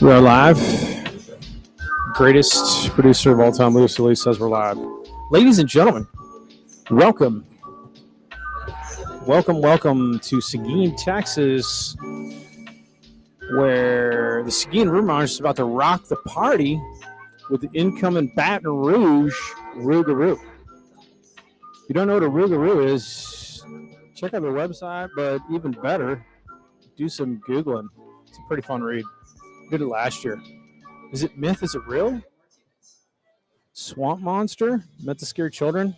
We are live. Greatest producer of all time, Lewis Lee, says we're live. Ladies and gentlemen, welcome. Welcome to Seguin, Texas, where the Seguin Rouge is about to rock the party with the incoming Baton Rouge Rougarou. If you don't know what a Rougarou is, check out their website, but even better, do some Googling. It's a pretty fun read. Did it last year. Is it myth? Is it real? Swamp monster meant to scare children?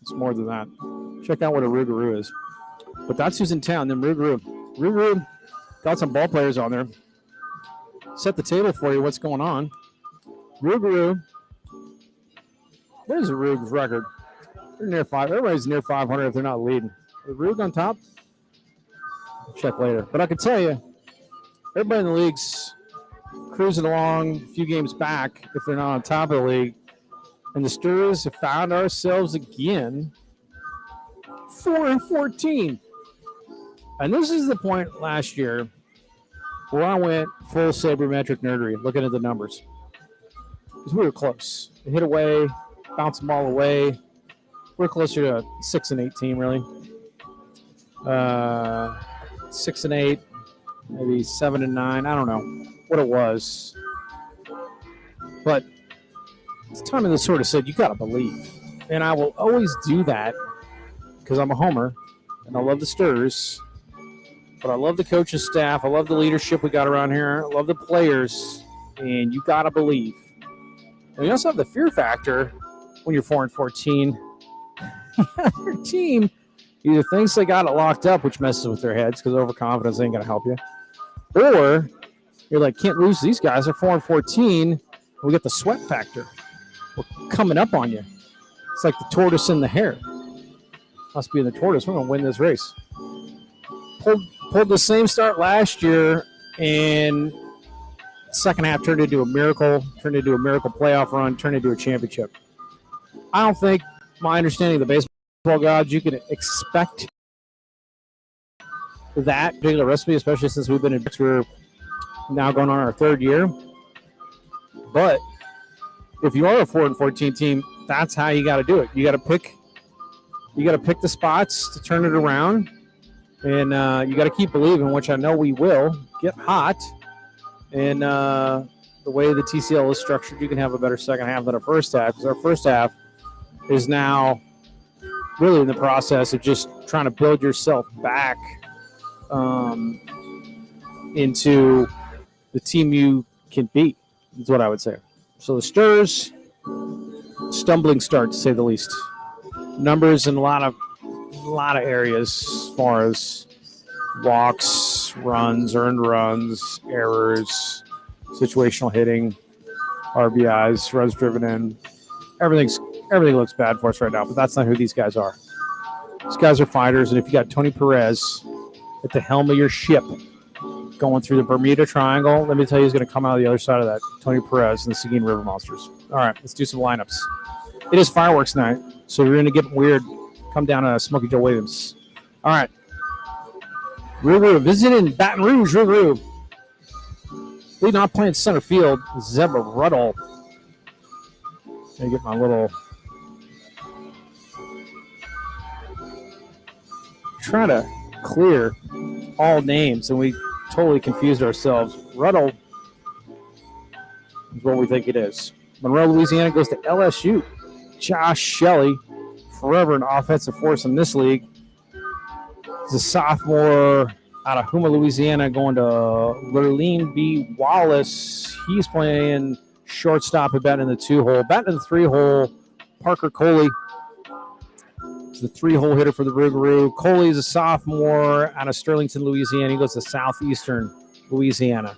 It's more than that. Check out what a Rougarou is. But that's who's in town. Then Rougarou got some ball players on there. Set the table for you. What's going on? Rougarou. There's a Rouge record. They're near 5. Everybody's near 500 if they're not leading. The Rouge on top? Check later. But I can tell you, everybody in the league's cruising along a few games back if they're not on top of the league. And the Stars have found ourselves again 4-14. And this is the point last year where I went full sabermetric nerdery looking at the numbers. Because we were close. They hit away, bounce the ball away. We're closer to a 6-8 team, really. 6-8, maybe 7-9. I don't know what it was. But it's time in the sort of said, you got to believe. And I will always do that because I'm a homer and I love the Stars. But I love the coaching staff. I love the leadership we got around here. I love the players. And you got to believe. And you also have the fear factor when you're 4-14. Your team either thinks they got it locked up, which messes with their heads because overconfidence ain't going to help you. Or you're like, can't lose these guys. They're 4-14. We get the sweat factor. We're coming up on you. It's like the tortoise and the hare. Must be in the tortoise. We're going to win this race. Pulled the same start last year, and second half turned into a miracle playoff run, turned into a championship. I don't think, my understanding of the baseball gods, you can expect that particular recipe, especially since we've been in we're now going on our third year. But if you are a 4-14 team, that's how you got to do it. You got to pick the spots to turn it around, and you got to keep believing, which I know we will. Get hot, and the way the TCL is structured, you can have a better second half than our first half, because our first half is now really in the process of just trying to build yourself back into the team you can beat, is what I would say. So the Stars, stumbling start to say the least. Numbers in a lot of areas as far as walks, runs, earned runs, errors, situational hitting, RBIs, runs driven in. Everything looks bad for us right now, but that's not who these guys are. These guys are fighters, and if you got Tony Perez at the helm of your ship going through the Bermuda Triangle, let me tell you who's going to come out of the other side of that. Tony Perez and the Seguin River Monsters. All right, let's do some lineups. It is fireworks night, so you're going to get weird. Come down to Smokey Joe Williams. All right. Rougarou visiting Baton Rouge. Rougarou. Leading off playing center field, Zebra Ruddle. Let me get my little... Try to clear all names, and we totally confused ourselves. Ruddle is what we think it is. Monroe, Louisiana goes to LSU. Josh Shelley, forever an offensive force in this league. He's a sophomore out of Houma, Louisiana, going to Lurleen B. Wallace. He's playing shortstop and batting in the 2-hole. Batting in the 3-hole, Parker Coley. The 3-hole hitter for the Rougarou. Coley is a sophomore out of Sterlington, Louisiana. He goes to Southeastern Louisiana.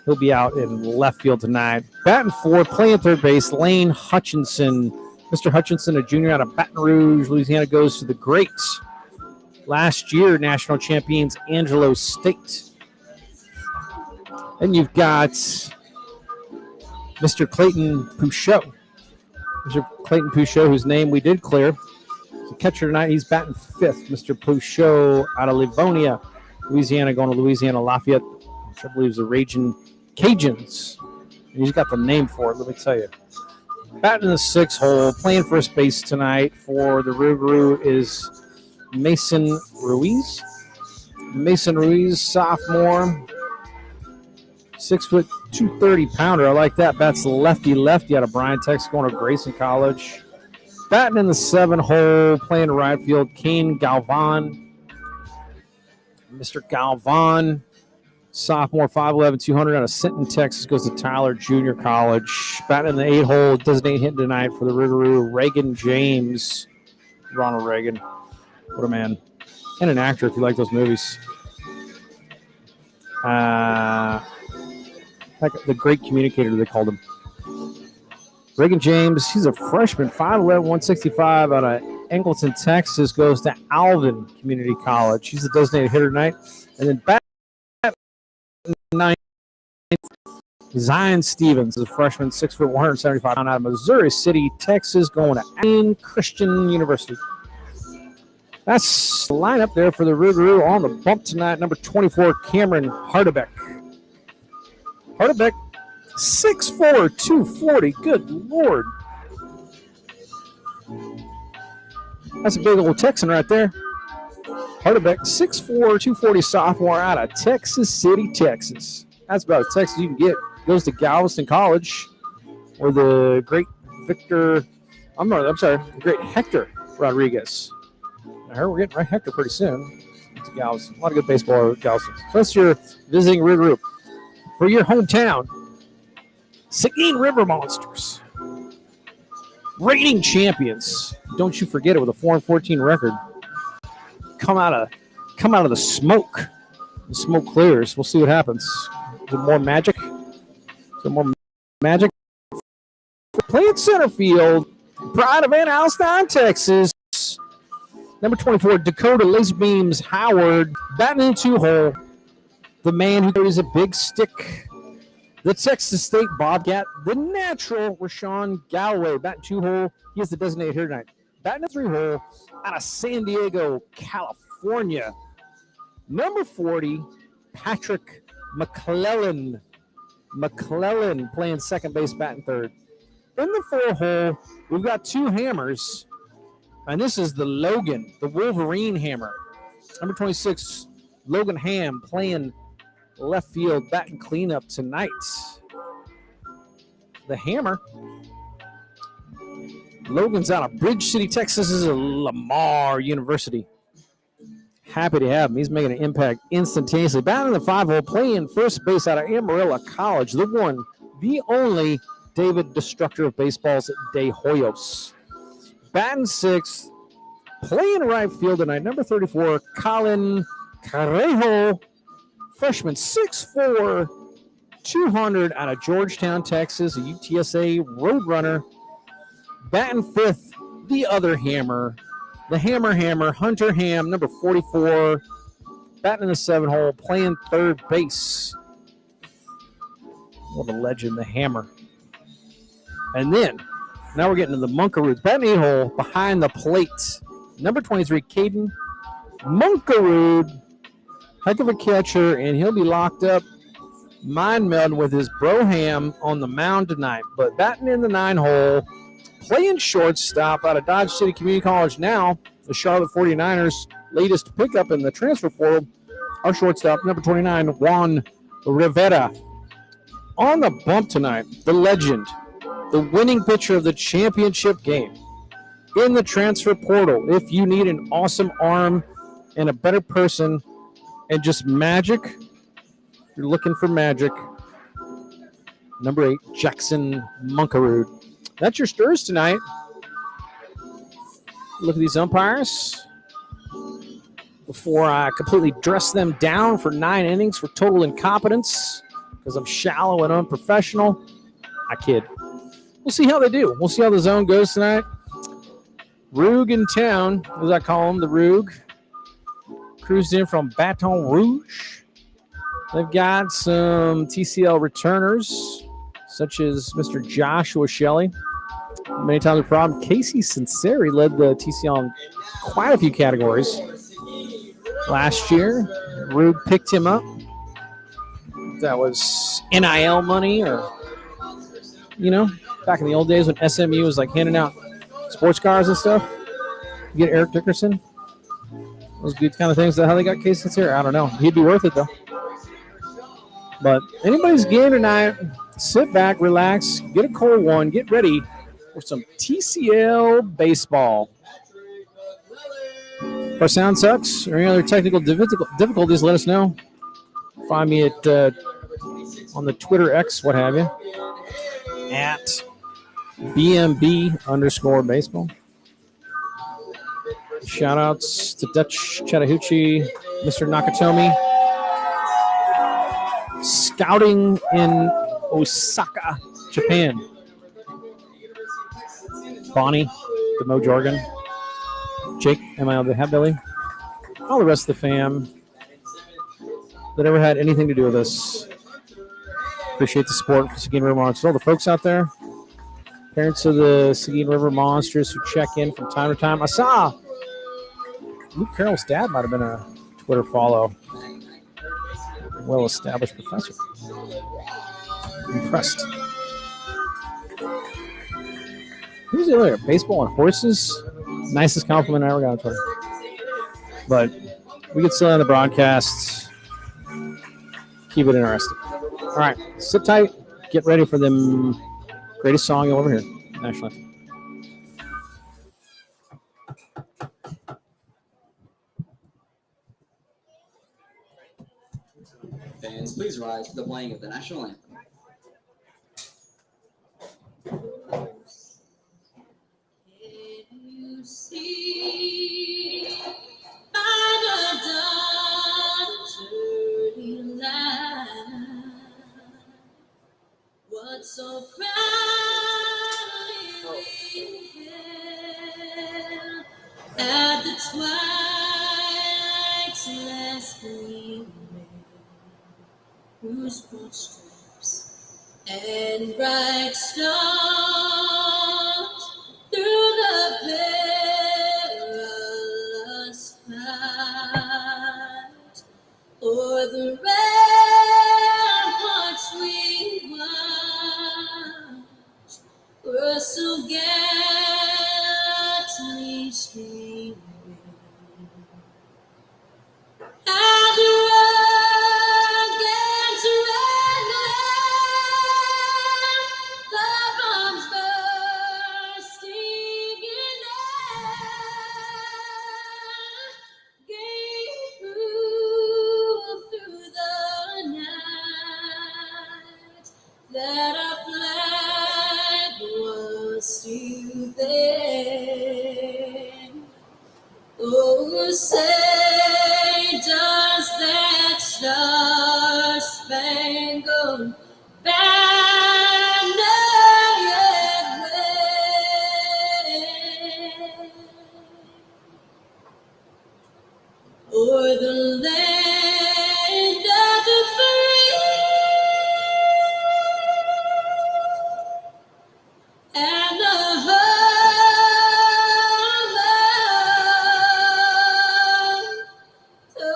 He'll be out in left field tonight. Batting 4, playing third base, Lane Hutchinson. Mr. Hutchinson, a junior out of Baton Rouge, Louisiana, goes to the great last year national champions Angelo State. And you've got Mr. Clayton Pouchot. Mr. Clayton Pouchot, whose name we did clear. The catcher tonight, he's batting 5th. Mr. Pouchot out of Livonia, Louisiana, going to Louisiana Lafayette, which I believe is a Cajuns. And he's got the name for it, let me tell you. Batting in the 6th hole, playing first base tonight for the Rouge is Mason Ruiz. Mason Ruiz, sophomore. 6 foot, 230 pounder. I like that. Bats lefty out of Bryan, Texas, going to Grayson College. Batting in the 7th hole, playing right field, Kane Galvan. Mr. Galvan, sophomore, 5'11", 200 out of Sinton, Texas, goes to Tyler Junior College. Batting in the 8th hole, designated hit tonight for the Rouge, Reagan James. Ronald Reagan. What a man. And an actor if you like those movies. Like the great communicator, they called him. Reagan James, he's a freshman, 5'11", 165 out of Angleton, Texas, goes to Alvin Community College. He's the designated hitter tonight. And then back 9th, Zion Stevens is a freshman, 6 foot, 175 out of Missouri City, Texas, going to Allen Christian University. That's the lineup there for the Rouge on the bump tonight. Number 24, Cameron Hardebeck. Hardebeck, 6'4", 240. Good Lord. That's a big old Texan right there. Hardebeck, 6'4", 240 sophomore out of Texas City, Texas. That's about as Texas you can get. Goes to Galveston College, where the great great Hector Rodriguez. I heard we're getting right Hector pretty soon. To Galveston. A lot of good baseball at Galveston. So that's your visiting Rouge group. For your hometown, Seguin River Monsters. Reigning champions. Don't you forget it with a 4-14 record. Come out of the smoke. The smoke clears. We'll see what happens. Is it more magic? Playing center field. Pride of Van Alstyne, Texas. Number 24, Dakota Laserbeams Howard. Batting in the 2 hole. The man who carries a big stick. The Texas State Bobcat. The natural Rashawn Galloway. Batting 2 hole. He is the designated hitter tonight. Batting in 3 hole out of San Diego, California. Number 40, Patrick McClellan. McClellan playing second base, batting 3rd. In the 4 hole, we've got 2 hammers. And this is the Logan, the Wolverine hammer. Number 26, Logan Ham playing left field, batting cleanup tonight. The hammer. Logan's out of Bridge City, Texas. This is a Lamar University. Happy to have him. He's making an impact instantaneously. Batting in the 5 hole, playing first base out of Amarillo College. The one, the only David Destructor of Baseball's De Hoyos. Batting 6th, playing right field tonight. Number 34, Colin Carrejo. Freshman, 6'4", 200 out of Georgetown, Texas. A UTSA Roadrunner. Batting 5th, the other hammer. The hammer, Hunter Ham, number 44. Batting in the 7 hole, playing 3rd base. What a legend, the hammer. And then, now we're getting to the Munkaroos. Batting 8 hole, behind the plate. Number 23, Caden Munkarood. Heck of a catcher, and he'll be locked up, mind melding with his bro Ham on the mound tonight. But batting in the 9 hole, playing shortstop out of Dodge City Community College now, the Charlotte 49ers' latest pickup in the transfer portal, our shortstop, number 29, Juan Rivera. On the bump tonight, the legend, the winning pitcher of the championship game in the transfer portal. If you need an awesome arm and a better person and just magic, you're looking for magic, number 8, Jackson Munkarood. That's your stirs tonight. Look at these umpires before I completely dress them down for 9 innings for total incompetence because I'm shallow and unprofessional. I kid. We'll see how they do. We'll see how the zone goes tonight. Rouge in town, as I call them, the Rouge. Cruised in from Baton Rouge. They've got some TCL returners, such as Mr. Joshua Shelley. Many times a problem. Casey Sinceri led the TCL in quite a few categories last year. Rouge picked him up. that was NIL money or, back in the old days when SMU was like handing out sports cars and stuff. You get Eric Dickerson. Those good kind of things. Is that how they got Casey here? I don't know. He'd be worth it, though. But anybody's game tonight, sit back, relax, get a cold one, get ready for some TCL baseball. If our sound sucks or any other technical difficulties, let us know. Find me at on the Twitter X, what have you, at BMB_baseball. Shout outs to Dutch Chattahoochee, Mr. Nakatomi. Scouting in Osaka, Japan. Bonnie, the Mo Jorgen. Jake, MIL the Hatbilly. All the rest of the fam that ever had anything to do with us. Appreciate the support for Seguin River Monsters. All the folks out there, parents of the Seguin River Monsters who check in from time to time. I saw Luke Carroll's dad might have been a Twitter follow. Well-established professor. Impressed. Who's the other? Baseball and horses? Nicest compliment I ever got on Twitter. But we get still on the broadcasts. Keep it interesting. All right, sit tight. Get ready for them greatest song you'll ever hear. National anthem. Fans, please rise for the playing of the national anthem. Can you see by the dawn's early light what so proudly we hailed at the twilight's last gleaming, whose broad stripes and bright stars through the perilous fight, o'er the ramparts we watched, were so gallantly streaming. And the rugged red glare, the bombs bursting in air, gave proof through the night that our flag was still there. Oh, say does that star-spangled banner yet wave o'er the land of the free and the home of the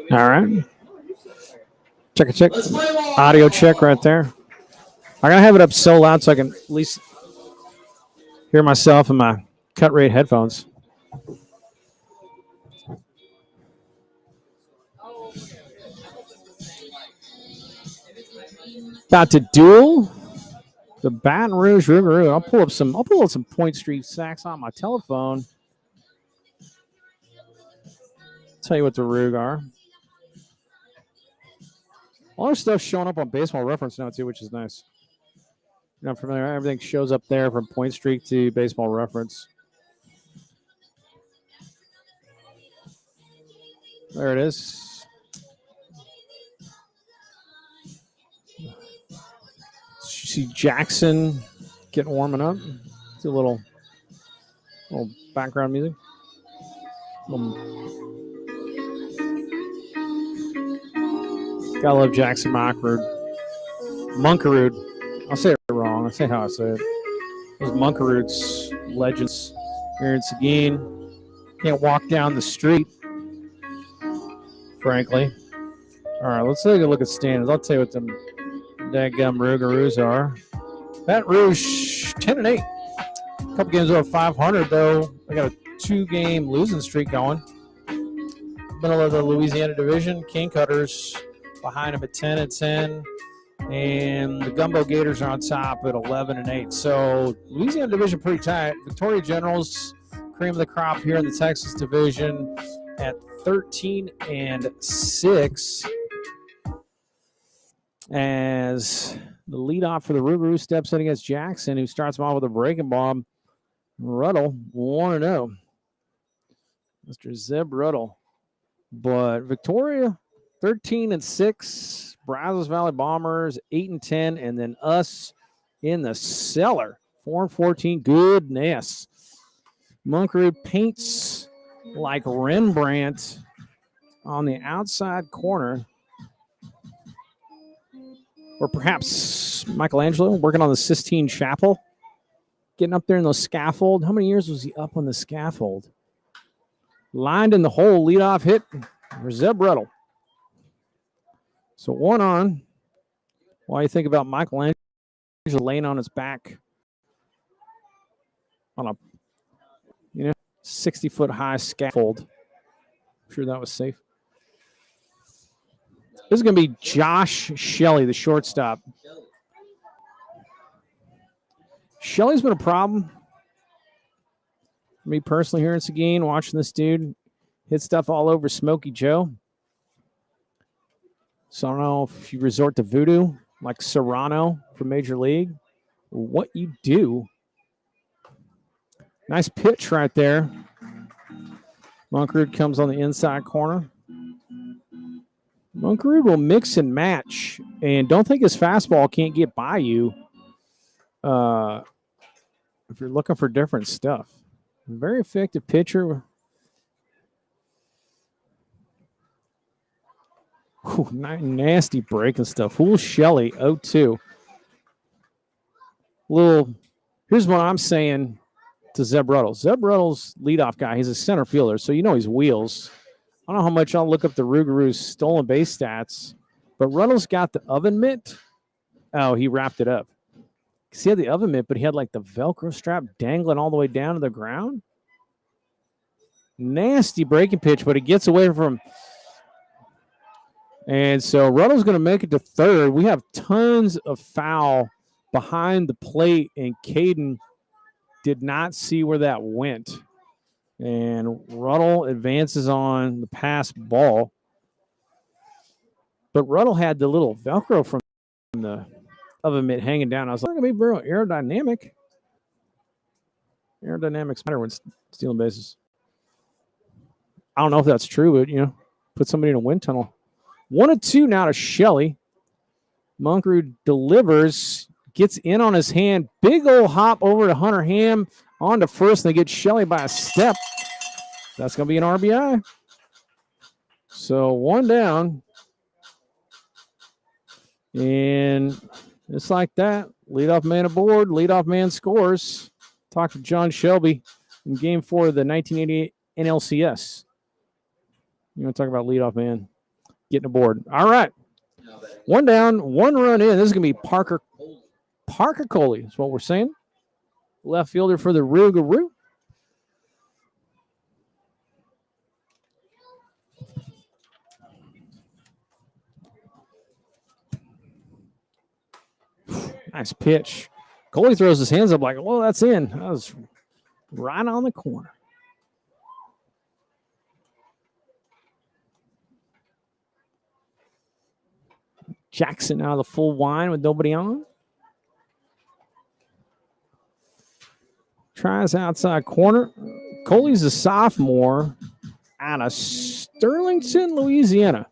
All right. Check. Audio check right there. I gotta have it up so loud so I can at least hear myself in my cut rate headphones. About to duel the Baton Rouge River. I'll pull up some Point Street sacks on my telephone. Tell you what the Rouge are. All our stuff's showing up on Baseball Reference now too, which is nice. You're not familiar. Everything shows up there from Point Street to Baseball Reference. There it is. See Jackson getting warming up. See a little background music. Gotta love Jackson Monkerud. I'll say it wrong. I'll say how I say it. Those Monkerud's legends here in Seguin. Can't walk down the street, frankly. All right, let's take a look at standings. I'll tell you what them dadgum Rougarous are. Baton Rouge 10-8. A couple games over 500 though. They got a 2-game losing streak going. Middle of the Louisiana division, King Cutters behind them at 10-10, and the Gumbo Gators are on top at 11-8. So Louisiana division pretty tight. Victoria Generals, cream of the crop here in the Texas division at 13-6. As the leadoff for the Rougarous steps in against Jackson, who starts them off with a breaking bomb. Ruddle 1-0. Mr. Zeb Ruddle. But Victoria 13-6. Brazos Valley Bombers 8-10, and then us in the cellar 4-14. Goodness. Monkerud paints like Rembrandt on the outside corner. Or perhaps Michelangelo working on the Sistine Chapel. Getting up there in those scaffold. How many years was he up on the scaffold? Lined in the hole, leadoff hit for Zeb Ruddle. So 1 on. While you think about Michelangelo laying on his back on a 60-foot high scaffold. I'm sure that was safe. This is going to be Josh Shelley, the shortstop. Shelley's been a problem for me personally here in Seguin, watching this dude hit stuff all over Smokey Joe. So I don't know if you resort to voodoo like Serrano from Major League or what you do. Nice pitch right there. Monkerud comes on the inside corner. Monkerud will mix and match, and don't think his fastball can't get by you if you're looking for different stuff. Very effective pitcher. Ooh, nasty breaking stuff. Fool Shelley 0-2. Here's what I'm saying to Zeb Ruddle. Zeb Ruddle's leadoff guy. He's a center fielder, so you know he's wheels. I don't know how much I'll look up the Rougarous stolen base stats, but Ruddle's got the oven mitt. Oh, he wrapped it up. He had the oven mitt, but he had like the Velcro strap dangling all the way down to the ground. Nasty breaking pitch, but it gets away from. And so Ruddle's going to make it to third. We have tons of foul behind the plate, and Caden did not see where that went. And Ruddle advances on the pass ball. But Ruddle had the little Velcro from the oven mitt hanging down. I was like, going to be very aerodynamic. Aerodynamics matter when stealing bases. I don't know if that's true, but, put somebody in a wind tunnel. 1-2 now to Shelley. Monkerud delivers, gets in on his hand. Big old hop over to Hunter Ham on to first, and they get Shelley by a step. That's going to be an RBI. So 1 down. And just like that, leadoff man aboard, leadoff man scores. Talk to John Shelby in Game 4 of the 1988 NLCS. You want to talk about leadoff man getting aboard. All right. 1 down, 1 run in. This is going to be Parker Coley is what we're saying. Left fielder for the Rougarous. Nice pitch. Coley throws his hands up like, well, that's in. That was right on the corner. Jackson out of the full wine with nobody on. Tries outside corner. Coley's a sophomore out of Sterlington, Louisiana.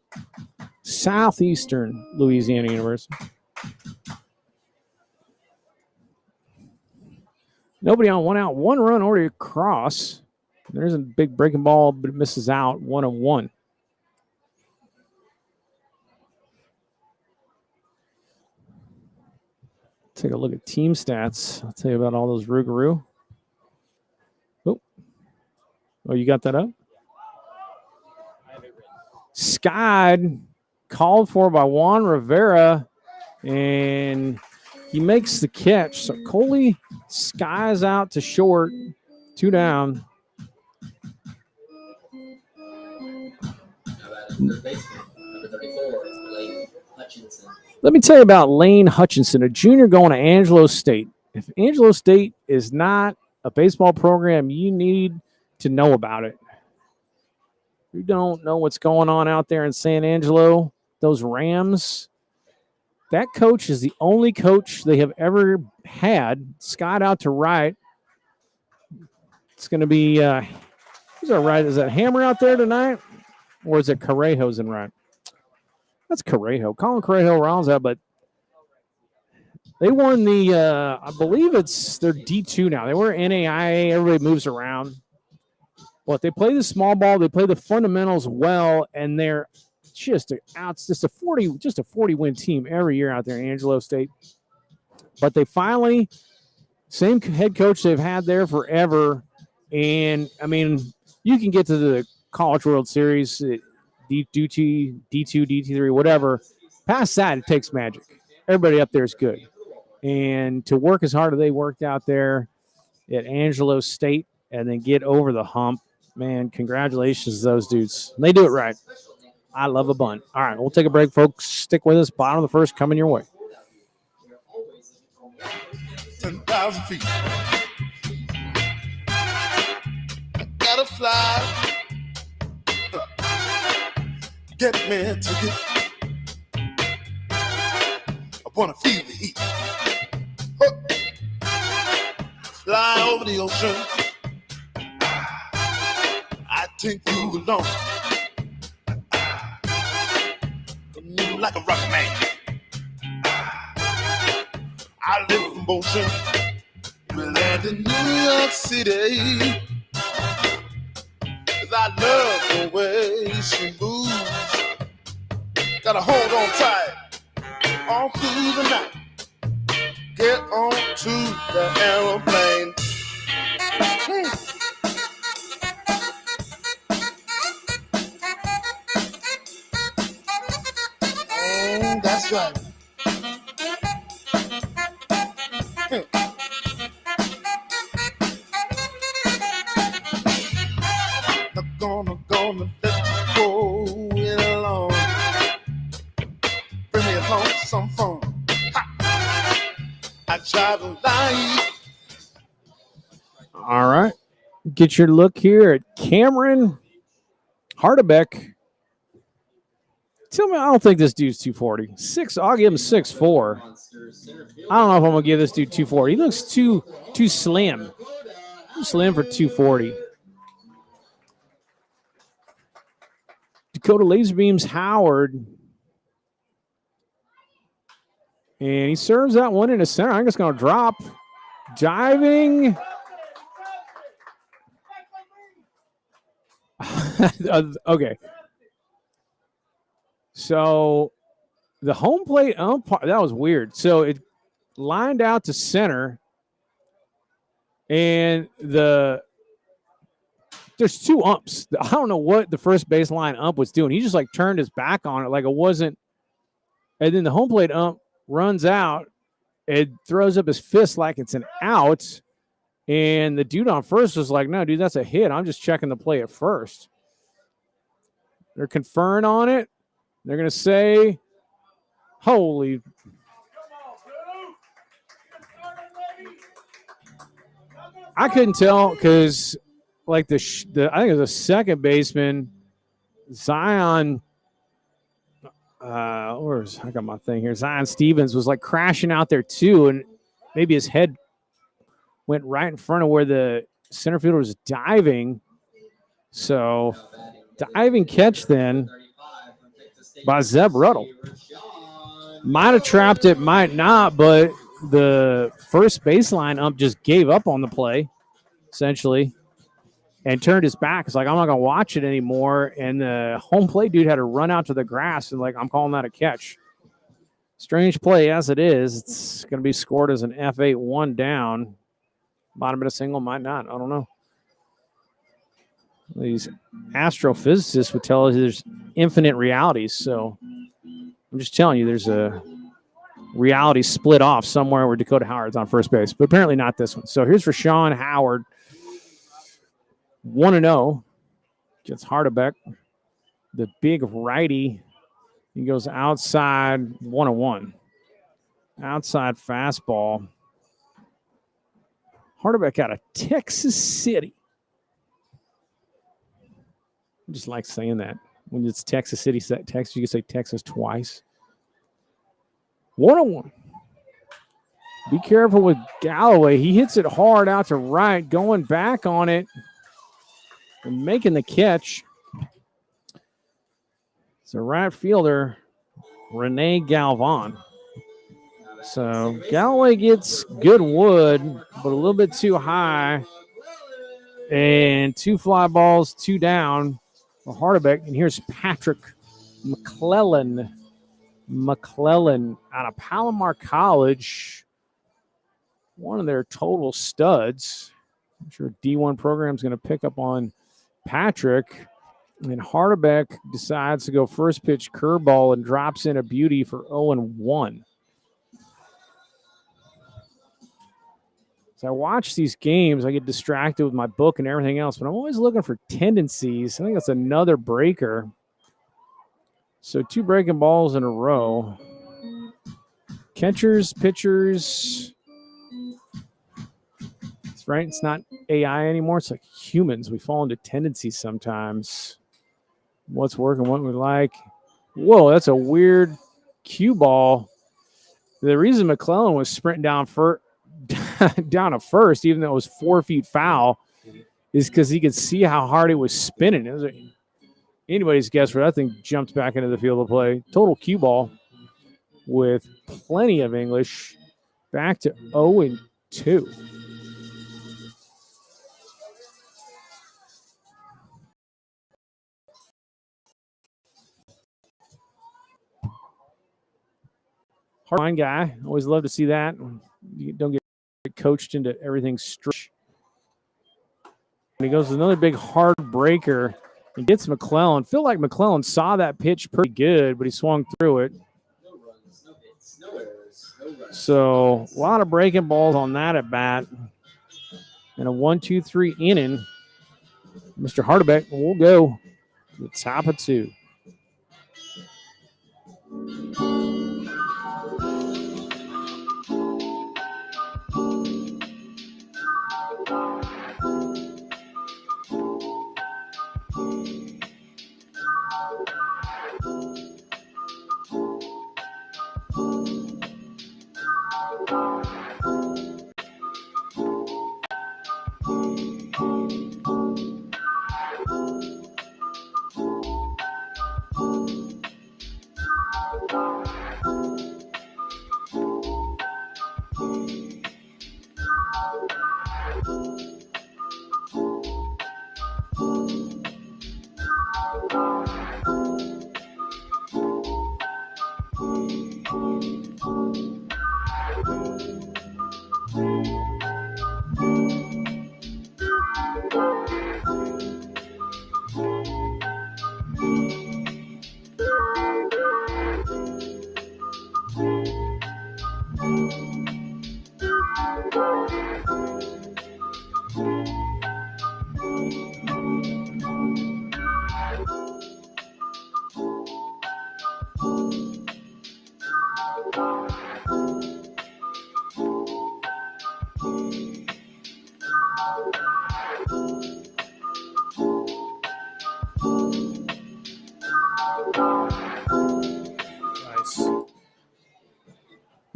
Southeastern Louisiana University. Nobody on, 1 out, 1 run already across. There's a big breaking ball, but it misses out. 1-1. Take a look at team stats. I'll tell you about all those Rougarou. Oh, you got that up? Skied, called for by Juan Rivera, and he makes the catch. So Coley skies out to short, 2 down. Third baseman, number 34, Lane Hutchinson. Let me tell you about Lane Hutchinson, a junior going to Angelo State. If Angelo State is not a baseball program, you need to know about it. If you don't know what's going on out there in San Angelo, those Rams, that coach is the only coach they have ever had. Scott out to right. It's going to be, who's our right? Is that Hammer out there tonight? Or is it Correjo's in right? That's Correjo. Colin Correjo rounds out, but they won the, I believe they're D2 now. They were NAIA. Everybody moves around. But they play the small ball. They play the fundamentals well, and they're just a 40 win team every year out there in Angelo State. But they finally, same head coach they've had there forever. And, I mean, you can get to the College World Series, D2, D3, whatever. Past that, it takes magic. Everybody up there is good. And to work as hard as they worked out there at Angelo State and then get over the hump, man, congratulations to those dudes. They do it right. I love a bunt. All right, we'll take a break, folks. Stick with us. Bottom of the first coming your way. 10,000 feet. I gotta fly. Get me a ticket. I wanna feel the heat. Fly over the ocean. I take you along. Like a rocket man. I live from motion. We land in New York City. 'Cause I love the way she moves. Gotta hold on tight all through the night. Get on to the aeroplane. That's right. Gonna let you go it along. Bring me along to some fun. Ha. I travel light. All right. Get your look here at Cameron Hardebeck. Tell me, I don't think this dude's 240. I'll give him 6'4". I don't know if I'm gonna give this dude 240. He looks too slim. Too slim for 240. Dakota Laserbeams Howard. And he serves that one into center. I think it's gonna drop. Diving. Okay. So the home plate umpire, that was weird. So it lined out to center, and there's 2 umps. I don't know what the first baseline ump was doing. He just like turned his back on it like it wasn't. And then the home plate ump runs out and throws up his fist like it's an out. And the dude on first was like, no, dude, that's a hit. I'm just checking the play at first. They're conferring on it. They're going to say, holy. I couldn't tell because, like, I think it was a second baseman, Zion. I got my thing here. Zion Stevens was, like, crashing out there, too. And maybe his head went right in front of where the center fielder was diving. So, diving catch then by Zeb Ruddle. Might have trapped it, might not, but the first baseline ump just gave up on the play, essentially, and turned his back. It's like, I'm not going to watch it anymore. And the home plate dude had to run out to the grass and, like, I'm calling that a catch. Strange play as it is. It's going to be scored as an F8 1 down. Bottom of a single, might not. I don't know. These astrophysicists would tell us there's infinite realities. So I'm just telling you, there's a reality split off somewhere where Dakota Howard's on first base, but apparently not this one. So here's Rashawn Howard, 1-0. Gets Hardebeck, the big righty. He goes outside, 1-1. Outside fastball. Hardebeck out of Texas City. I just like saying that. When it's Texas City, Texas, you can say Texas twice. 1-1. Be careful with Galloway. He hits it hard out to right, going back on it and making the catch. It's a right fielder, Rene Galvan. So Galloway gets good wood, but a little bit too high. And 2 fly balls, 2 down for Hardebeck. And here's Patrick McClellan out of Palomar College. One of their total studs. I'm sure D1 program is going to pick up on Patrick. And Hardebeck decides to go first pitch curveball and drops in a beauty for 0-1. As I watch these games, I get distracted with my book and everything else, but I'm always looking for tendencies. I think that's another breaker. So 2 breaking balls in a row. Catchers, pitchers. It's right. It's not AI anymore. It's like humans. We fall into tendencies sometimes. What's working, what we like. Whoa, that's a weird cue ball. The reason McClellan was sprinting down down to first, even though it was 4 feet foul, is because he could see how hard it was spinning. It was anybody's guess where that thing jumped back into the field of play. Total cue ball with plenty of English. Back to 0-2. Hard line guy. Always love to see that. You don't get coached into everything straight. And he goes with another big hard breaker and gets McClellan. Feel like McClellan saw that pitch pretty good, but he swung through it. No runs, no hits, no errors, no runs. So a lot of breaking balls on that at bat. And a 1-2-3 inning. Mr. Hardebeck will go to the top of 2.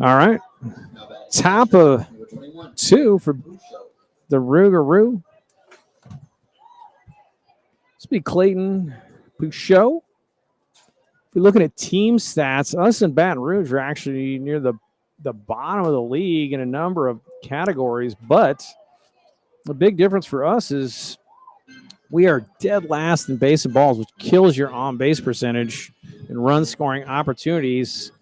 All right. Top of 2 for the Rougaroo. This will be Clayton Pouchot. If you're looking at team stats, us and Baton Rouge are actually near the bottom of the league in a number of categories, but the big difference for us is we are dead last in base and balls, which kills your on-base percentage and run scoring opportunities.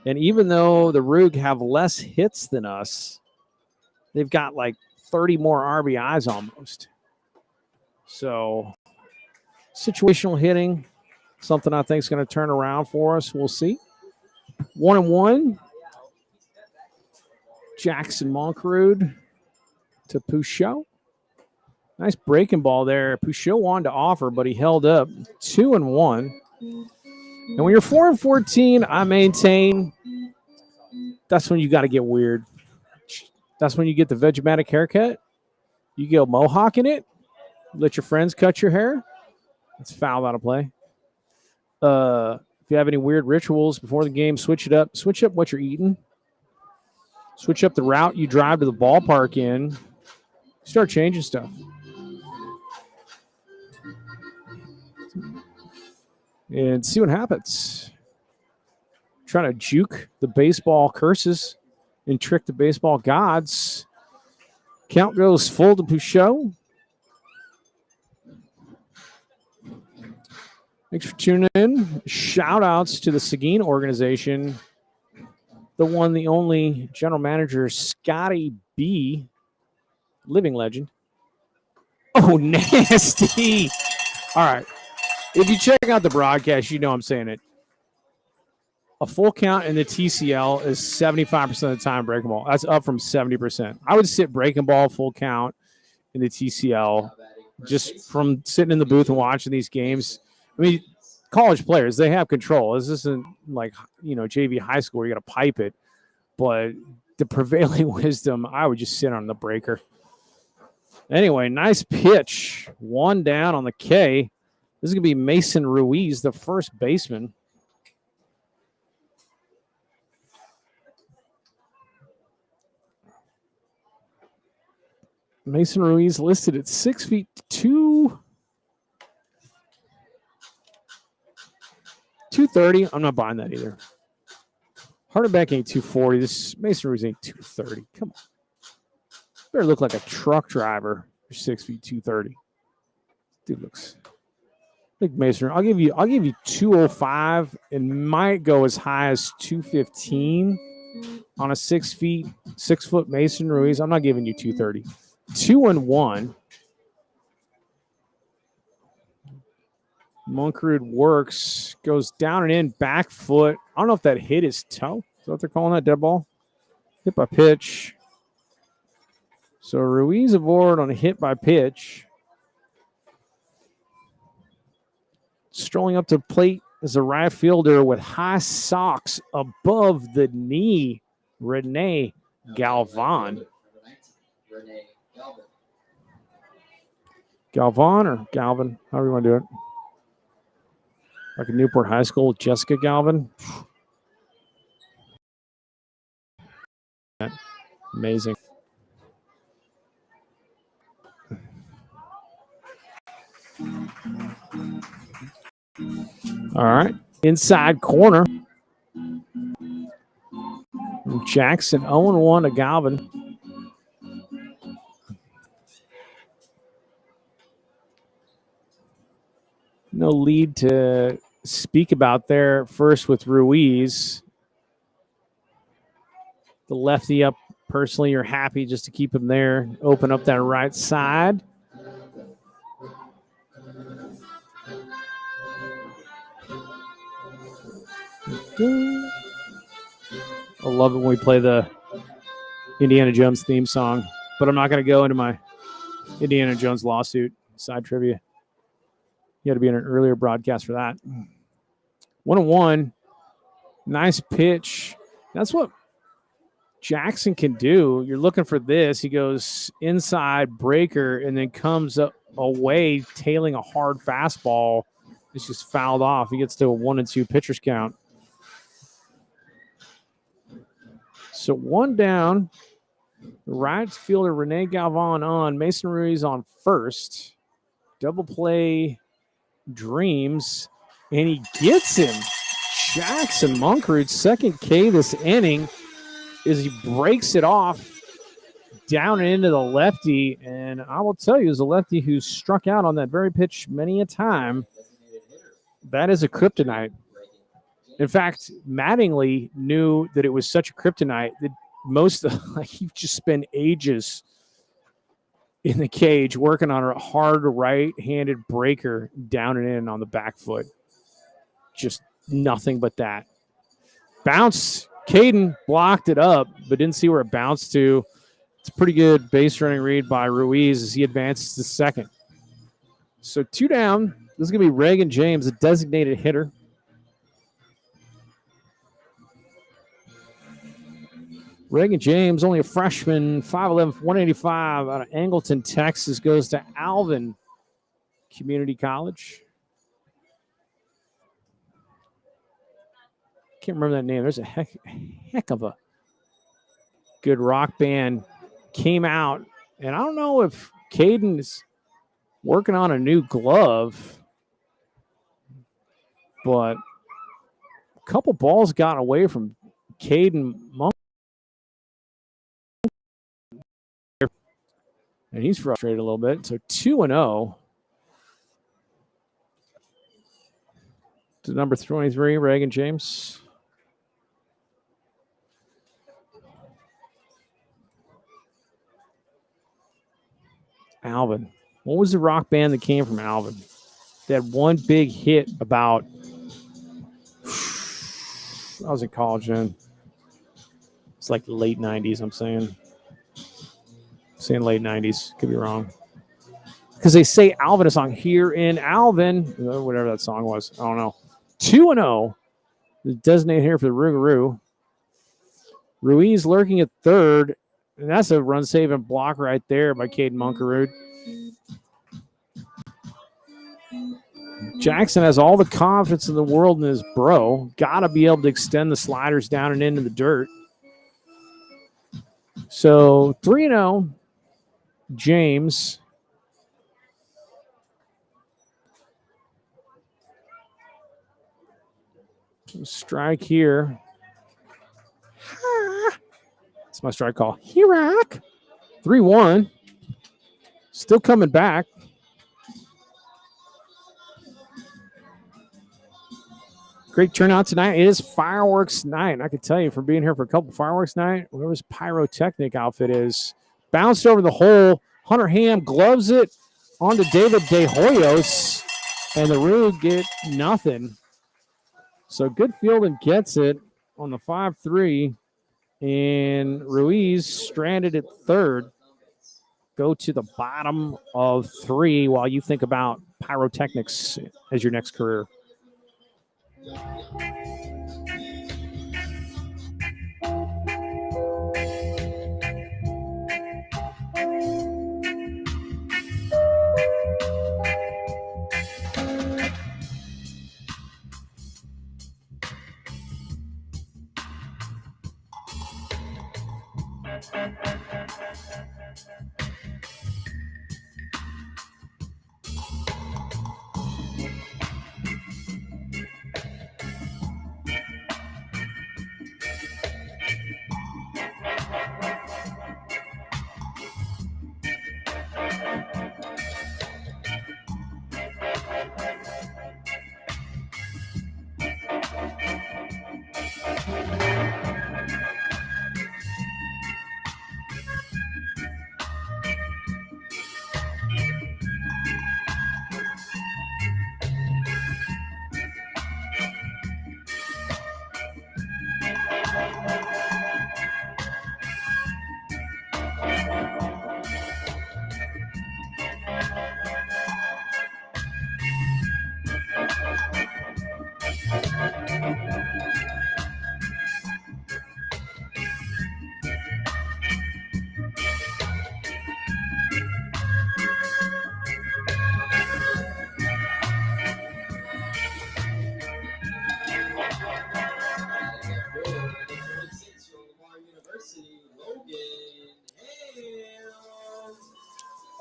And even though the Rouge have less hits than us, they've got like 30 more RBIs almost. So situational hitting, something I think is going to turn around for us. We'll see. 1-1. Jackson Moncrude to Pouchot. Nice breaking ball there. Pouchot wanted to offer, but he held up. 2-1. And when you're 4-14, I maintain that's when you got to get weird. That's when you get the Vegematic haircut. You go mohawking it. Let your friends cut your hair. That's foul out of play. If you have any weird rituals before the game, switch it up. Switch up what you're eating. Switch up the route you drive to the ballpark in. Start changing stuff. And see what happens. Trying to juke the baseball curses and trick the baseball gods. Count goes full to Pouchot. Thanks for tuning in. Shout outs to the Seguin organization. The one, the only general manager, Scotty B. Living legend. Oh, nasty. All right. If you check out the broadcast, you know I'm saying it. A full count in the TCL is 75% of the time breaking ball. That's up from 70%. I would sit breaking ball full count in the TCL just from sitting in the booth and watching these games. I mean, college players, they have control. This isn't like, JV high school where you got to pipe it. But the prevailing wisdom, I would just sit on the breaker. Anyway, nice pitch. One down on the K. This is going to be Mason Ruiz, the first baseman. Mason Ruiz listed at 6'2". 230. I'm not buying that either. Hardenbeck ain't 240. This Mason Ruiz ain't 230. Come on. Better look like a truck driver for 6 feet 230. Dude looks. I think Mason. I'll give you 205 and might go as high as 215 on a 6 foot Mason Ruiz. I'm not giving you 230. 2-1. Moncrude works, goes down and in, back foot. I don't know if that hit his toe. Is that what they're calling that, dead ball? Hit by pitch. So Ruiz aboard on a hit by pitch. Strolling up to the plate is a right fielder with high socks above the knee, Rene Galvan. Galvan or Galvin, however you want to do it. Like a Newport High School, Jessica Galvin. Amazing. All right. Inside corner. Jackson 0-1 to Galvin. No lead to speak about there. First with Ruiz. The lefty up. Personally, you're happy just to keep him there. Open up that right side. I love it when we play the Indiana Jones theme song, but I'm not going to go into my Indiana Jones lawsuit. Side trivia. You had to be in an earlier broadcast for that. 1-1. Nice pitch. That's what Jackson can do. You're looking for this. He goes inside breaker and then comes up away, tailing a hard fastball. It's just fouled off. He gets to a 1-2 pitchers count. So one down. The right fielder Rene Galvan on. Mason Ruiz on first. Double play dreams. And he gets him. Jackson Moncrude's second K this inning is he breaks it off down and into the lefty. And I will tell you, as a lefty who's struck out on that very pitch many a time, that is a kryptonite. In fact, Mattingly knew that it was such a kryptonite that most of he just spent ages in the cage working on a hard right-handed breaker down and in on the back foot. Just nothing but that. Bounce. Caden blocked it up, but didn't see where it bounced to. It's a pretty good base running read by Ruiz as he advances to second. So 2 down. This is going to be Reagan James, a designated hitter. Reagan James, only a freshman, 5'11", 185, out of Angleton, Texas, goes to Alvin Community College. Can't remember that name. There's a heck of a good rock band came out. And I don't know if Caden is working on a new glove, but a couple balls got away from Caden Monk. And he's frustrated a little bit. So 2-0 to number 23, Reagan James. Alvin. What was the rock band that came from Alvin? They had one big hit about, I was in college then. It's like the late 90s, I'm saying. Saying late 90s. Could be wrong. Because they say Alvin a song here in Alvin. Whatever that song was. I don't know. 2-0. The designated here for the Rougarou. Ruiz lurking at third. And that's a run-saving block right there by Caden Munkerud. Jackson has all the confidence in the world in his bro. Got to be able to extend the sliders down and into the dirt. So 3-0. James. Strike here. That's my strike call. Hirak. 3-1. Still coming back. Great turnout tonight. It is fireworks night. And I can tell you from being here for a couple fireworks night, whatever this pyrotechnic outfit is, bounced over the hole. Hunter Ham gloves it onto David De Hoyos, and the Rouge get nothing. So good fielding gets it on the 5-3, and Ruiz stranded at third. Go to the bottom of 3 while you think about pyrotechnics as your next career.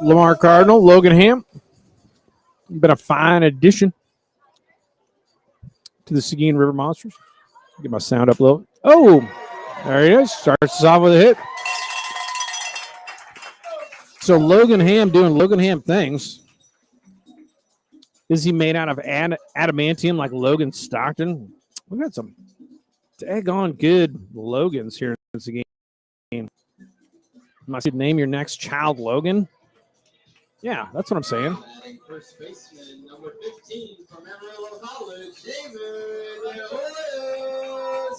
Lamar Cardinal, Logan Ham. Been a fine addition to the Seguin River Monsters. Get my sound up low. Oh, there he is. Starts us off with a hit. So Logan Ham doing Logan Ham things. Is he made out of adamantium like Logan Stockton? We've got some daggone good Logans here in this game. Must you name your next child Logan? Yeah, that's what I'm saying. Adding first baseman number 15 from Amarillo College, David Hoyos.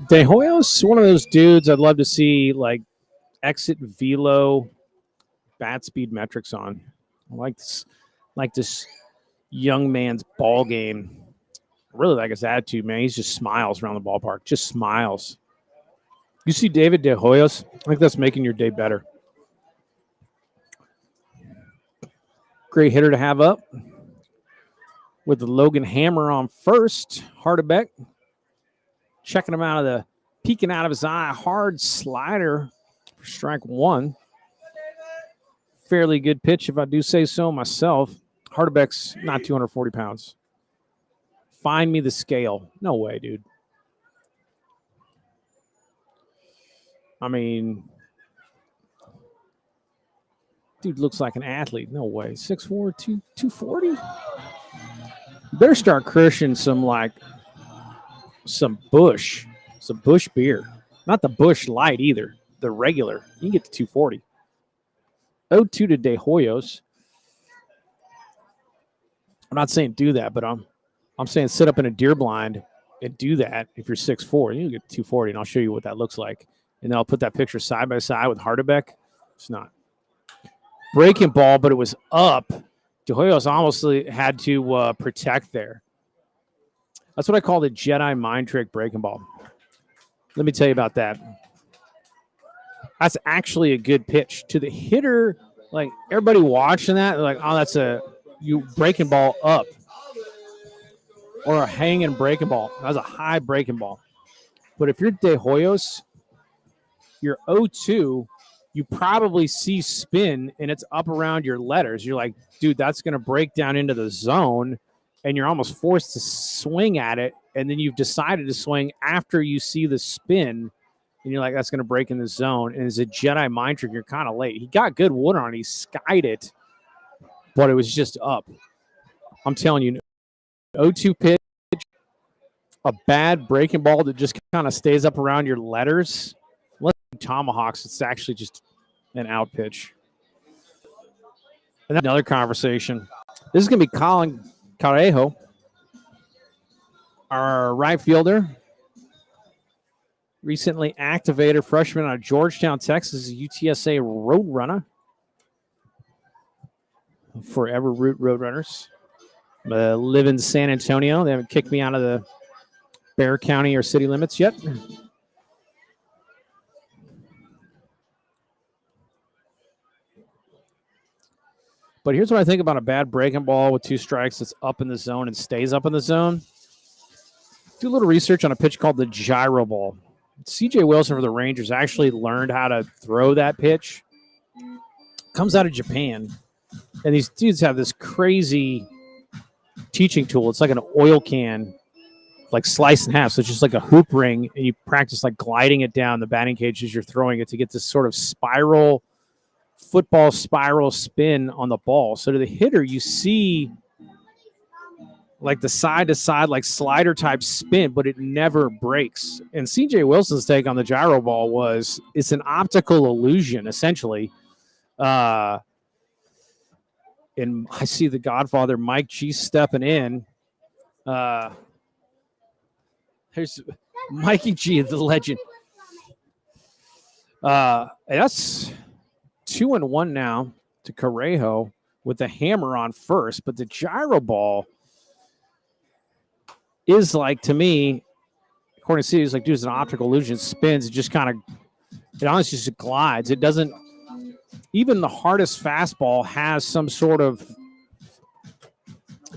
De Hoyos, one of those dudes I'd love to see like exit velo bat speed metrics on. I like this young man's ball game. I really like his attitude, man. He just smiles around the ballpark. Just smiles. You see David De Hoyos, I think that's making your day better. Great hitter to have up. With the Logan Hammer on first. Hardebeck checking him out of the, peeking out of his eye. Hard slider for strike one. Fairly good pitch, if I do say so myself. Hardebeck's not 240 pounds. Find me the scale. No way, dude. I mean, dude looks like an athlete. No way. 6'4", 240? You better start crushing some Bush beer. Not the Bush Light either. The regular. You can get to 240. 0-2 to De Hoyos. I'm not saying do that, but I'm saying sit up in a deer blind and do that if you're 6'4". You get 240, and I'll show you what that looks like. And then I'll put that picture side by side with Hardebeck. It's not breaking ball, but it was up. De Hoyos almost had to protect there. That's what I call the Jedi mind trick breaking ball. Let me tell you about that. That's actually a good pitch to the hitter. Like everybody watching that, they're like, oh, that's you breaking ball up. Or a hanging breaking ball. That was a high breaking ball. But if you're De Hoyos, you're 0-2, you probably see spin and it's up around your letters. You're like, dude, that's going to break down into the zone, and you're almost forced to swing at it, and then you've decided to swing after you see the spin, and you're like, that's going to break in the zone, and as a Jedi mind trick, you're kind of late. He got good wood on it. He skied it, but it was just up. I'm telling you, 0-2 pitch, a bad breaking ball that just kind of stays up around your letters. Unless tomahawks, it's actually just an out pitch. And then another conversation. This is going to be Colin Carejo, our right fielder. Recently activated freshman out of Georgetown, Texas, a UTSA Roadrunner. Forever Root Roadrunners. Live in San Antonio. They haven't kicked me out of the Bexar County or city limits yet. But here's what I think about a bad breaking ball with two strikes that's up in the zone and stays up in the zone. Do a little research on a pitch called the gyro ball. C.J. Wilson for the Rangers actually learned how to throw that pitch. Comes out of Japan. And these dudes have this crazy teaching tool. It's like an oil can, like sliced in half. So it's just like a hoop ring, and you practice like gliding it down the batting cage as you're throwing it to get this sort of football spiral spin on the ball. So to the hitter, you see like the side-to-side, like slider-type spin, but it never breaks. And C.J. Wilson's take on the gyro ball was it's an optical illusion, essentially. And I see the Godfather, Mike G, stepping in. Here's Mikey G, the legend. That's 2-1 now to Carejo with the hammer on first, but the gyro ball is like, to me, according to C, it's like, dude, it's an optical illusion. It spins, it just kind of, it honestly just glides. It doesn't, even the hardest fastball has some sort of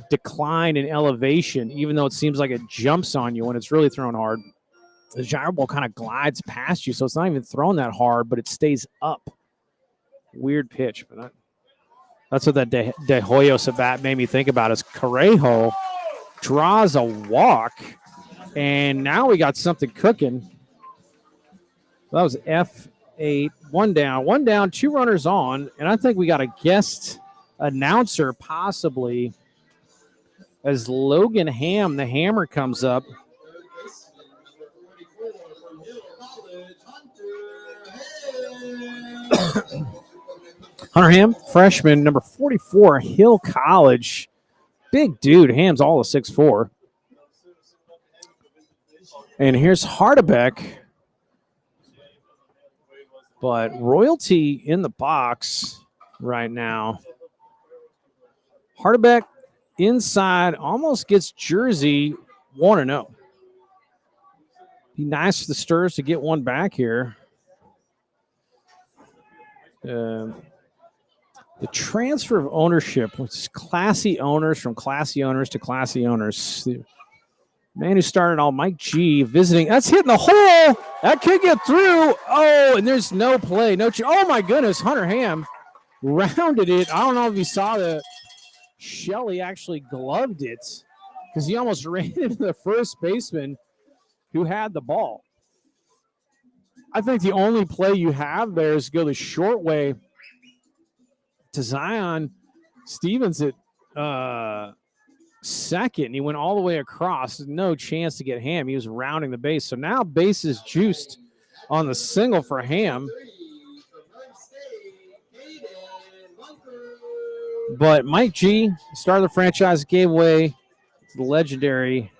decline in elevation, even though it seems like it jumps on you when it's really thrown hard. The gyro ball kind of glides past you, so it's not even thrown that hard, but it stays up. Weird pitch, but that's what that De Hoyos at bat made me think about. Is Carejo draws a walk, and now we got something cooking. That was F8, one down, 2 runners on, and I think we got a guest announcer, possibly, as Logan Ham, the hammer, comes up. Hunter Ham, freshman, number 44, Hill College. Big dude. Ham's all of 6'4". And here's Hardebeck. But Royalty in the box right now. Hardebeck inside, almost gets Jersey 1-0. Be nice for the Sturs to get one back here. The transfer of ownership, which is classy owners from classy owners to classy owners. The man who started all, Mike G, visiting. That's hitting the hole. That could get through. Oh, and there's no play. Oh, my goodness. Hunter Ham rounded it. I don't know if you saw that. Shelley actually gloved it because he almost ran into the first baseman who had the ball. I think the only play you have there is go the short way to Zion Stevens at second, and he went all the way across. No chance to get Ham. He was rounding the base. So now base is juiced on the single for Ham. But Mike G, star of the franchise, gave way to the legendary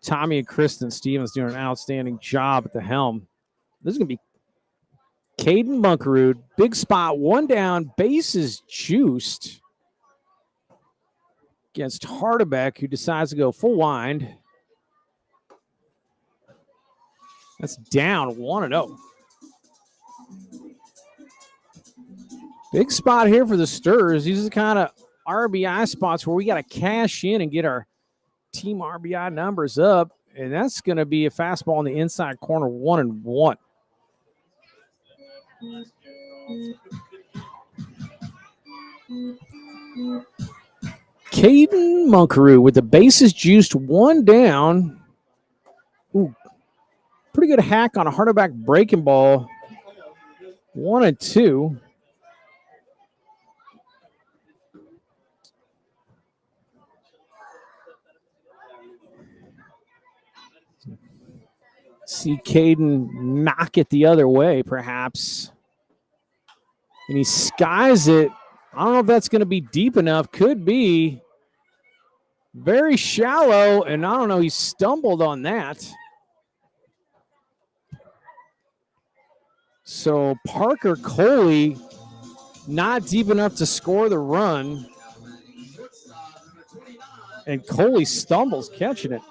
Tommy and Kristen Stevens, doing an outstanding job at the helm. This is going to be Caden Bunkerud, big spot, one down, bases juiced against Hardebeck, who decides to go full wind. That's down 1-0. Big spot here for the Sturs. These are the kind of RBI spots where we got to cash in and get our team RBI numbers up. And that's going to be a fastball in the inside corner, 1-1. Caden Munkaroo with the bases juiced, one down. Ooh, pretty good hack on a Hardebeck breaking ball. 1-2. See Caden knock it the other way, perhaps. And he skies it. I don't know if that's going to be deep enough. Could be. Very shallow, and I don't know. He stumbled on that. So Parker Coley not deep enough to score the run. And Coley stumbles catching it.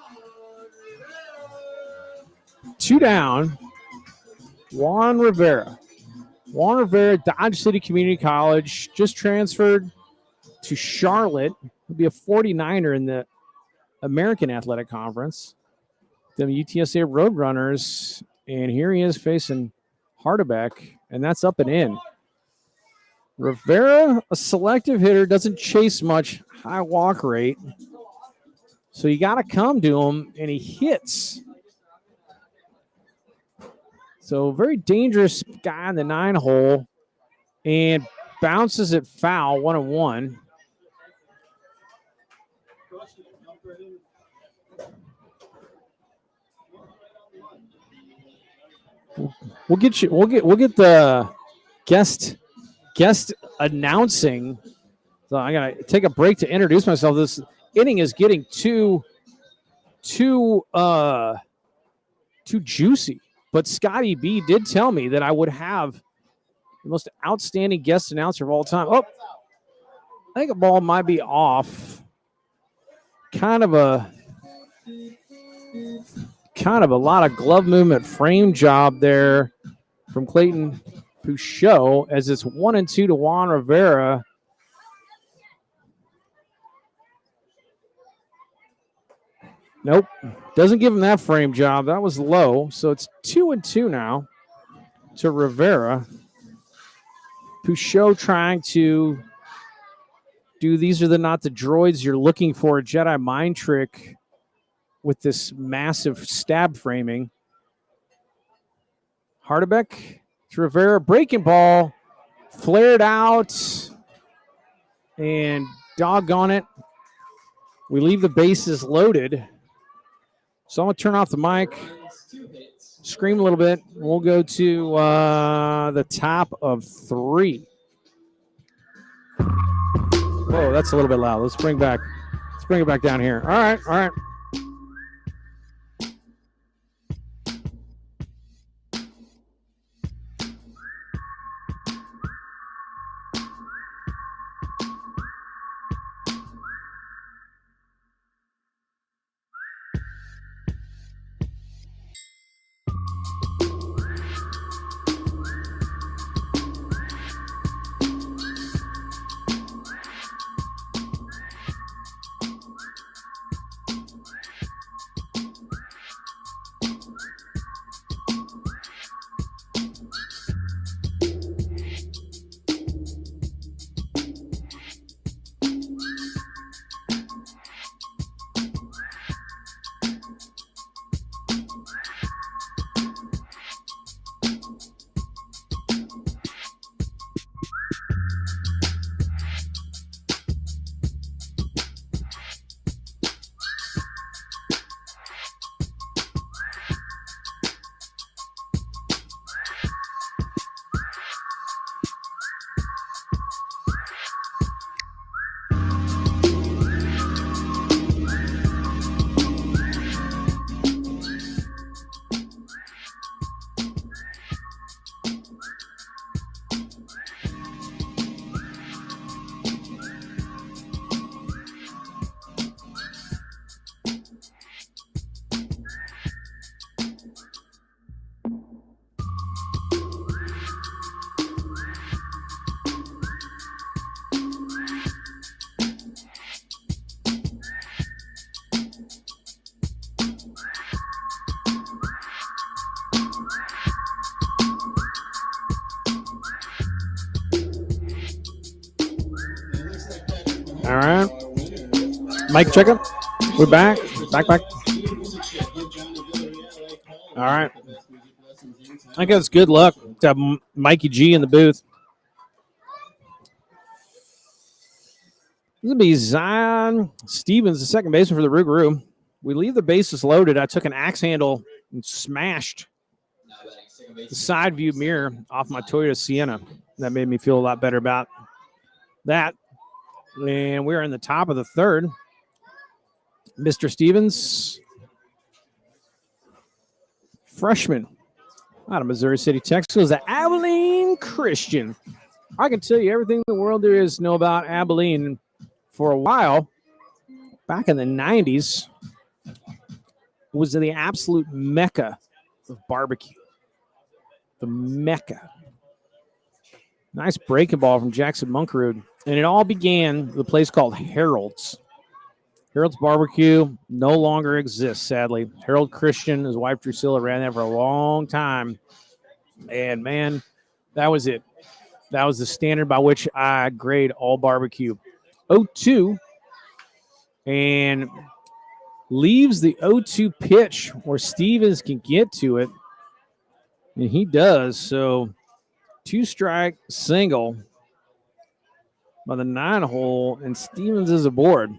2 down. Juan Rivera. Juan Rivera, Dodge City Community College, just transferred to Charlotte. He'll be a 49er in the American Athletic Conference. The UTSA Roadrunners. And here he is facing Hardebeck, and that's up and in. Rivera, a selective hitter, doesn't chase much, high walk rate. So you got to come to him, and he hits. So very dangerous guy in the 9 hole, and bounces it foul, 1-1. We'll get the guest announcing. So I gotta take a break to introduce myself. This inning is getting too juicy. But Scotty B did tell me that I would have the most outstanding guest announcer of all time. Oh, I think a ball might be off. Kind of a lot of glove movement, frame job there from Clayton Pouchot as it's 1-2 to Juan Rivera. Nope. Doesn't give him that frame job. That was low. So it's 2-2 now to Rivera. Pouchot trying to do these are not the droids you're looking for, a Jedi mind trick with this massive stab framing. Hardebeck to Rivera. Breaking ball. Flared out. And doggone it, we leave the bases loaded. So I'm going to turn off the mic, scream a little bit. We'll go to the top of 3. Whoa, that's a little bit loud. Let's bring it back down here. All right. All right. Mic check it. We're back. Back. All right. I guess good luck to have Mikey G in the booth. This will be Zion Stevens, the second baseman for the Rouge. We leave the bases loaded. I took an axe handle and smashed the side view mirror off my Toyota Sienna. That made me feel a lot better about that. And we're in the top of the third. Mr. Stevens, freshman out of Missouri City, Texas, is the Abilene Christian. I can tell you everything the world there is to know about Abilene. For a while, back in the 90s, was the absolute mecca of barbecue. The mecca. Nice breaking ball from Jackson Munkerud. And it all began with a place called Harold's. Harold's Barbecue no longer exists, sadly. Harold Christian, his wife Drusilla, ran that for a long time. And, man, that was it. That was the standard by which I grade all barbecue. 0-2, and leaves the 0-2 pitch where Stevens can get to it. And he does. So 2-strike single by the 9-hole, and Stevens is aboard.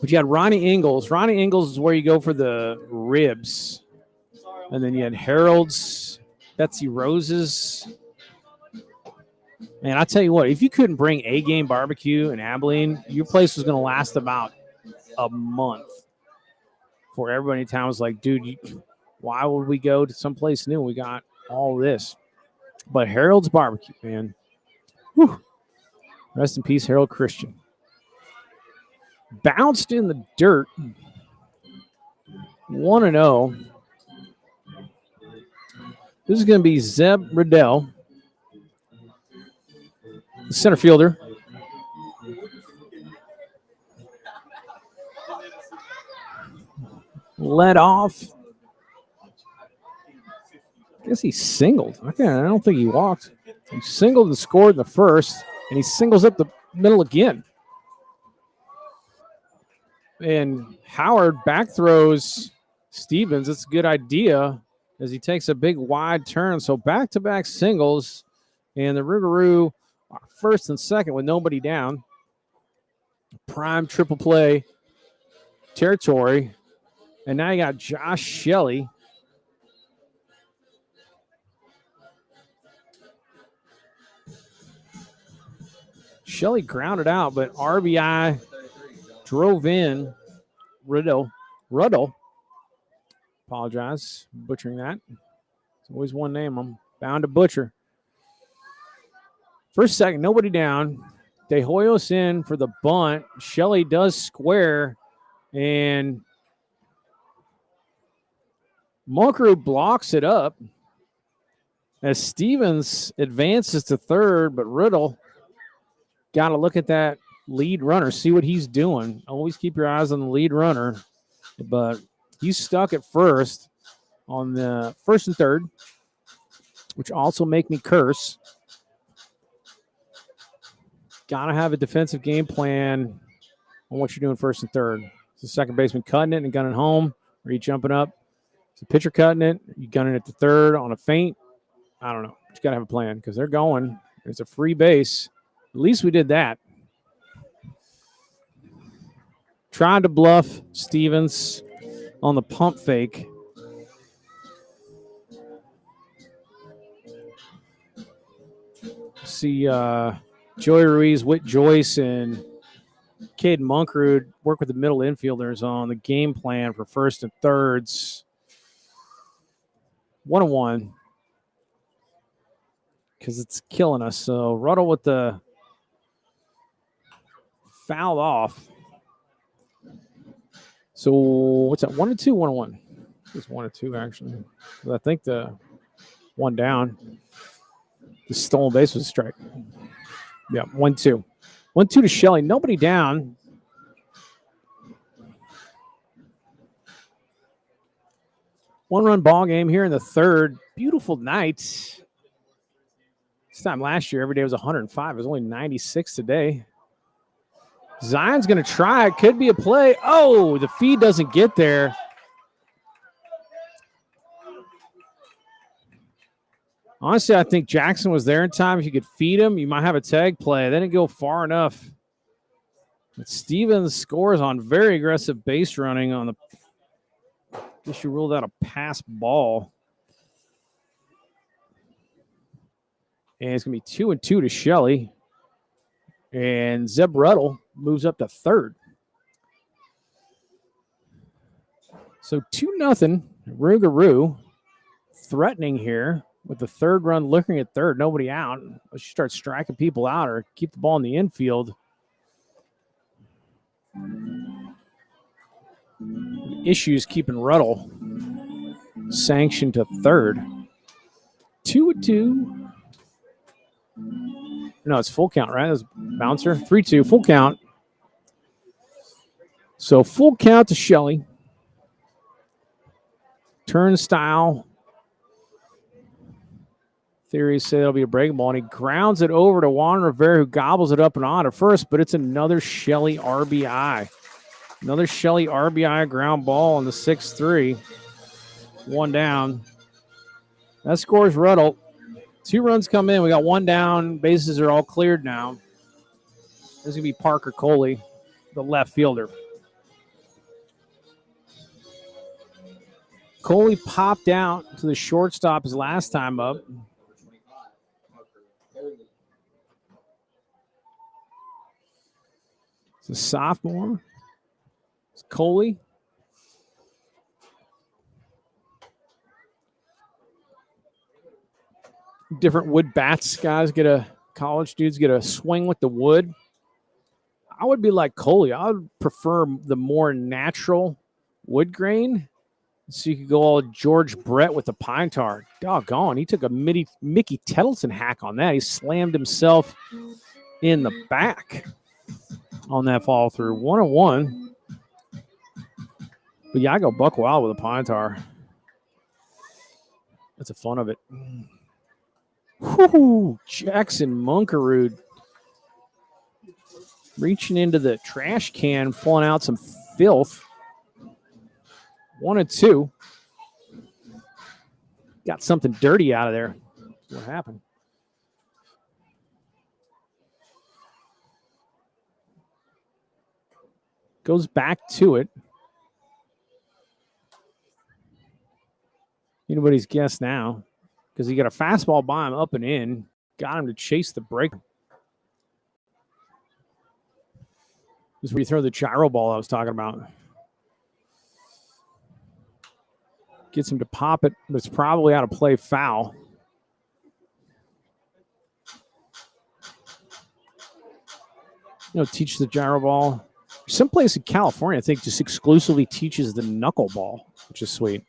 But you had Ronnie Ingalls. Ronnie Ingalls is where you go for the ribs. And then you had Harold's, Betsy Rose's. And I tell you what, if you couldn't bring A-game barbecue in Abilene, your place was going to last about a month. Before everybody in town was like, dude, why would we go to someplace new? We got all this. But Harold's Barbecue, man. Whew. Rest in peace, Harold Christian. Bounced in the dirt. 1-0. This is going to be Zeb Riddell, the center fielder. Led off. I guess he singled. I don't think he walked. He singled and scored in the first, and he singles up the middle again. And Howard back throws Stevens. It's a good idea as he takes a big wide turn. So back-to-back singles, and the Rougarou First and second with nobody down. Prime triple play territory. And now you got Josh Shelley. Shelley grounded out, but RBI drove in Ruddle. Apologize, butchering that. It's always one name I'm bound to butcher. First, second, nobody down. De Hoyos in for the bunt. Shelley does square, and Mulkerud blocks it up as Stevens advances to third, but Riddle got to look at that lead runner, see what he's doing. Always keep your eyes on the lead runner, but he's stuck at first on the first and third, which also make me curse. Got to have a defensive game plan on what you're doing first and third. Is the second baseman cutting it and gunning home? Or are you jumping up? Is the pitcher cutting it? Are you gunning it to third on a feint? I don't know. But you got to have a plan because they're going. It's a free base. At least we did that. Trying to bluff Stevens on the pump fake. See Joey Ruiz, Whit Joyce, and Cade Munkerud work with the middle infielders on the game plan for first and thirds. 1-1 because it's killing us. So Ruddle with the foul off. So what's that? 1-2, 1-1. It's 1-2 actually. I think the one down. The stolen base was a strike. Yeah, 1-2. 1-2 to Shelley. Nobody down. One-run ball game here in the third. Beautiful night. This time last year, every day was 105. It was only 96 today. Zion's going to try. It could be a play. Oh, the feed doesn't get there. Honestly, I think Jackson was there in time. If you could feed him, you might have a tag play. They didn't go far enough. But Stevens scores on very aggressive base running on the – I guess you ruled out a pass ball. And it's going to be 2-2 to Shelley. And Zeb Ruddle moves up to third. So 2-0. Rougarou threatening here with the third run looking at third. Nobody out. Let's start striking people out or keep the ball in the infield. Issues keeping Ruddle sanctioned to third. 2-2. No, it's full count, right? That's bouncer. 3-2, full count. So full count to Shelley. Turnstile. Theories say it'll be a breaking ball, and he grounds it over to Juan Rivera, who gobbles it up and on at first, but it's another Shelley RBI. Another Shelley RBI ground ball in the 6-3. One down. That scores Ruddle. 2 runs come in. We got 1 down. Bases are all cleared now. This is going to be Parker Coley, the left fielder. Coley popped out to the shortstop his last time up. It's a sophomore. It's Coley. Different wood bats. Guys college dudes get a swing with the wood. I would be like Coley. I would prefer the more natural wood grain. So you could go all George Brett with the pine tar. Doggone. He took a Mickey Tettleton hack on that. He slammed himself in the back on that fall through. 1-1. But yeah, I go buck wild with a pine tar. That's the fun of it. Whoo, Jackson Munkerud reaching into the trash can, pulling out some filth. 1-2. Got something dirty out of there. What happened? Goes back to it. Anybody's guess now because he got a fastball by him up and in. Got him to chase the break. This is where you throw the gyro ball I was talking about. Gets him to pop it, but it's probably out of play, foul. Teach the gyro ball. Some place in California, I think, just exclusively teaches the knuckleball, which is sweet.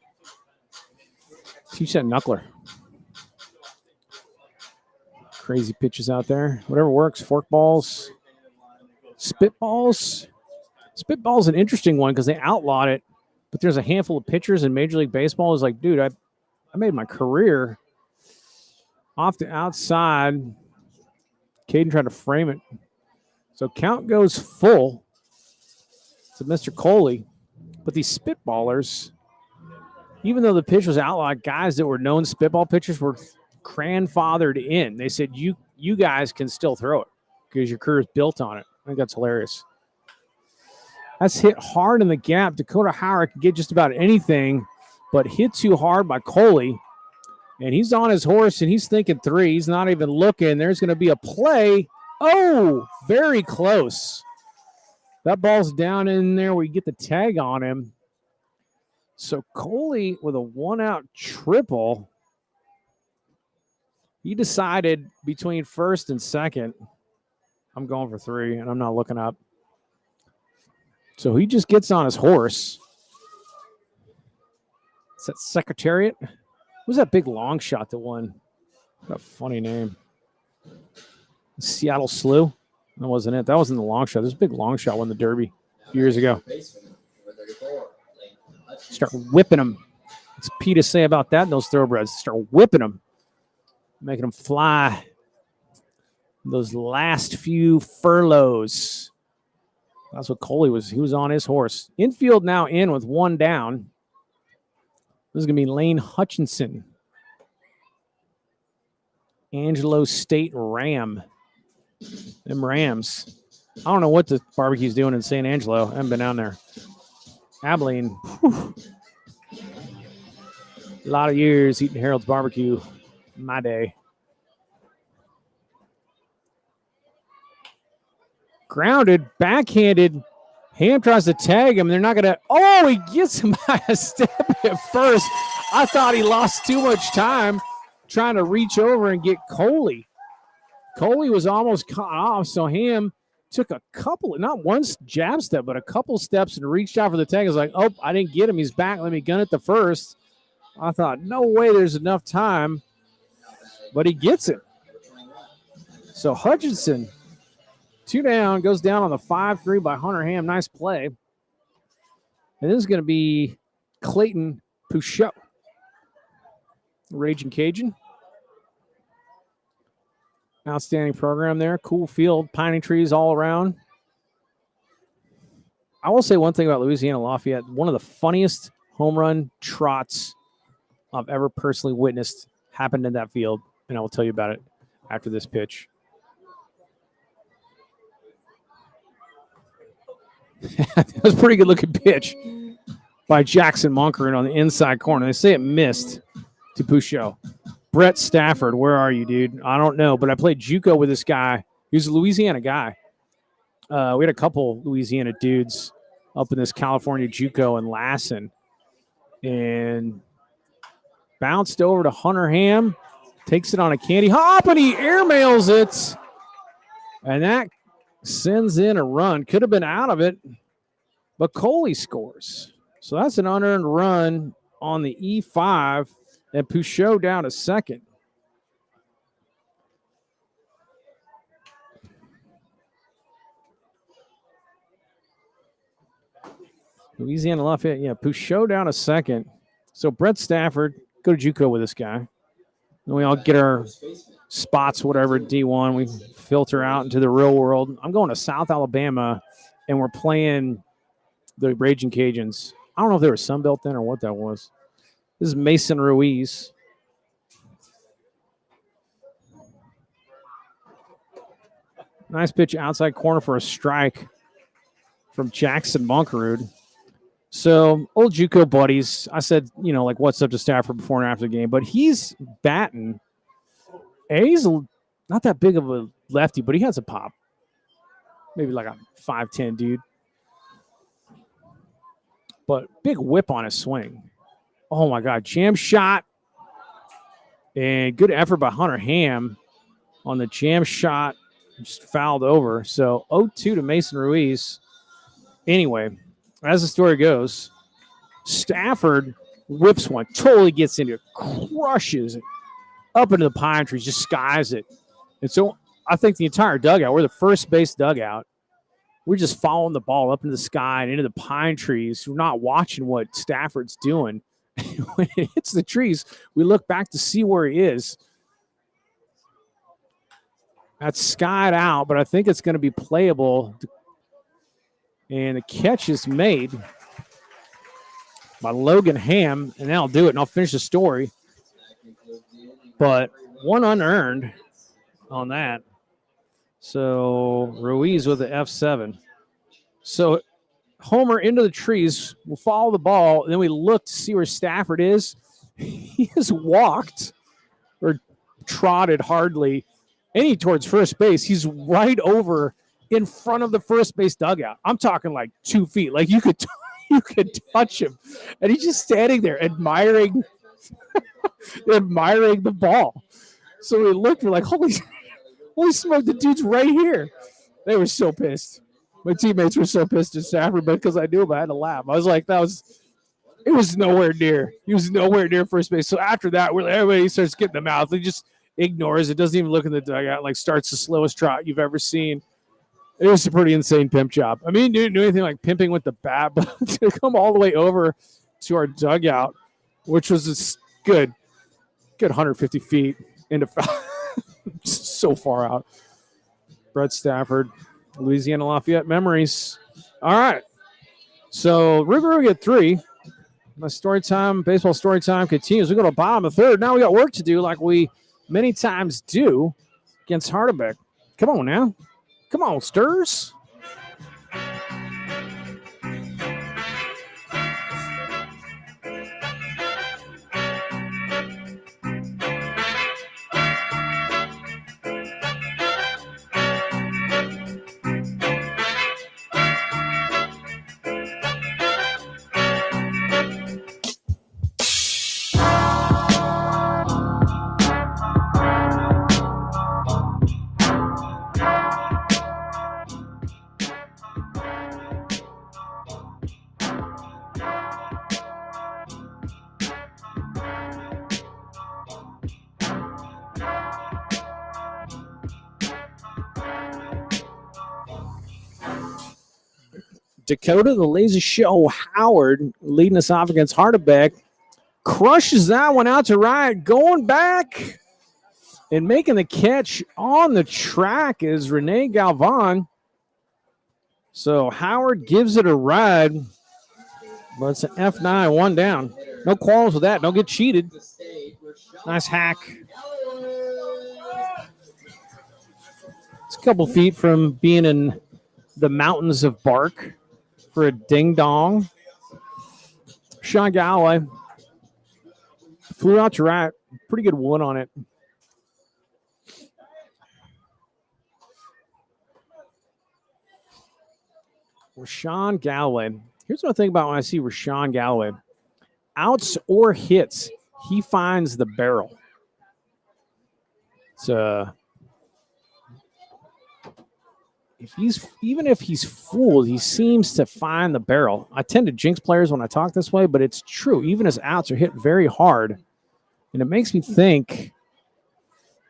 Teach that knuckler. Crazy pitches out there. Whatever works. Forkballs. Spitballs. Spitball's an interesting one because they outlawed it, but there's a handful of pitchers in Major League Baseball who's like, dude, I made my career off the outside. Caden tried to frame it. So count goes full to Mr. Coley. But these spitballers, even though the pitch was outlawed, guys that were known spitball pitchers were grandfathered in. They said, you guys can still throw it because your career is built on it. I think that's hilarious. That's hit hard in the gap. Dakota Howard can get just about anything, but hit too hard by Coley. And he's on his horse, and he's thinking three. He's not even looking. There's going to be a play. Oh, very close. That ball's down in there where you get the tag on him. So Coley with a one-out triple. He decided between first and second, I'm going for three, and I'm not looking up. So he just gets on his horse. Is that Secretariat? Who's that big long shot that won? What a funny name. Seattle Slew? That wasn't it. That wasn't the long shot. This big long shot won the Derby a few years ago. Start whipping them. What's P to say about that? Those thoroughbreds. Start whipping them. Making them fly. Those last few furloughs. That's what Coley was. He was on his horse. Infield now in with one down. This is going to be Lane Hutchinson. Angelo State Ram. Them Rams. I don't know what the barbecue's doing in San Angelo. I haven't been down there. Abilene. Whew. A lot of years eating Harold's barbecue. My day. Grounded, backhanded. Ham tries to tag him. They're not going to. Oh, he gets him by a step at first. I thought he lost too much time trying to reach over and get Coley. Coley was almost caught off, so Ham took a couple, not one jab step, but a couple steps and reached out for the tag. He was like, oh, I didn't get him. He's back. Let me gun it the first. I thought, no way there's enough time, but he gets it. So Hutchinson, 2 down, goes down on the 5-3 by Hunter Ham. Nice play. And this is going to be Clayton Pouchot. Raging Cajun. Outstanding program there. Cool field. Piney trees all around. I will say one thing about Louisiana Lafayette. One of the funniest home run trots I've ever personally witnessed happened in that field. And I will tell you about it after this pitch. That was a pretty good looking pitch by Jackson Monkerin on the inside corner. They say it missed to Pouchot. Brett Stafford, where are you, dude? I don't know, but I played JUCO with this guy. He was a Louisiana guy. We had a couple Louisiana dudes up in this California JUCO in Lassen. And bounced over to Hunter Ham. Takes it on a candy hop, and he airmails it. And that sends in a run. Could have been out of it, but Coley scores. So that's an unearned run on the E5, and Pouchot down to second. Louisiana Lafayette, yeah, Pouchot down to second. So Brett Stafford, go to JUCO with this guy. And we all get our spots, whatever, D1. We filter out into the real world. I'm going to South Alabama, and we're playing the Raging Cajuns. I don't know if they were Sunbelt then or what that was. This is Mason Ruiz. Nice pitch outside corner for a strike from Jackson Monkerud. So, old JUCO buddies, I said, like, what's up to Stafford before and after the game, but he's batting. And he's not that big of a lefty, but he has a pop. Maybe like a 5'10" dude. But big whip on his swing. Oh, my God. Jam shot. And good effort by Hunter Ham on the jam shot. Just fouled over. So 0-2 to Mason Ruiz. Anyway, as the story goes, Stafford whips one, totally gets into it, crushes it up into the pine trees, just skies it. And so I think the entire dugout, we're the first base dugout, we're just following the ball up into the sky and into the pine trees. We're not watching what Stafford's doing. When it hits the trees, we look back to see where he is. That's skied out, but I think it's going to be playable. And the catch is made by Logan Ham, and that'll do it, and I'll finish the story. But one unearned on that. So Ruiz with the F7. So Homer into the trees. We'll follow the ball, and then we look to see where Stafford is. He has walked or trotted hardly any towards first base. He's right over in front of the first base dugout. I'm talking like 2 feet. Like you could touch him. And he's just standing there admiring the ball. So we looked, we're like, holy smoke, the dude's right here. They were so pissed. My teammates were so pissed at Stafford, but because I knew him, I had to laugh. I was like, it was nowhere near. He was nowhere near first base. So after that, everybody starts getting the mouth. He just ignores it, doesn't even look in the dugout, like starts the slowest trot you've ever seen. It was a pretty insane pimp job. I mean, he didn't do anything like pimping with the bat, but to come all the way over to our dugout, which was a good 150 feet into foul. So far out. Brett Stafford, Louisiana Lafayette memories. All right. So River get 3. My story time, baseball story time continues. We go to the bottom of the third. Now we got work to do like we many times do against Hardebeck. Come on now. Come on, Stirs. Dakota, the Lazy Show, Howard, leading us off against Hardebeck. Crushes that one out to right. Going back and making the catch on the track is Rene Galvan. So Howard gives it a ride. But it's an F9, 1 down. No qualms with that. Don't get cheated. Nice hack. It's a couple feet from being in the mountains of bark for a ding-dong. Sean Galloway flew out to right. Pretty good wood on it. Rashawn Galloway. Here's what I think about when I see Rashawn Galloway. Outs or hits, he finds the barrel. So if he's fooled, he seems to find the barrel. I tend to jinx players when I talk this way, but it's true. Even his outs are hit very hard. And it makes me think,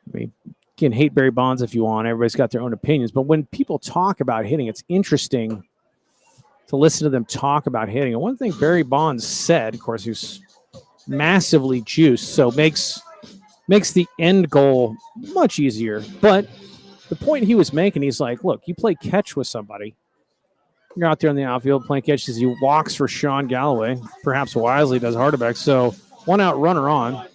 I mean, you can hate Barry Bonds if you want. Everybody's got their own opinions. But when people talk about hitting, it's interesting to listen to them talk about hitting. And one thing Barry Bonds said, of course, he was massively juiced, so makes the end goal much easier. But the point he was making, he's like, look, you play catch with somebody. You're out there in the outfield playing catch as he walks for Sean Galloway. Perhaps wisely does Hardebeck. So 1 out, runner on.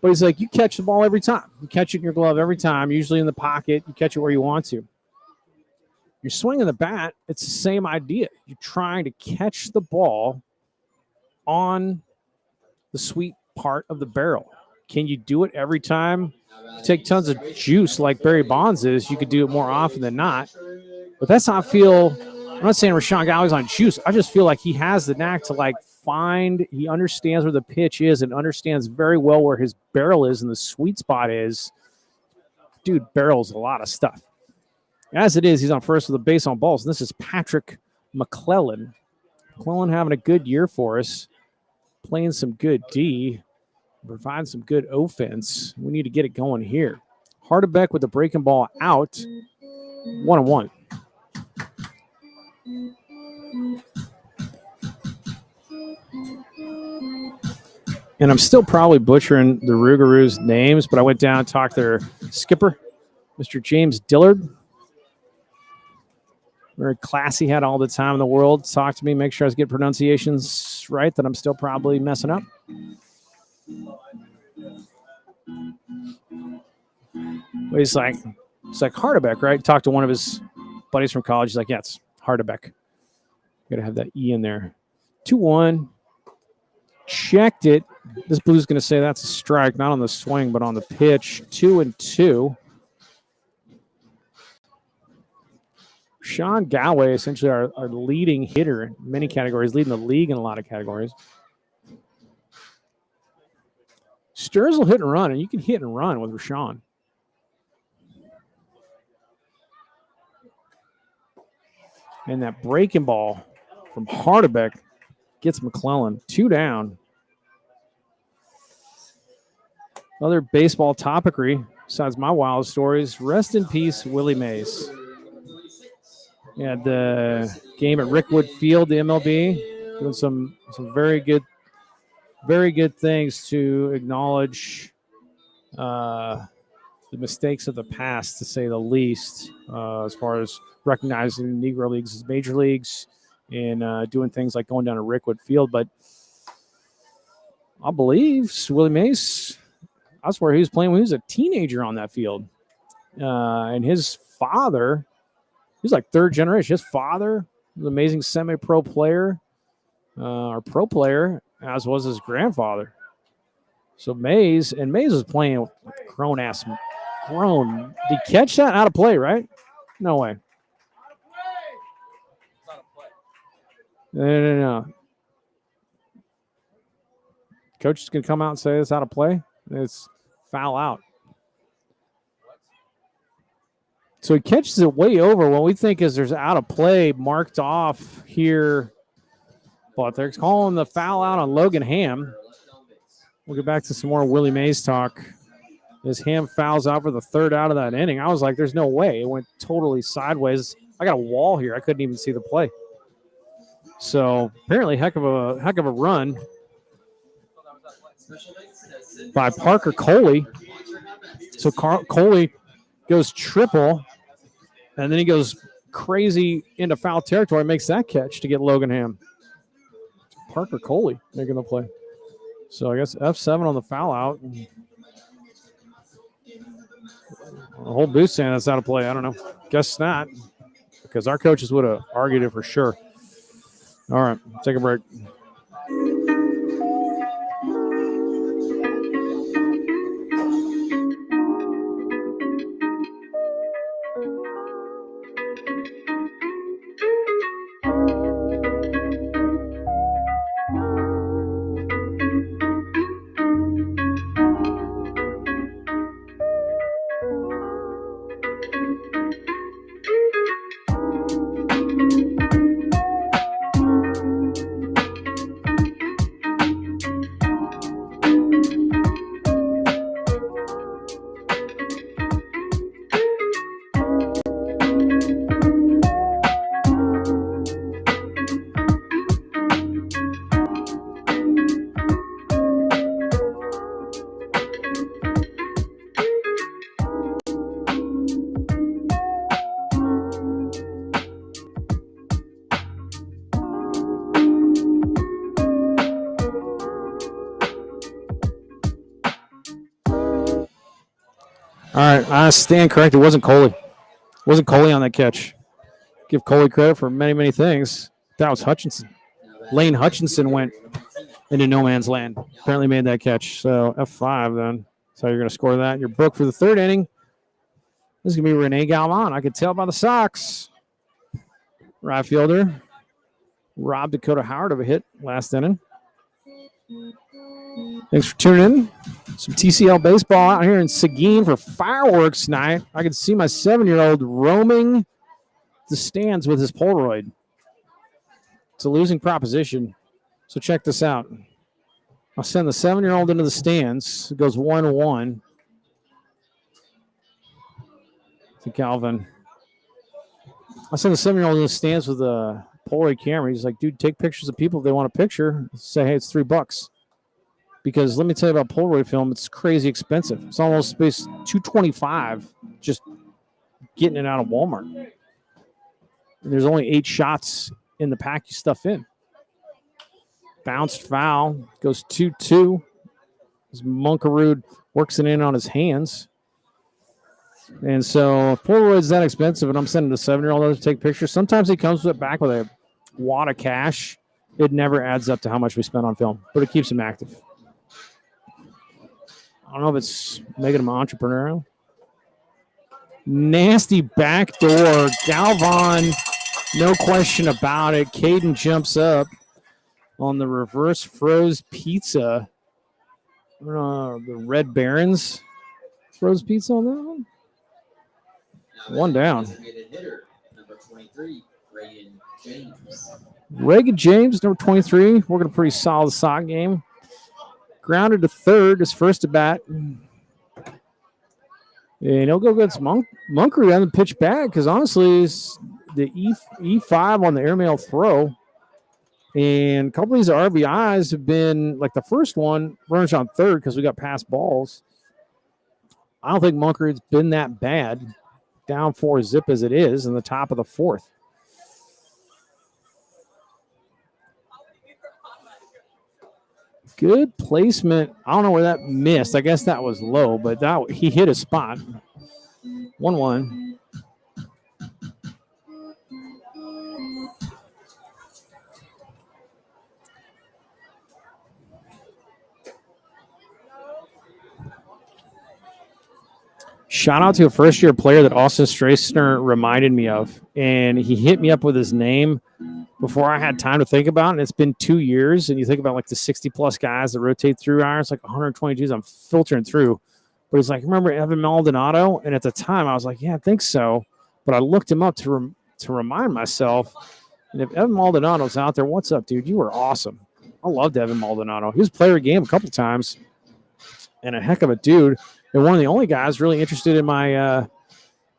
But he's like, you catch the ball every time. You catch it in your glove every time, usually in the pocket. You catch it where you want to. you're swinging the bat, it's the same idea. You're trying to catch the ball on the sweet part of the barrel. Can you do it every time? You take tons of juice like Barry Bonds is, you could do it more often than not. But that's how I feel. I'm not saying Rashawn Galloway's on juice. I just feel like he has the knack to like find, he understands where the pitch is and understands very well where his barrel is and the sweet spot is. Dude barrels a lot of stuff. As it is, he's on first with a base on balls. And this is Patrick McClellan. McClellan having a good year for us, playing some good D, providing some good offense. We need to get it going here. Hardebeck with the breaking ball out. 1-1. And I'm still probably butchering the Rougaroo's names, but I went down and talked to their skipper, Mr. James Dillard. Very classy, had all the time in the world. Talk to me, make sure I was getting pronunciations right, that I'm still probably messing up. But he's like Hardebeck, right? Talked to one of his buddies from college. He's like, yeah, it's Hardebeck. Got to have that E in there. 2-1. Checked it. This blue's going to say that's a strike, not on the swing, but on the pitch. 2-2. Sean Galloway, essentially our leading hitter in many categories, leading the league in a lot of categories. Sturz will hit and run, and you can hit and run with Rashawn. And that breaking ball from Hardebeck gets McClellan 2 down. Other baseball topicry, besides my wild stories, rest in peace, Willie Mays. He had the game at Rickwood Field, the MLB, doing some very good things to acknowledge the mistakes of the past, to say the least, as far as recognizing Negro leagues as major leagues and doing things like going down to Rickwood Field. But I believe Willie Mays, that's where he was playing when he was a teenager on that field. And his father, he's like third generation. His father was an amazing semi-pro player, or pro player, as was his grandfather. So Mays was playing grown. Did he catch that out of play, right? No way. No. Coach is going to come out and say it's out of play. It's foul out. So he catches it way over what we think is there's out of play marked off here. But they're calling the foul out on Logan Ham. We'll get back to some more Willie Mays talk. As Ham fouls out for the third out of that inning. I was like, there's no way. It went totally sideways. I got a wall here. I couldn't even see the play. So apparently heck of a run by Parker Coley. So Coley goes triple, and then he goes crazy into foul territory, makes that catch to get Logan Ham. Parker Coley making the play. So I guess F7 on the foul out. The whole booth saying that's out of play. I don't know. Guess not, because our coaches would have argued it for sure. All right, take a break. All right, I stand corrected. It wasn't Coley. It wasn't Coley on that catch. Give Coley credit for many, many things. That was Hutchinson. Lane Hutchinson went into no man's land. Apparently made that catch. So F5 then. So you're going to score that. Your book for the third inning. This is going to be Renee Galvan. I could tell by the socks. Right fielder. Rob Dakota Howard of a hit last inning. Thanks for tuning in. Some TCL baseball out here in Seguin for fireworks night. I can see my 7-year-old roaming the stands with his Polaroid. It's a losing proposition. So check this out. I'll send the 7-year-old into the stands. It goes 1-1 to Calvin. I'll send the 7-year-old in the stands with a Polaroid camera. He's like, dude, take pictures of people if they want a picture. Say, hey, it's $3. Because let me tell you about Polaroid film, it's crazy expensive. It's almost $225 just getting it out of Walmart. And there's only 8 shots in the pack you stuff in. Bounced foul, goes 2-2. Munkerud works it in on his hands. And so if Polaroid's that expensive and I'm sending the 7-year-old to take pictures, sometimes he comes back with a wad of cash. It never adds up to how much we spend on film, but it keeps him active. I don't know if it's making him entrepreneurial. Nasty backdoor. Galvan, no question about it. Caden jumps up on the reverse froze pizza. The Red Barons froze pizza on that one. One down. Hitter, number 23, Reagan James. Reagan James, number 23, working a pretty solid sock game. Grounded to third, his first at bat. And he'll go against Munker. He hasn't pitched back because honestly, it's the E5 on the airmail throw. And a couple of these RBIs have been like the first one, runners on third because we got past balls. I don't think Munker's been that bad. Down 4-zip as it is in the top of the fourth. Good placement. I don't know where that missed. I guess that was low, but he hit a spot. 1-1. Shout out to a first-year player that Austin Strassner reminded me of, and he hit me up with his name before I had time to think about it. And it's been 2 years, and you think about like the 60-plus guys that rotate through ours, like 122s. I'm filtering through, but he's like, remember Evan Maldonado? And at the time, I was like, yeah, I think so. But I looked him up to remind myself. And if Evan Maldonado's out there, what's up, dude? You were awesome. I loved Evan Maldonado. He was player of the game a couple times, and a heck of a dude. And one of the only guys really interested in my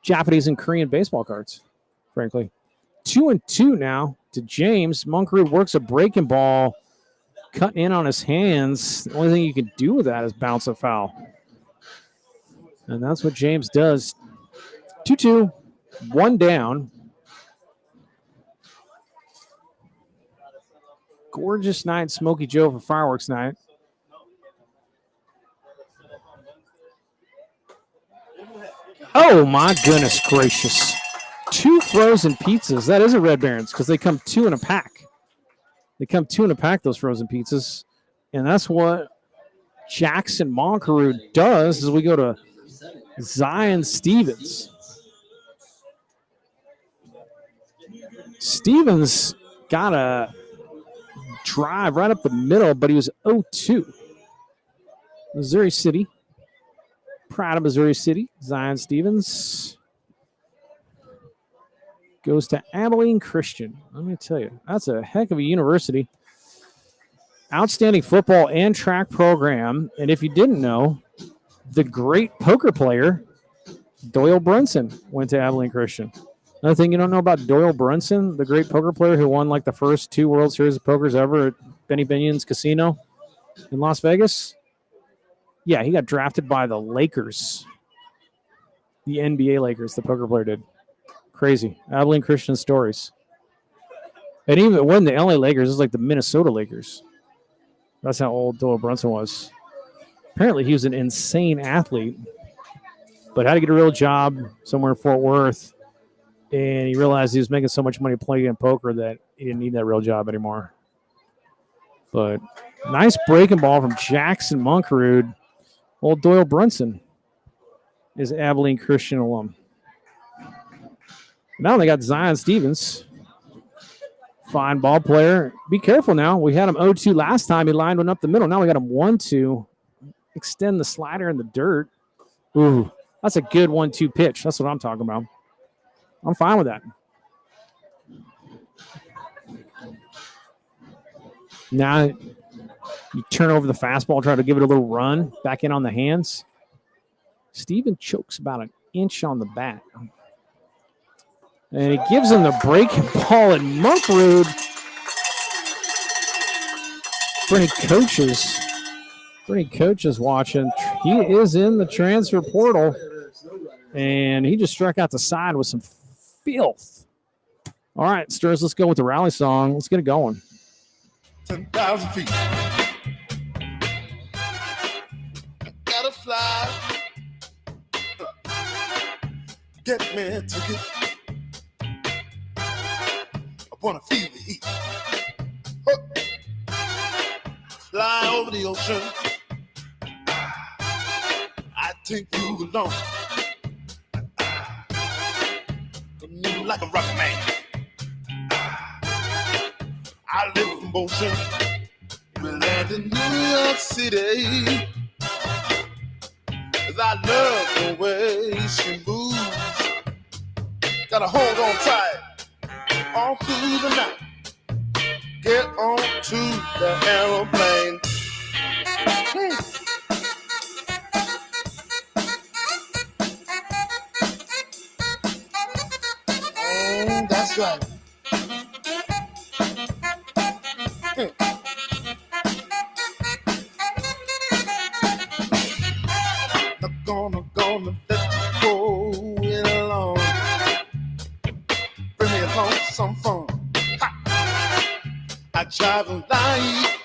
Japanese and Korean baseball cards, frankly. 2-2 now to James. Munkerud works a breaking ball, cutting in on his hands. The only thing you can do with that is bounce a foul. And that's what James does. 2-2, one down. Gorgeous night, Smokey Joe for fireworks night. Oh, my goodness gracious. 2 frozen pizzas. That is a Red Barons because they come 2 in a pack. They come 2 in a pack, those frozen pizzas. And that's what Jackson Munkerud does as we go to Zion Stevens. Stevens got a drive right up the middle, but he was 0-2. Missouri City. Proud of Missouri City. Zion Stevens goes to Abilene Christian. Let me tell you, that's a heck of a university. Outstanding football and track program. And if you didn't know, the great poker player, Doyle Brunson, went to Abilene Christian. Another thing you don't know about Doyle Brunson, the great poker player who won like the first 2 World Series of Pokers ever at Benny Binion's Casino in Las Vegas. Yeah, he got drafted by the Lakers. The NBA Lakers, the poker player did. Crazy. Abilene Christian stories. And even it wasn't the LA Lakers, it was like the Minnesota Lakers. That's how old Doyle Brunson was. Apparently he was an insane athlete, but had to get a real job somewhere in Fort Worth. And he realized he was making so much money playing poker that he didn't need that real job anymore. But nice breaking ball from Jackson Monkrud. Old Doyle Brunson is Abilene Christian alum. Now they got Zion Stevens. Fine ball player. Be careful now. We had him 0-2 last time. He lined one up the middle. Now we got him 1-2. Extend the slider in the dirt. Ooh, that's a good 1-2 pitch. That's what I'm talking about. I'm fine with that. Now you turn over the fastball, try to give it a little run. Back in on the hands. Steven chokes about an inch on the bat. And he gives him the breaking ball, and Monkrud, for any coaches watching, he is in the transfer portal, and he just struck out the side with some filth. All right, Stirs, let's go with the rally song. Let's get it going. 10,000 feet. I gotta fly. Get me a ticket. I wanna feel the heat. Fly over the ocean. I take you along. Move like a rocket man. I live in motion. We land in New York City. 'Cause I love the way she moves. Gotta hold on tight all through the night. Get on to the aeroplane. Oh, that's right. I'm gonna let you go it along. Bring me along for some fun. Ha! I travel light.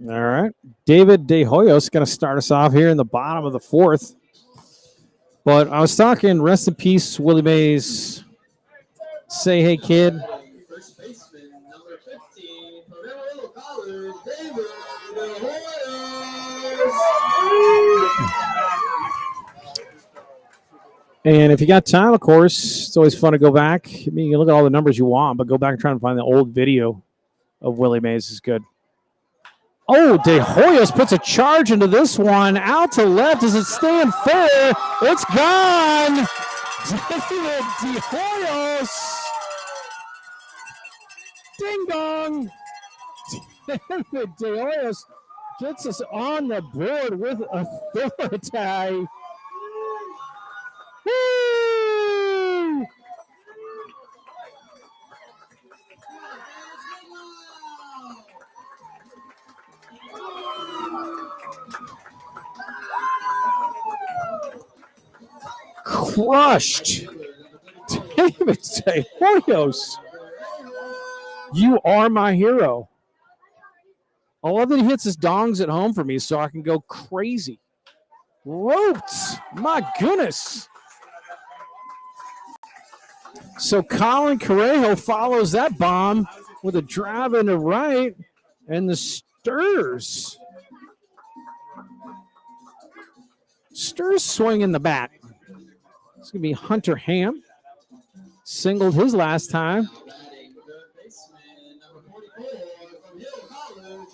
All right. David De Hoyos going to start us off here in the bottom of the fourth. But I was talking, rest in peace, Willie Mays. Say hey, kid. First baseman, number 15, Amarillo College, David De And if you got time, of course, it's always fun to go back. I mean, you can look at all the numbers you want, but go back and try and find the old video of Willie Mays is good. Oh, De Hoyos puts a charge into this one. Out to left. Does it stay in fair? It's gone. David De Hoyos. Ding dong. David De Hoyos gets us on the board with authority. Woo! Crushed. David De Hoyos. You are my hero. I love that he hits his dongs at home for me so I can go crazy. Roped. My goodness. So Colin Correjo follows that bomb with a drive into right, and the Stirs swinging the bat. It's going to be Hunter Ham. Singled his last time.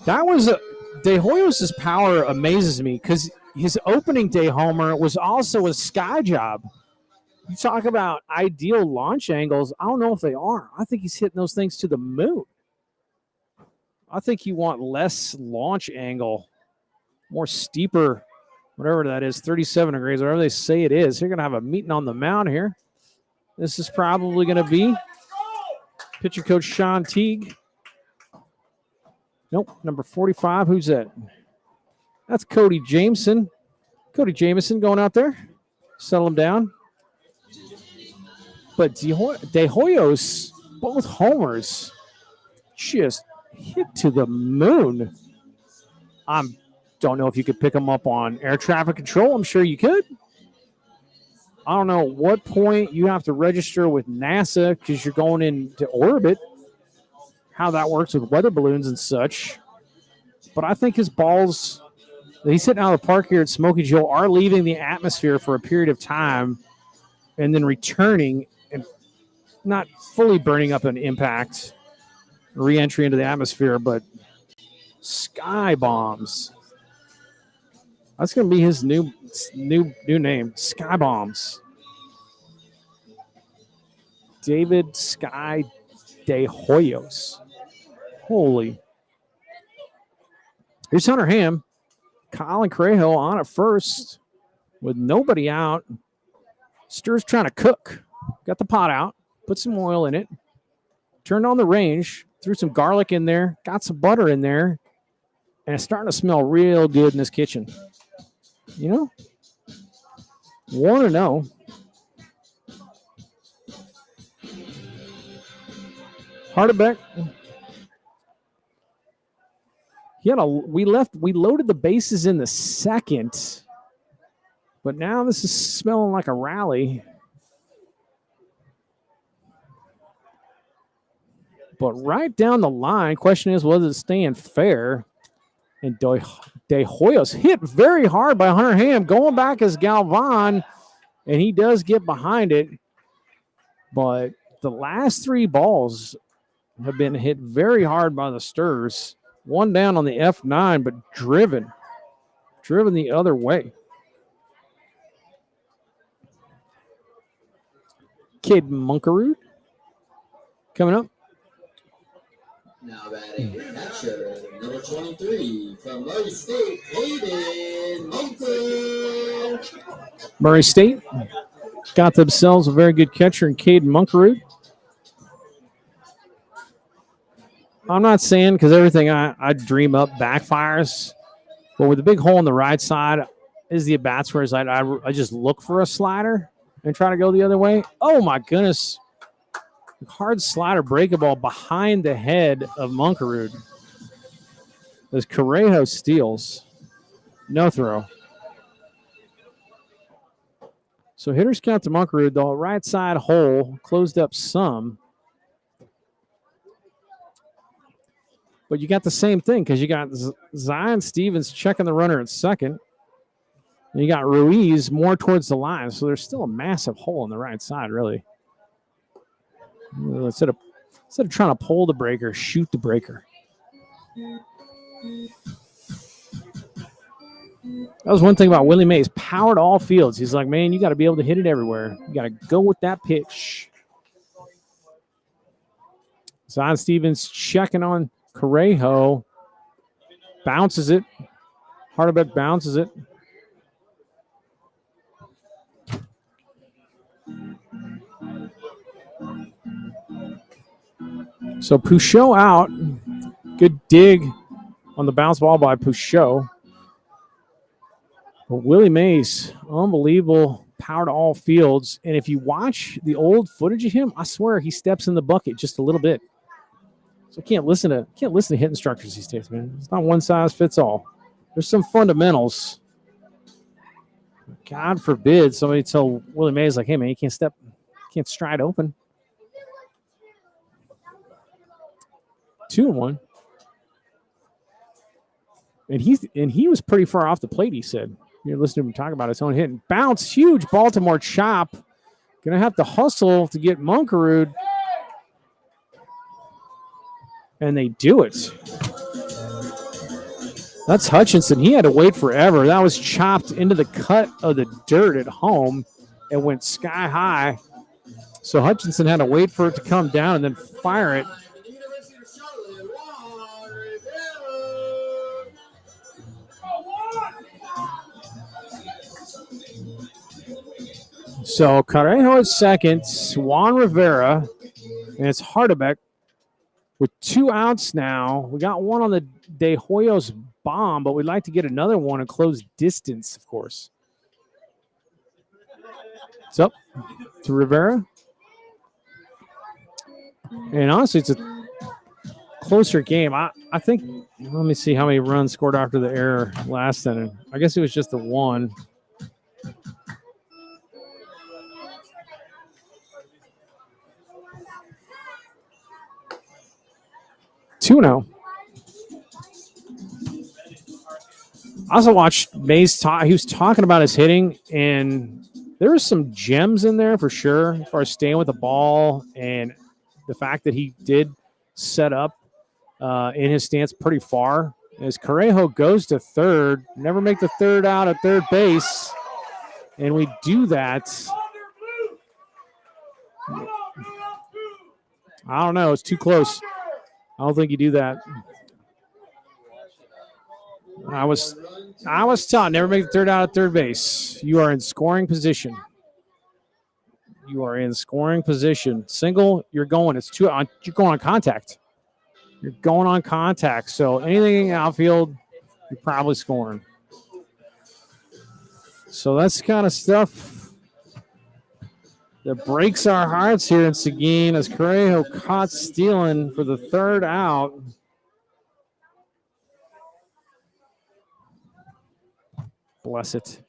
That was De Hoyos' power amazes me because his opening day homer was also a sky job. You talk about ideal launch angles. I don't know if they are. I think he's hitting those things to the moon. I think you want less launch angle, more steeper, whatever that is, 37 degrees, whatever they say it is. You're going to have a meeting on the mound here. This is probably going to be pitcher coach Sean Teague. Nope, number 45. Who's that? That's Cody Jameson. Cody Jameson going out there. Settle him down. But De Hoyos, both homers, just hit to the moon. Don't know if you could pick them up on air traffic control. I'm sure you could. I don't know what point you have to register with NASA because you're going into orbit, how that works with weather balloons and such. But I think his balls that he's hitting out of the park here at Smoky Joe are leaving the atmosphere for a period of time and then returning and not fully burning up an impact, re-entry into the atmosphere, but sky bombs. That's going to be his new name, Sky Bombs. David Sky de Hoyos. Holy. Here's Hunter Ham. Colin Crejo on at first with nobody out. Stir's trying to cook. Got the pot out. Put some oil in it. Turned on the range. Threw some garlic in there. Got some butter in there. And it's starting to smell real good in this kitchen. You know? Want to know. Hardebeck. We loaded the bases in the second, but now this is smelling like a rally. But right down the line, question is, was it staying fair? And De Hoyos hit very hard by Hunter Ham, going back as Galvan, and he does get behind it. But the last three balls have been hit very hard by the Stirs. One down on the F9, but driven the other way. Kid Munkerud coming up. Now batting catcher, number 23 from Murray State, Hayden Munker. Murray State got themselves a very good catcher in Caden Munkerud. I'm not saying because everything I dream up backfires, but with the big hole on the right side is the at-bats where I just look for a slider and try to go the other way. Oh, my goodness. Hard slider break a ball behind the head of Munkerud. As Correjo steals. No throw. So hitters count to Munkerud. The right side hole closed up some. But you got the same thing because you got Zion Stevens checking the runner at second. And you got Ruiz more towards the line. So there's still a massive hole on the right side, really. Instead of trying to pull the breaker, shoot the breaker. That was one thing about Willie Mays. Powered all fields. He's like, man, you got to be able to hit it everywhere. You got to go with that pitch. Zion Stevens checking on Correjo. Bounces it. Hardebeck bounces it. So Pouchot out. Good dig on the bounce ball by Pouchot. But Willie Mays, unbelievable power to all fields. And if you watch the old footage of him, I swear he steps in the bucket just a little bit. So can't listen to hit instructors these days, man. It's not one size fits all. There's some fundamentals. God forbid somebody tell Willie Mays, like, hey man, you can't stride open. 2-1. And he was pretty far off the plate, he said. You're listening to him talk about his own hit. And bounce, huge Baltimore chop. Gonna have to hustle to get Munkerud. And they do it. That's Hutchinson. He had to wait forever. That was chopped into the cut of the dirt at home and went sky high. So Hutchinson had to wait for it to come down and then fire it. So Correjo at second, Juan Rivera, and it's Hardebeck with 2 outs now. We got one on the De Hoyos bomb, but we'd like to get another one and close distance, of course. It's up to Rivera. And honestly, it's a closer game. I think, let me see how many runs scored after the error last inning. I guess it was just the one. 2-0. I also watched Mays talk. He was talking about his hitting, and there were some gems in there for sure as far as staying with the ball and the fact that he did set up in his stance pretty far. As Correjo goes to third, never make the third out at third base, and we do that. I don't know. It's too close. I don't think you do that. I was taught never make the third out at third base. You are in scoring position. You are in scoring position. Single, you're going. You're going on contact. You're going on contact. So anything in outfield, you're probably scoring. So that's the kind of stuff that breaks our hearts here in Seguin as Correjo caught stealing for the third out. Bless it.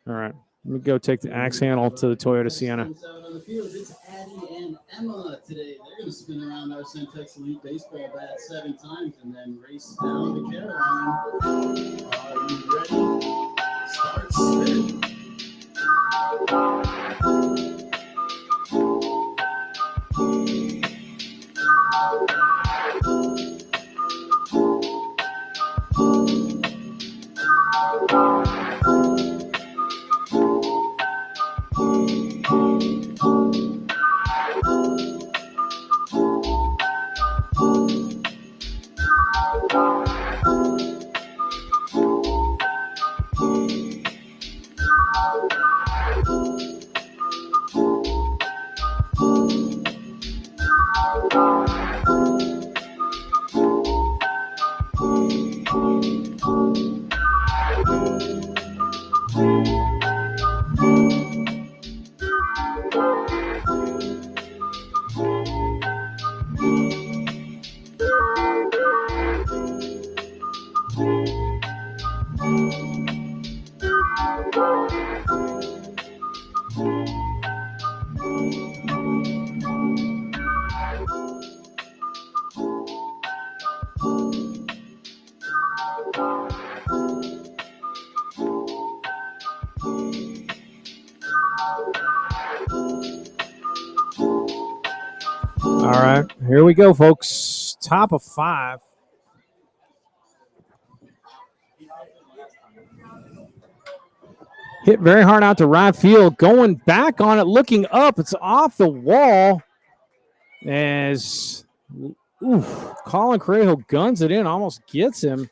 All right. Let me go take the axe handle to the Toyota Sienna. On the field, it's Addie and Emma today. They're going to spin around our Centex Elite baseball bat 7 times and then race down to Caroline. Are you ready? Start spin. All right, here we go, folks. Top of 5. Hit very hard out to right field. Going back on it, looking up. It's off the wall. As Colin Correjo guns it in, almost gets him.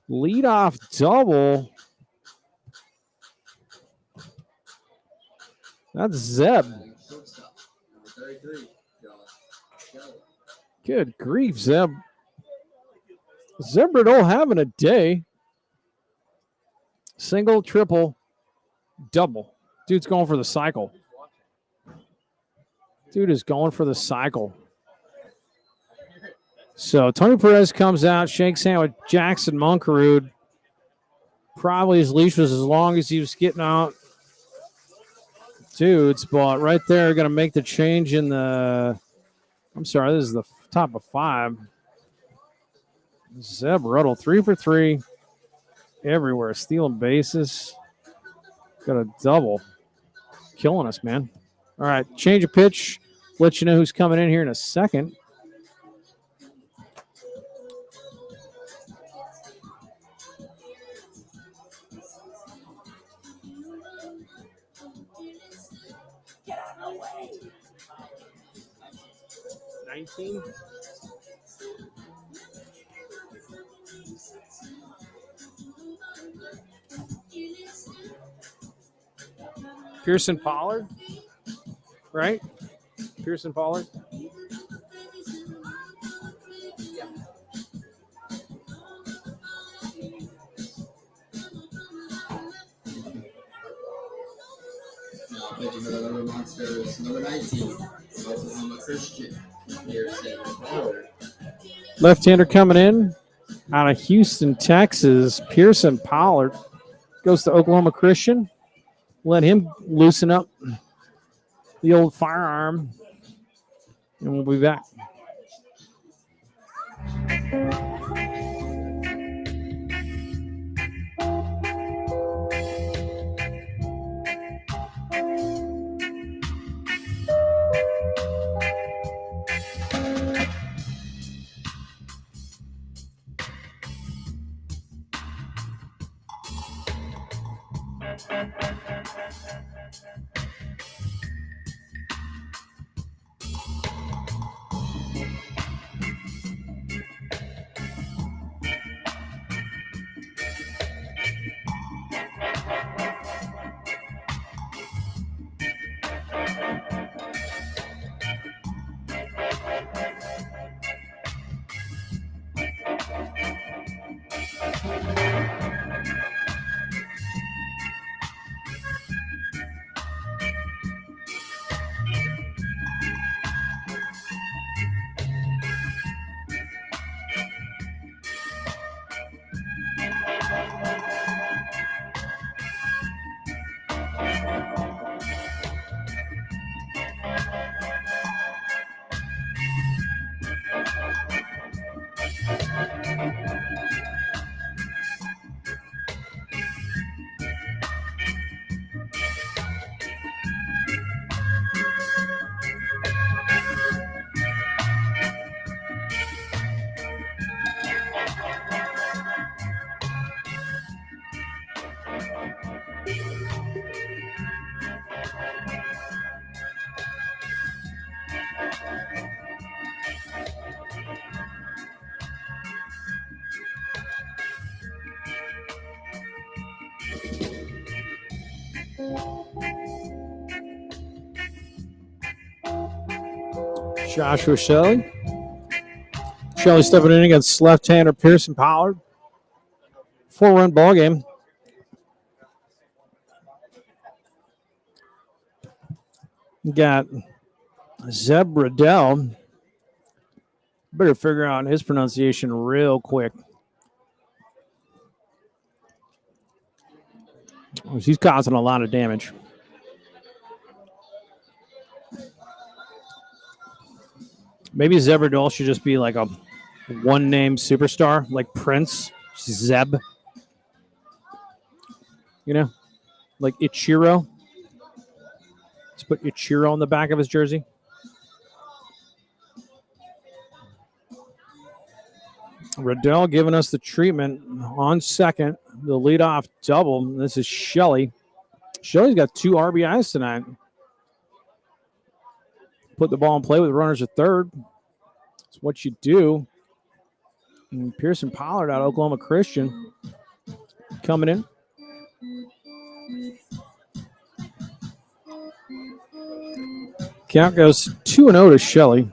Leadoff double. That's Zeb. Good grief, Zeb. Zeb Riddle having a day. Single, triple, double. Dude's going for the cycle. Dude is going for the cycle. So Tony Perez comes out, shakes hand with Jackson Munkerud. Probably his leash was as long as he was getting out. Dudes, but right there, going to make the change in the. I'm sorry, this is the top of 5. Zeb Ruddle, 3 for 3. Everywhere, stealing bases. Got a double. Killing us, man. All right, change of pitch. Let you know who's coming in here in a second. Get out of the way. 19. Pearson Pollard, right? Pearson Pollard. Another Monsters, number 19, Oklahoma Christian, Pearson Pollard. Left-hander coming in out of Houston, Texas. Pearson Pollard goes to Oklahoma Christian. Let him loosen up the old firearm, and we'll be back. Joshua Shelley. Shelley stepping in against left-hander Pearson Pollard. 4-run ball game. Got Zeb Riddell. Better figure out his pronunciation real quick. He's causing a lot of damage. Maybe Zeb Riddell should just be like a one-name superstar, like Prince, Zeb. You know, like Ichiro. Let's put Ichiro on the back of his jersey. Riddell giving us the treatment on second. The leadoff double. This is Shelley. Shelley's got 2 RBIs tonight. Put the ball in play with runners at third. It's what you do. And Pearson Pollard out of Oklahoma Christian coming in. Count goes 2-0 to Shelley.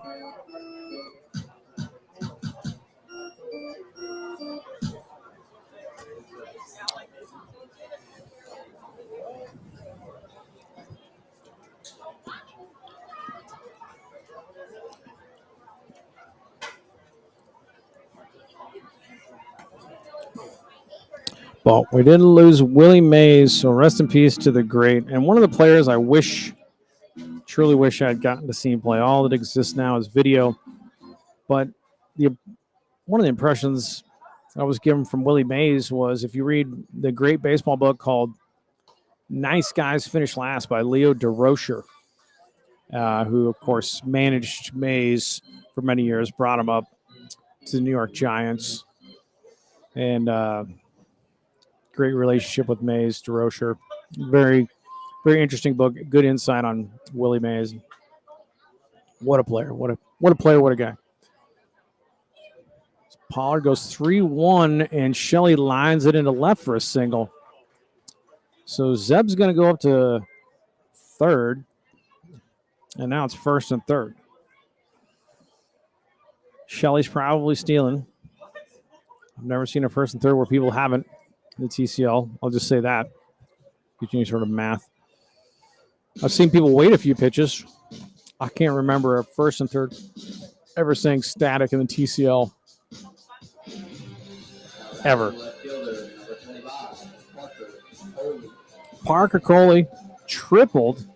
But we didn't lose Willie Mays, so rest in peace to the great. And one of the players I truly wish I'd gotten to see him play. All that exists now is video. But one of the impressions I was given from Willie Mays was, if you read the great baseball book called Nice Guys Finish Last by Leo DeRocher, who, of course, managed Mays for many years, brought him up to the New York Giants. And great relationship with Mays, DeRocher. Very, very interesting book. Good insight on Willie Mays. What a player. What a player. What a guy. Pollard goes 3-1, and Shelley lines it into left for a single. So Zeb's going to go up to third, and now it's first and third. Shelley's probably stealing. I've never seen a first and third where people haven't. The TCL. I'll just say that. Get you any sort of math. I've seen people wait a few pitches. I can't remember a first and third ever saying static in the TCL. Ever. Parker Coley tripled.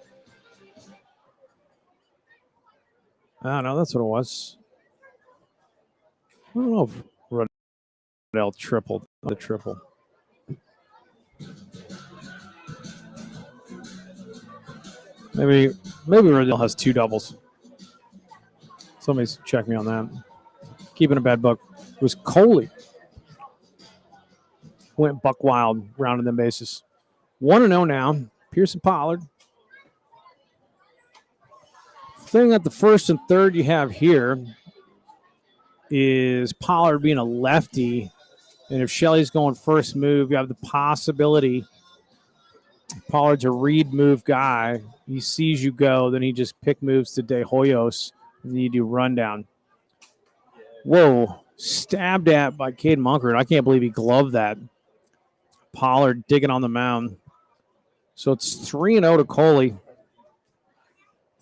I don't know. That's what it was. don't know if Rodell tripled the triple. Maybe Rodell has 2 doubles. Somebody's check me on that. Keeping a bad book. It was Coley. Went buck wild, rounding the bases. 1-0 now. Pearson Pollard. Thing at the first and third you have here is Pollard being a lefty. And if Shelley's going first move, you have the possibility Pollard's a read move guy. He sees you go, then he just pick moves to De Hoyos, and then you do rundown. Whoa, stabbed at by Cade Munkert. I can't believe he gloved that. Pollard digging on the mound. So it's 3-0 to Coley.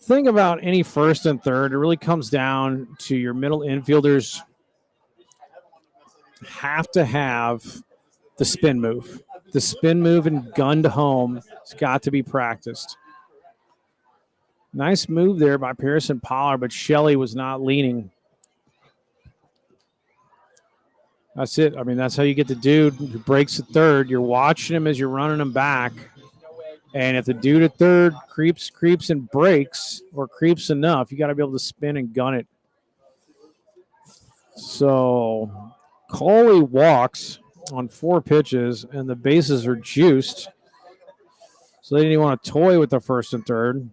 Thing about any first and third, it really comes down to your middle infielders have to have the spin move. The spin move and gun to home has got to be practiced. Nice move there by Pearson Pollard, but Shelley was not leaning. That's it. I mean, that's how you get the dude who breaks at third. You're watching him as you're running him back. And if the dude at third creeps and breaks or creeps enough, you got to be able to spin and gun it. So Coley walks on 4 pitches, and the bases are juiced. So they didn't even want to toy with the first and third.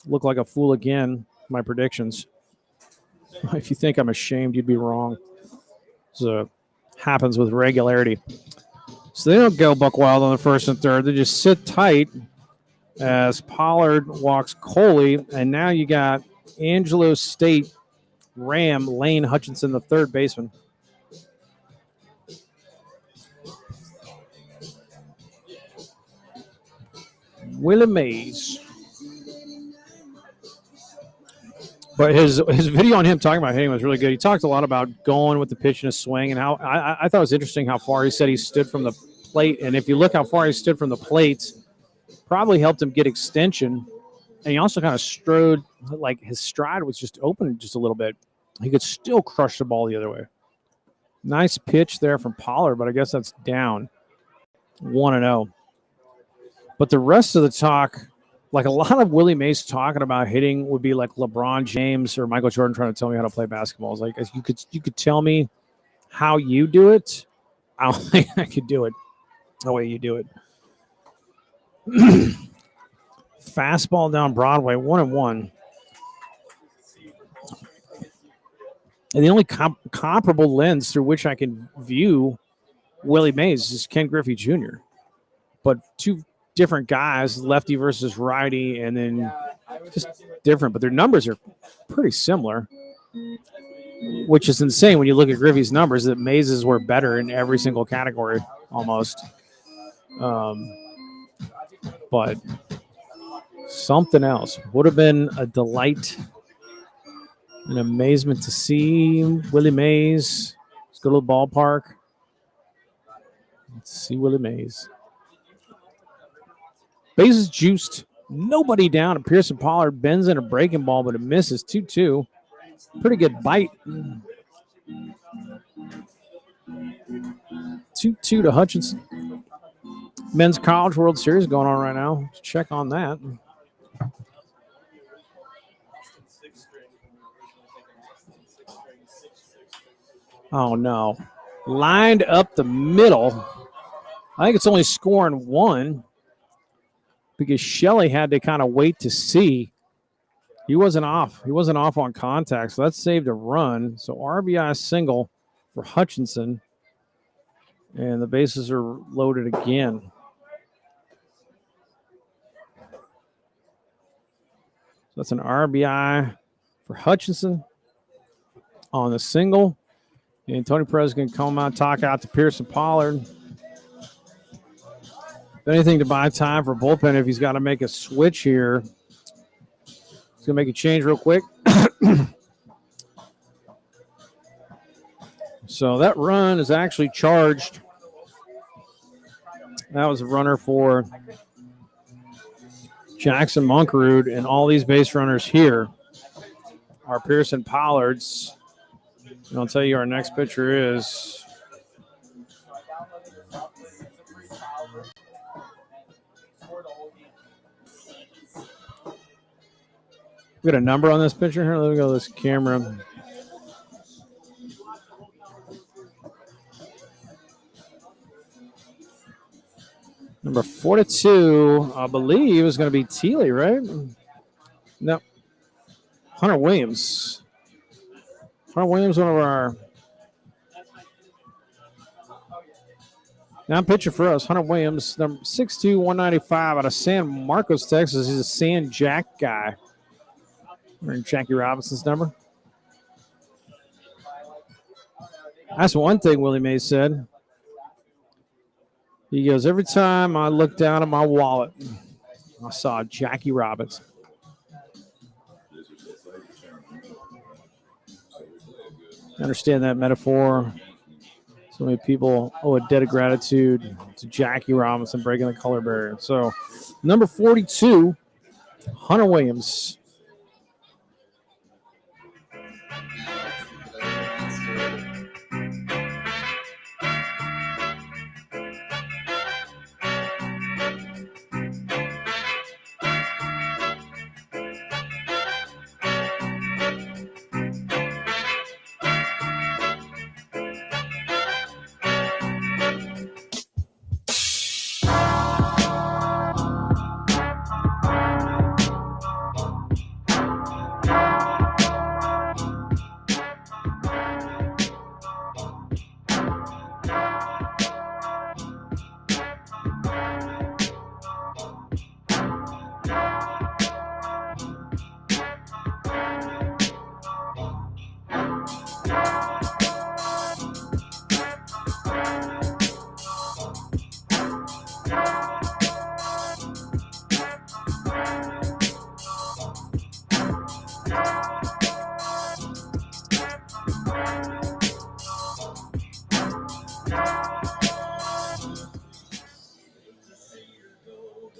Look like a fool again, my predictions. If you think I'm ashamed, you'd be wrong. So happens with regularity. So they don't go buck wild on the first and third. They just sit tight as Pollard walks Coley, and now you got Angelo State Ram Lane Hutchinson, the third baseman. Willie Mays. But his video on him talking about hitting was really good. He talked a lot about going with the pitch and a swing, and how I thought it was interesting how far he said he stood from the plate. And if you look how far he stood from the plate, probably helped him get extension. And he also kind of strode, like his stride was just open just a little bit. He could still crush the ball the other way. Nice pitch there from Pollard, but I guess that's down 1-0. But the rest of the talk, like a lot of Willie Mays talking about hitting would be like LeBron James or Michael Jordan trying to tell me how to play basketball. It's like, you could tell me how you do it. I don't think I could do it the way you do it. Fastball down Broadway, 1-1. And the only comparable lens through which I can view Willie Mays is Ken Griffey Jr. But 2 different guys, lefty versus righty, and then just different. But their numbers are pretty similar, which is insane when you look at Griffey's numbers, that Mays were better in every single category almost. But something else. Would have been a delight, an amazement to see Willie Mays. Let's go to the ballpark. Let's see Willie Mays. Bases juiced. Nobody down. And Pearson Pollard bends in a breaking ball, but it misses 2-2. Pretty good bite. 2-2 to Hutchinson. Men's College World Series going on right now. Let's check on that. Oh, no. Lined up the middle. I think it's only scoring 1 because Shelley had to kind of wait to see. He wasn't off. He wasn't off on contact, so that saved a run. So RBI single for Hutchinson. And the bases are loaded again. So that's an RBI for Hutchinson on the single. And Tony Perez is going to come out, talk out to Pearson Pollard. If anything, to buy time for bullpen if he's got to make a switch here. He's going to make a change real quick. So that run is actually charged. That was a runner for Jackson Monkerud, and all these base runners here are Pearson Pollard's. And I'll tell you our next pitcher is we got a number on this pitcher here. Let me go to this camera. Number 42, I believe, is going to be Thiele, right? No. Hunter Williams. Hunter Williams, one of our non-pitcher for us. Hunter Williams, number 6'2", 195 out of San Marcos, Texas. He's a San Jack guy. Wearing Jackie Robinson's number. That's one thing Willie Mays said. He goes, every time I look down at my wallet, I saw Jackie Robinson. I understand that metaphor. So many people owe a debt of gratitude to Jackie Robinson breaking the color barrier. So, number 42, Hunter Williams.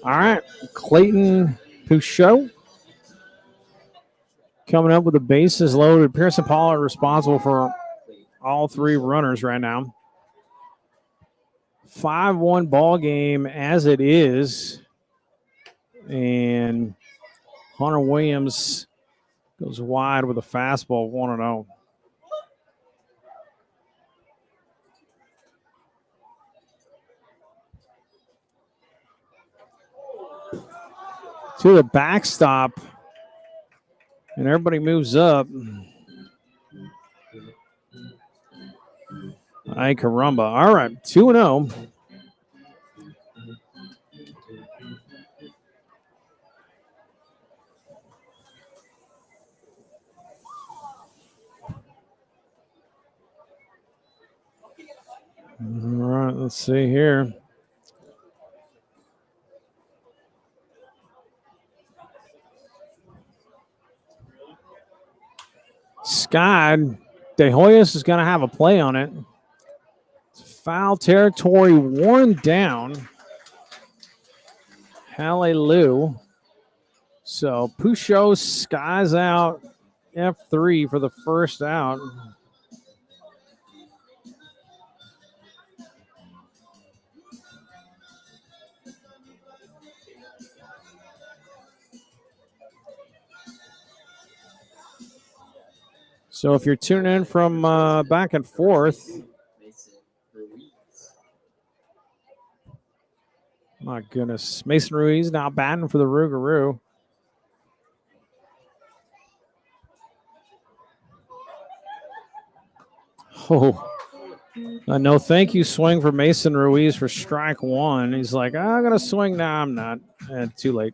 All right, Clayton Pouchot coming up with the bases loaded. Pearson Pollard responsible for all three runners right now. 5-1 ball game as it is. And Hunter Williams goes wide with a fastball, 1-0. To the backstop, and everybody moves up. Ay caramba. All right, 2-0. All right, let's see here. Scott De Hoyos is going to have a play on it. Foul territory worn down. Hallelujah. So Pouchot skies out F3 for the first out. So if you're tuning in from back and forth, my goodness, Mason Ruiz now batting for the Rougarou. Oh, no thank you swing for Mason Ruiz for strike one. He's like, I'm going to swing. Nah, I'm not. Too late.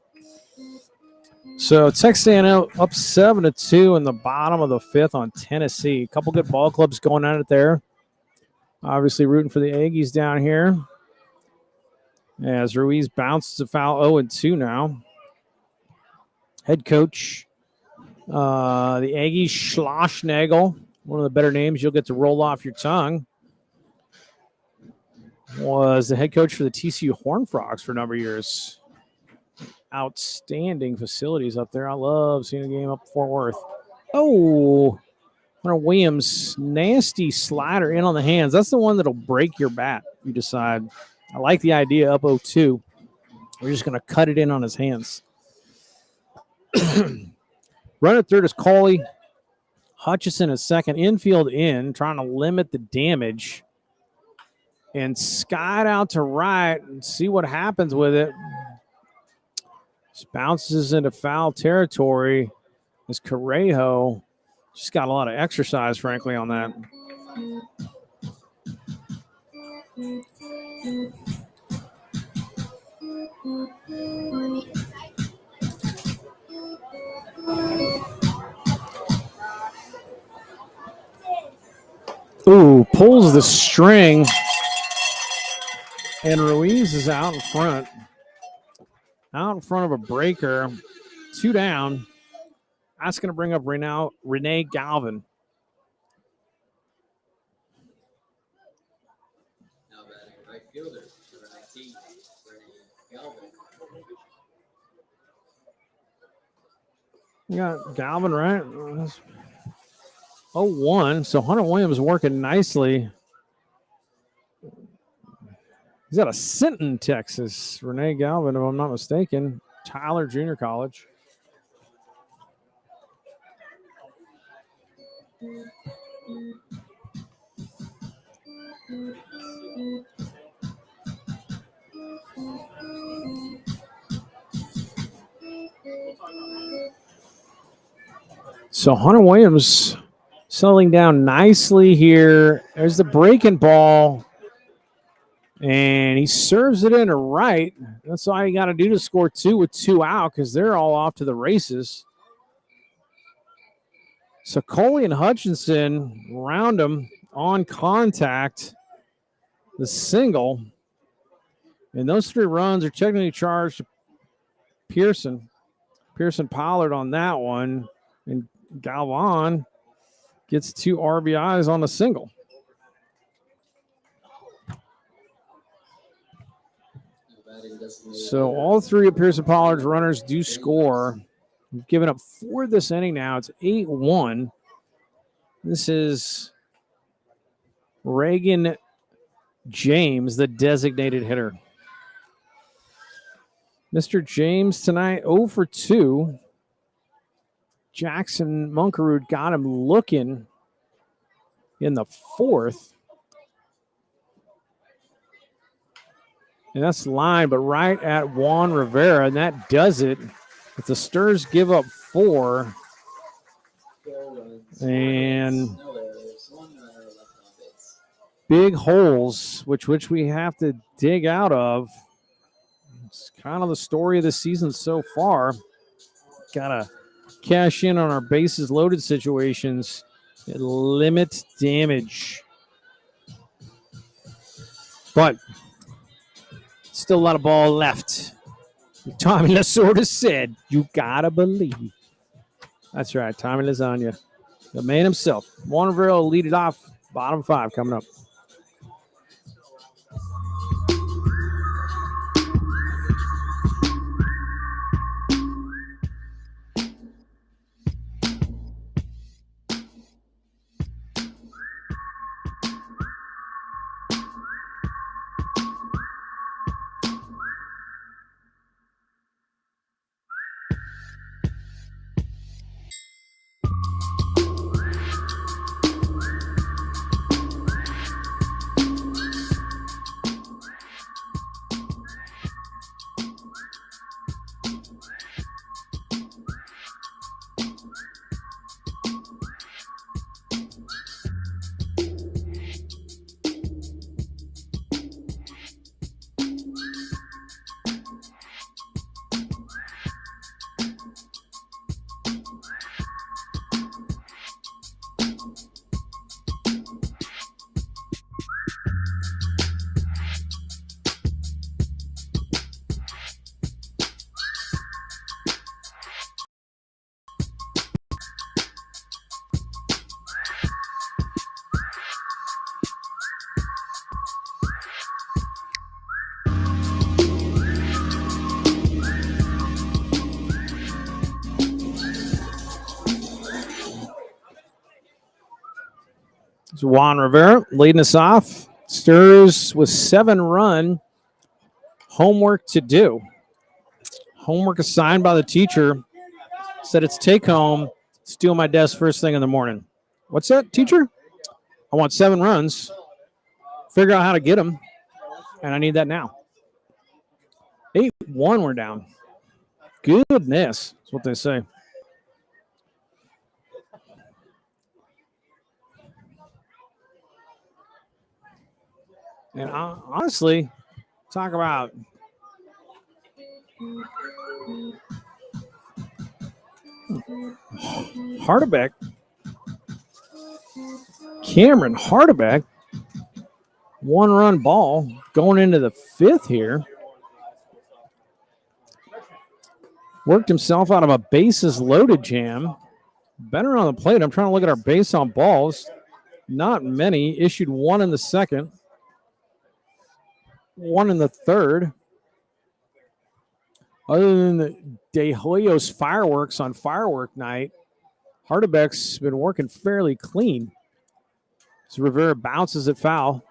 So Texas A&M up 7-2 in the bottom of the fifth on Tennessee. A couple good ball clubs going at it there. Obviously rooting for the Aggies down here. As Ruiz bounces a foul 0-2 now. Head coach, the Aggies, Schlossnagel, one of the better names you'll get to roll off your tongue, was the head coach for the TCU Horned Frogs for a number of years. Outstanding facilities up there. I love seeing a game up Fort Worth. Oh, Hunter Williams, nasty slider in on the hands. That's the one that'll break your bat, you decide. I like the idea up 0-2. We're just going to cut it in on his hands. Run at third is Coley. Hutchison at second. Infield in, trying to limit the damage. And skied out to right and see what happens with it. Just bounces into foul territory. As Correjo just got a lot of exercise, frankly, on that. Ooh, pulls the string. And Ruiz is out in front. Out in front of a breaker. 2 down. That's going to bring up Renee Galvin. Now batting right fielder, number 19, Renee Galvin. You got Galvin, right? 0-1. So Hunter Williams working nicely. He's out of Sinton, Texas. Renee Galvin, if I'm not mistaken. Tyler Junior College. So Hunter Williams settling down nicely here. There's the breaking ball. And he serves it into right. That's all you got to do to score 2 with 2 out because they're all off to the races. So Coley and Hutchinson round him on contact. The single. And those 3 runs are technically charged to Pearson. Pearson Pollard on that one. And Galvan gets 2 RBIs on the single. So all 3 of Pearson Pollard's runners do score. We've given up 4 this inning now. It's 8-1. This is Reagan James, the designated hitter. Mr. James tonight 0 for 2. Jackson Munkerud got him looking in the 4th. And that's the line, but right at Juan Rivera, and that does it. If the Stars give up 4, and big holes, which we have to dig out of. It's kind of the story of the season so far. Got to cash in on our bases loaded situations and limit damage. But still a lot of ball left. Tommy Lasorda said, you gotta believe. That's right, Tommy Lasagna. The man himself. Juan Rivera will lead it off. Bottom 5 coming up. It's Juan Rivera leading us off. Stirs with 7-run. Homework to do. Homework assigned by the teacher. Said it's take home. Steal my desk first thing in the morning. What's that, teacher? I want 7 runs. Figure out how to get them. And I need that now. 8-1 we're down. Goodness. That's what they say. And honestly, talk about Hardebeck. Cameron Hardebeck. 1-run ball going into the 5th here. Worked himself out of a bases loaded jam. Better on the plate. I'm trying to look at our base on balls. Not many. Issued 1 in the 2nd. 1 in the 3rd. Other than the De Hoyos fireworks on firework night, Hardebeck's been working fairly clean. So Rivera bounces it foul.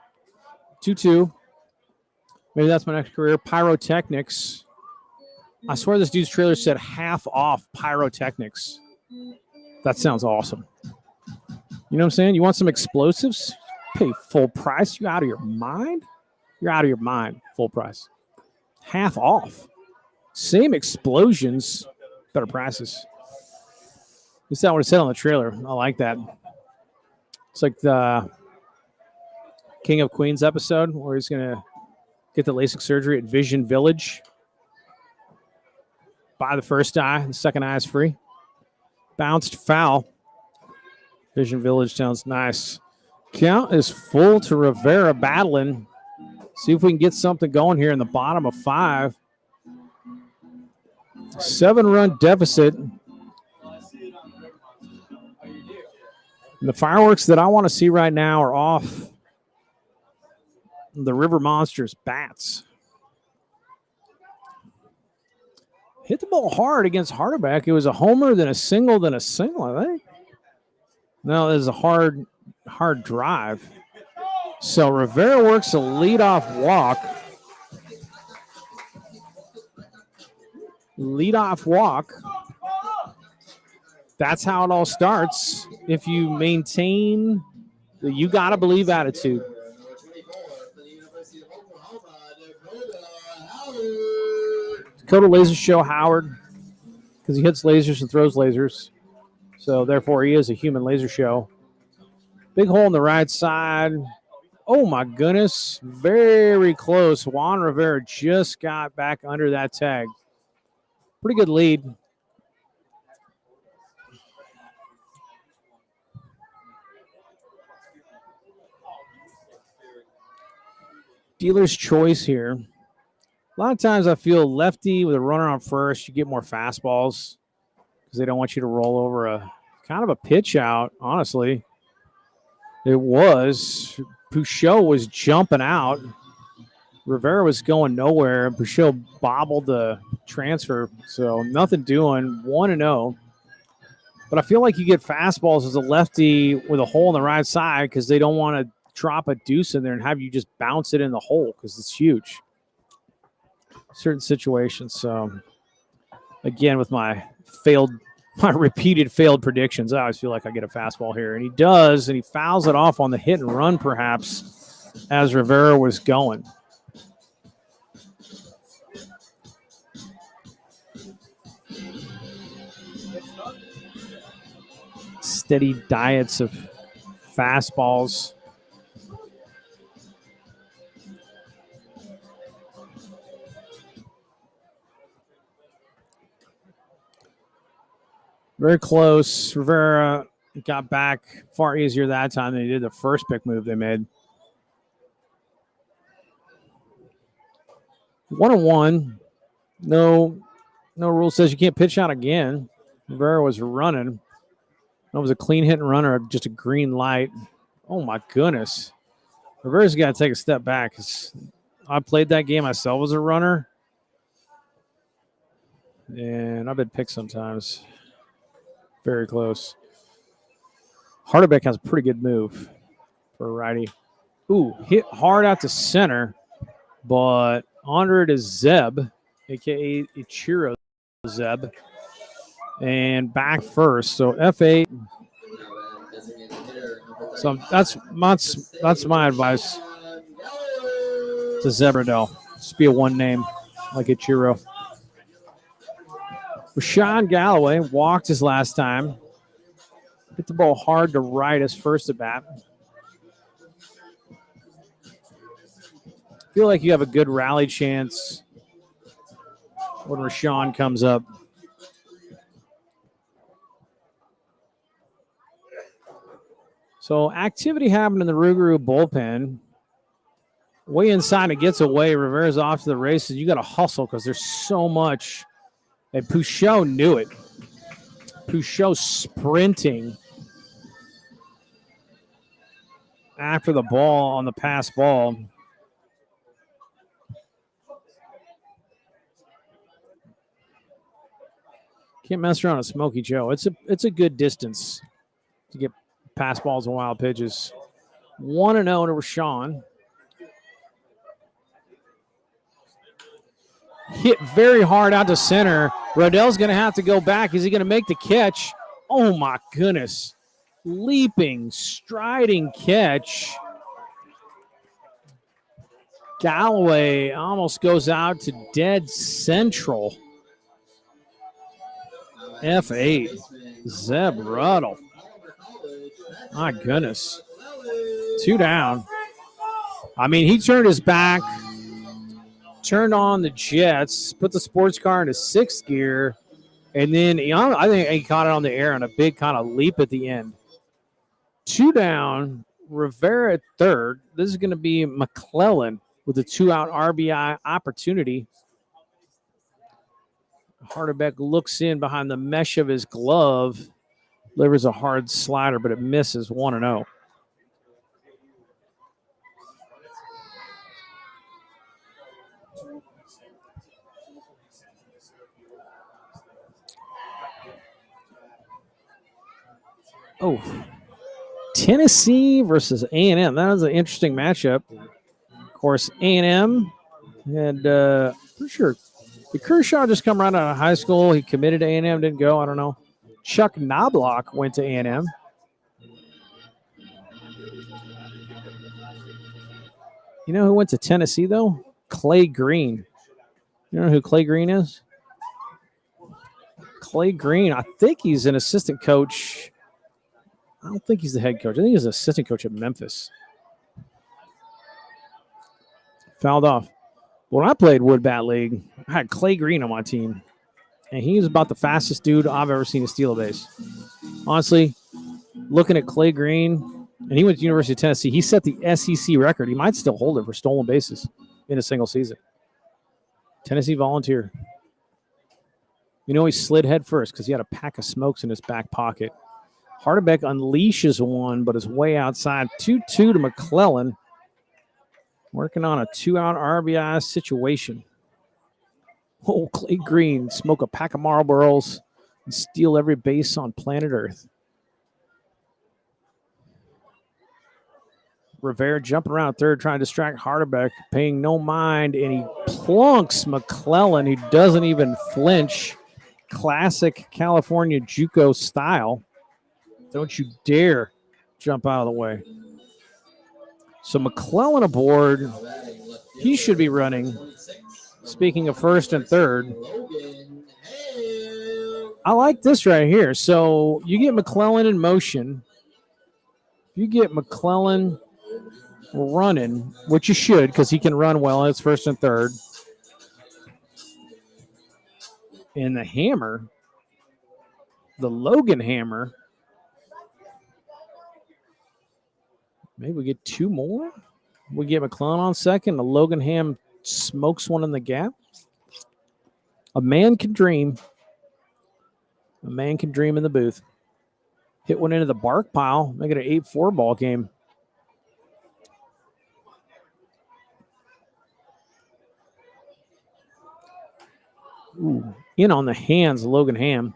2-2. Maybe that's my next career. Pyrotechnics. I swear this dude's trailer said half off pyrotechnics. That sounds awesome. You know what I'm saying? You want some explosives? Pay full price. You out of your mind? You're out of your mind. Full price. Half off. Same explosions, better prices. At least that what it said on the trailer. I like that. It's like the King of Queens episode where he's going to get the LASIK surgery at Vision Village. Buy the first eye, the second eye is free. Bounced foul. Vision Village sounds nice. Count is full to Rivera battling. See if we can get something going here in the bottom of 5. 7-run deficit. And the fireworks that I want to see right now are off the River Monsters bats. Hit the ball hard against Hardebeck. It was a homer, then a single, I think. No, it was a hard drive. So Rivera works a leadoff walk. That's how it all starts. If you maintain the you gotta believe attitude. Dakota Laser Show Howard, because he hits lasers and throws lasers. So therefore he is a human laser show. Big hole on the right side. Oh my goodness. Very close. Juan Rivera just got back under that tag. Pretty good lead. Dealer's choice here. A lot of times I feel lefty with a runner on first, you get more fastballs because they don't want you to roll over a kind of a pitch out, honestly. It was. Pouchot was jumping out. Rivera was going nowhere, and Pouchot bobbled the transfer. So nothing doing, 1-0. But I feel like you get fastballs as a lefty with a hole on the right side because they don't want to drop a deuce in there and have you just bounce it in the hole because it's huge. Certain situations. So again, with my repeated failed predictions, I always feel like I get a fastball here. And he does, and he fouls it off on the hit and run perhaps as Rivera was going. Steady diets of fastballs. Very close. Rivera got back far easier that time than he did the first pick move they made. 1-1. No rule says you can't pitch out again. Rivera was running. That was a clean hit and runner, just a green light. Oh, my goodness. Rivera's got to take a step back. I played that game myself as a runner, and I've been picked sometimes. Very close. Hardebeck has a pretty good move. for a righty. Ooh, hit hard out to center, but under it is Zeb, a.k.a. Ichiro Zeb. And back first. So F8. So that's my advice to Zebradell. Just be a one name like Ichiro. Rashawn Galloway walked his last time. Hit the ball hard to right his first at bat. Feel like you have a good rally chance when Rashawn comes up. So activity happened in the Rouge bullpen. Way inside, it gets away. Rivera's off to the races. You got to hustle because there's so much. And Pouchot knew it. Pouchot sprinting after the ball on the pass ball. Can't mess around with Smokey Joe. It's a good distance to get pass balls and wild pitches. 1-0 to Rashawn. Hit very hard out to center. Rodell's going to have to go back. Is he going to make the catch? Oh, my goodness. Leaping, striding catch. Galloway almost goes out to dead central. F8. Zeb Ruddle. My goodness. 2 down. I mean, he turned his back, turned on the jets, put the sports car into 6th gear, and then I think he caught it on the air on a big kind of leap at the end. 2 down. Rivera at third. This is going to be McClellan with a 2-out RBI opportunity. Harderbeck looks in behind the mesh of his glove. Delivers a hard slider, but it misses. 1-0. Oh, Tennessee versus A&M. That was an interesting matchup. Of course, A&M had, pretty sure, did Kershaw just come right out of high school? He committed to A&M, didn't go. I don't know. Chuck Knobloch went to A&M. You know who went to Tennessee, though? Clay Green. You know who Clay Green is? Clay Green, I think he's an assistant coach. I don't think he's the head coach. I think he's an assistant coach at Memphis. Fouled off. When I played Wood Bat League, I had Clay Green on my team. And he was about the fastest dude I've ever seen steal a base. Honestly, looking at Clay Green, and he went to University of Tennessee, he set the SEC record. He might still hold it for stolen bases in a single season. Tennessee Volunteer. You know he slid head first because he had a pack of smokes in his back pocket. Harderbeck unleashes one, but is way outside. 2-2 to McClellan. Working on a 2-out RBI situation. Oh, Clay Green, smoke a pack of Marlboros and steal every base on planet Earth. Rivera jumping around third, trying to distract Harderbeck, paying no mind, and he plunks McClellan, who doesn't even flinch. Classic California JUCO style. Don't you dare jump out of the way. So McClellan aboard. He should be running. Speaking of first and third. I like this right here. So you get McClellan in motion. You get McClellan running, which you should because he can run well. It's first and third. And the hammer, the Logan hammer. Maybe we get 2 more. We get McClellan on second. The Logan Ham smokes one in the gap. A man can dream. A man can dream in the booth. Hit one into the bark pile. Make it an 8-4 ball game. Ooh, in on the hands, Logan Ham.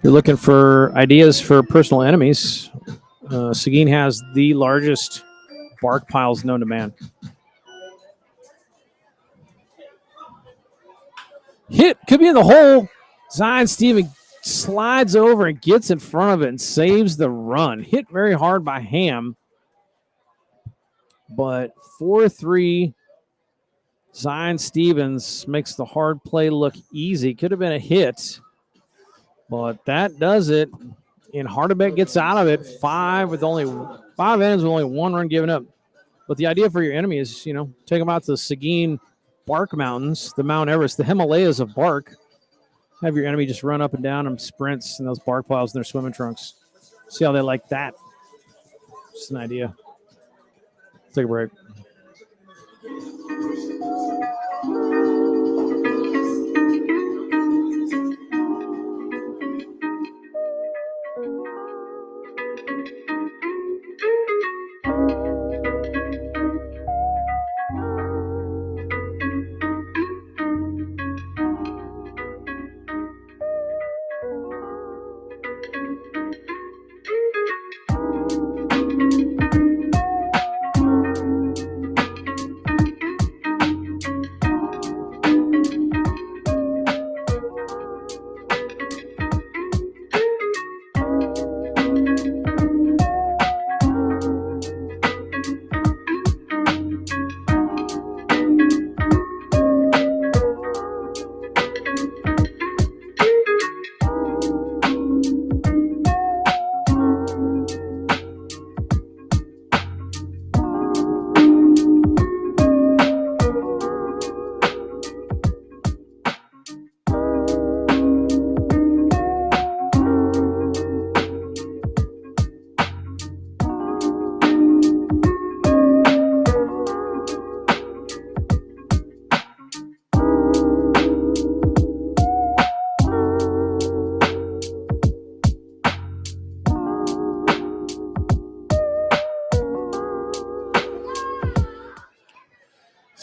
you're looking for ideas for personal enemies, Seguin has the largest bark piles known to man. Hit could be in the hole. Zion Steven slides over and gets in front of it and saves the run. Hit very hard by Ham, but 4-3. Zion Stevens makes the hard play look easy. Could have been a hit, but that does it. And Hardebet gets out of it 5 innings with only 1 run given up. But the idea for your enemy is, take them out to the Seguin Bark Mountains, the Mount Everest, the Himalayas of bark. Have your enemy just run up and down and sprints in those bark piles in their swimming trunks. See how they like that. Just an idea. Take a break.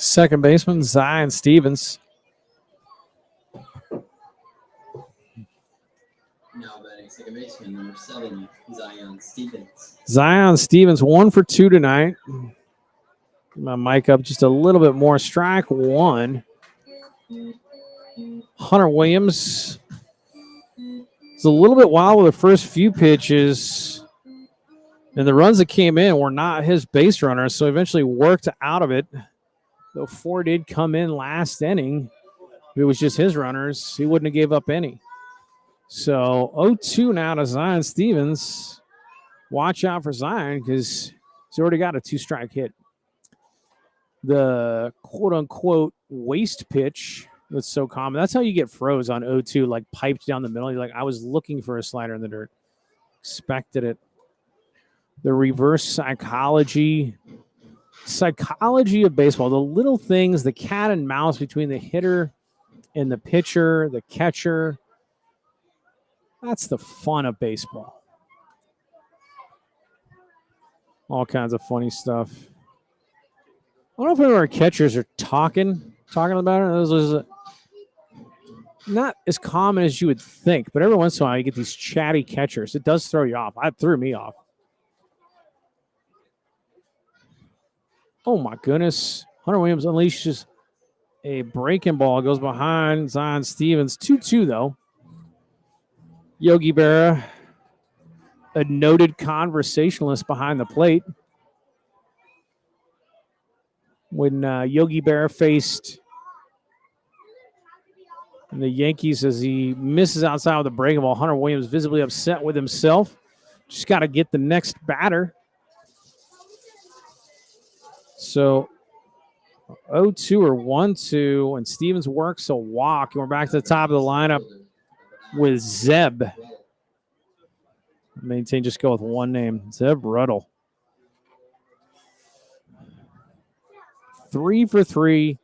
Second baseman, Zion Stevens. Now batting second baseman, number 7, Zion Stevens. Zion Stevens, 1 for 2 tonight. Get my mic up just a little bit more. Strike 1. Hunter Williams. It's a little bit wild with the first few pitches. And the runs that came in were not his base runners, so eventually worked out of it. Though 4 did come in last inning. If it was just his runners, he wouldn't have gave up any. So 0-2 now to Zion Stevens. Watch out for Zion because he's already got a 2-strike hit. The quote-unquote waste pitch that's so common. That's how you get froze on 0-2, like piped down the middle. You're like, I was looking for a slider in the dirt. Expected it. The reverse psychology of baseball, the little things, the cat and mouse between the hitter and the pitcher, the catcher. That's the fun of baseball. All kinds of funny stuff. I don't know if any of our catchers are talking about it. This is not as common as you would think, but every once in a while you get these chatty catchers. It does throw you off. It threw me off. Oh, my goodness. Hunter Williams unleashes a breaking ball. Goes behind Zion Stevens. 2-2, though. Yogi Berra, a noted conversationalist behind the plate. When Yogi Berra faced the Yankees as he misses outside with a breaking ball, Hunter Williams visibly upset with himself. Just got to get the next batter. So 0-2 or 1-2, and Stevens works a walk. And we're back to the top of the lineup with Zeb. Maintain, just go with one name, Zeb Ruddle. 3 for 3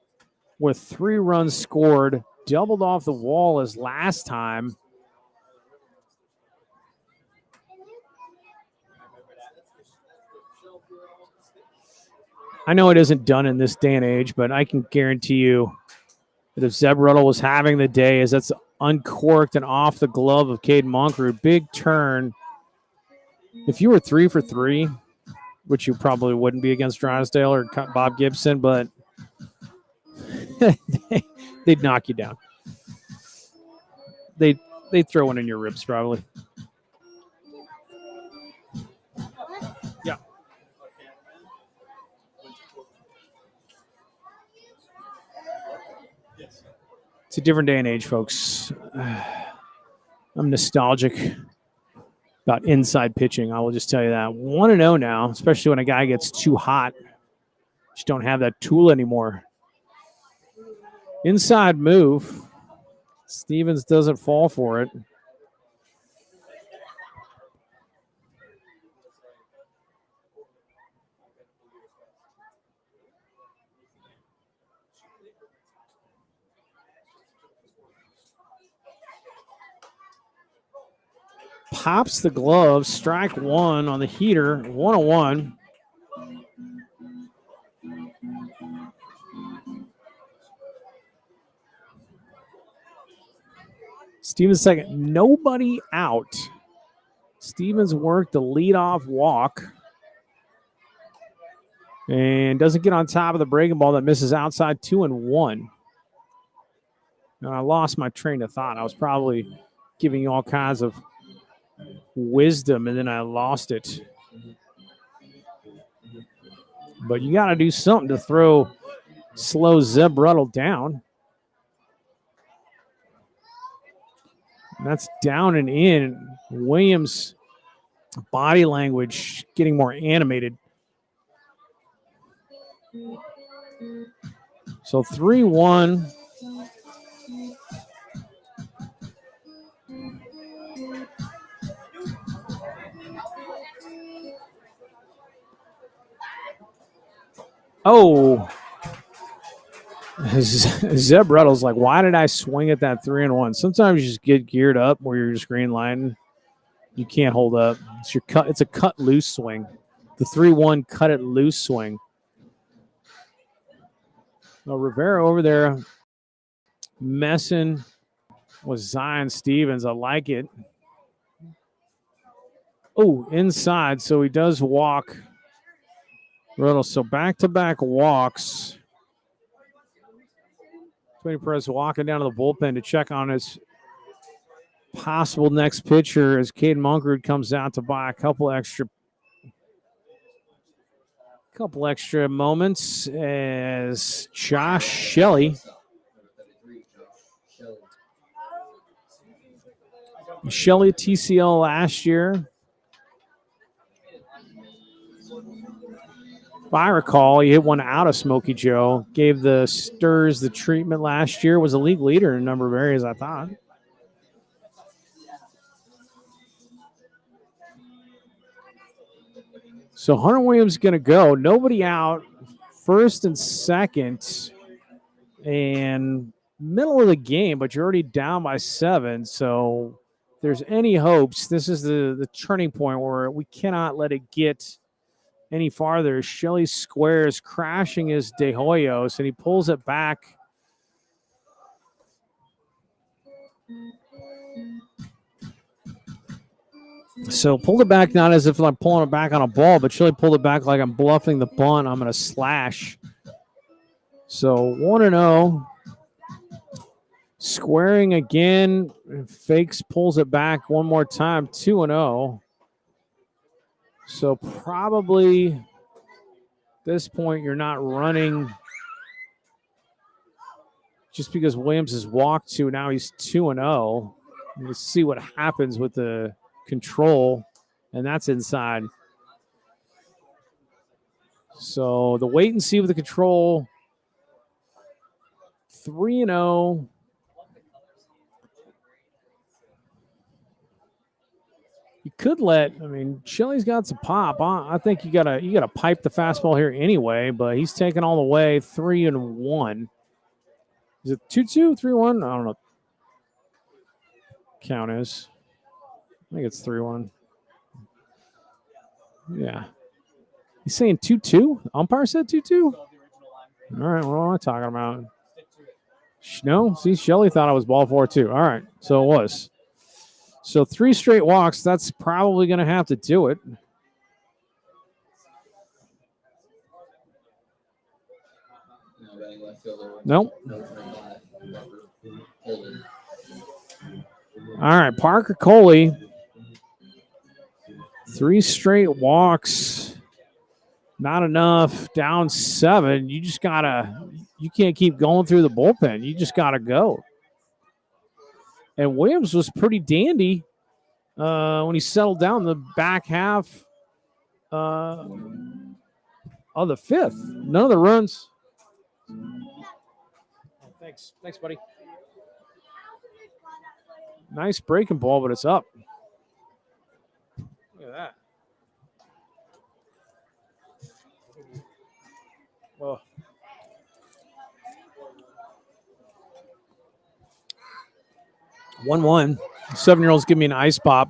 with 3 runs scored. Doubled off the wall as last time. I know it isn't done in this day and age, but I can guarantee you that if Zeb Ruddle was having the day, as that's uncorked and off the glove of Cade Moncrief. Big turn. If you were 3 for 3, which you probably wouldn't be against Drysdale or Bob Gibson, but they'd knock you down. They'd throw one in your ribs probably. Yeah. It's a different day and age, folks. I'm nostalgic about inside pitching. I will just tell you that. 1-0 now, especially when a guy gets too hot. Just don't have that tool anymore. Inside move. Stevens doesn't fall for it. Pops the glove, strike one on the heater, 1-1. Stevens second, nobody out. Stevens worked the leadoff walk and doesn't get on top of the breaking ball that misses outside, 2-1. Now I lost my train of thought. I was probably giving you all kinds of wisdom and then I lost it. But you got to do something to throw slow Zeb Ruddle down. That's down and in. Williams' body language getting more animated. So 3-1. Oh. Zeb Ruddle's like, why did I swing at that 3-1? Sometimes you just get geared up where you're just green lining. You can't hold up. It's your cut. It's a cut loose swing. The 3-1 cut it loose swing. Now Rivera over there messing with Zion Stevens. I like it. Oh, inside. So he does walk Ruddle. So back-to-back walks. Tony Perez walking down to the bullpen to check on his possible next pitcher as Cade Moncrief comes out to buy a couple extra moments as Josh Shelley. Shelley TCL last year. If I recall, he hit one out of Smokey Joe. Gave the Sturs the treatment last year. Was a league leader in a number of areas, I thought. So Hunter Williams going to go. Nobody out. First and second. And middle of the game, but you're already down by 7. So if there's any hopes, this is the turning point where we cannot let it get any farther. Shelley squares, crashing his De Hoyos, and he pulls it back. So pulled it back not as if I'm pulling it back on a ball, but Shelley pulled it back like I'm bluffing the bunt. I'm going to slash. So 1-0. Squaring again. Fakes, pulls it back one more time. 2-0. So probably at this point you're not running just because Williams has walked 2. Now he's 2-0. We'll see what happens with the control, and that's inside. So the wait and see with the control. 3-0. You could Shelley's got some pop. I think you gotta pipe the fastball here anyway, but he's taking all the way. 3-1. Is it 2-2, 3-1? I don't know. Count is. I think it's 3-1. Yeah. He's saying 2-2? Umpire said 2-2? All right, what am I talking about? No, see, Shelly thought I was ball 4 too. All right, so it was. So 3 straight walks. That's probably going to have to do it. Nope. All right, Parker Coley. 3 straight walks. Not enough. Down 7. You just gotta. You can't keep going through the bullpen. You just gotta go. And Williams was pretty dandy when he settled down the back half of the 5th. None of the runs. Oh, thanks, buddy. Nice breaking ball, but it's up. Look at that. Well, 1-1. 7-year-olds give me an ice pop.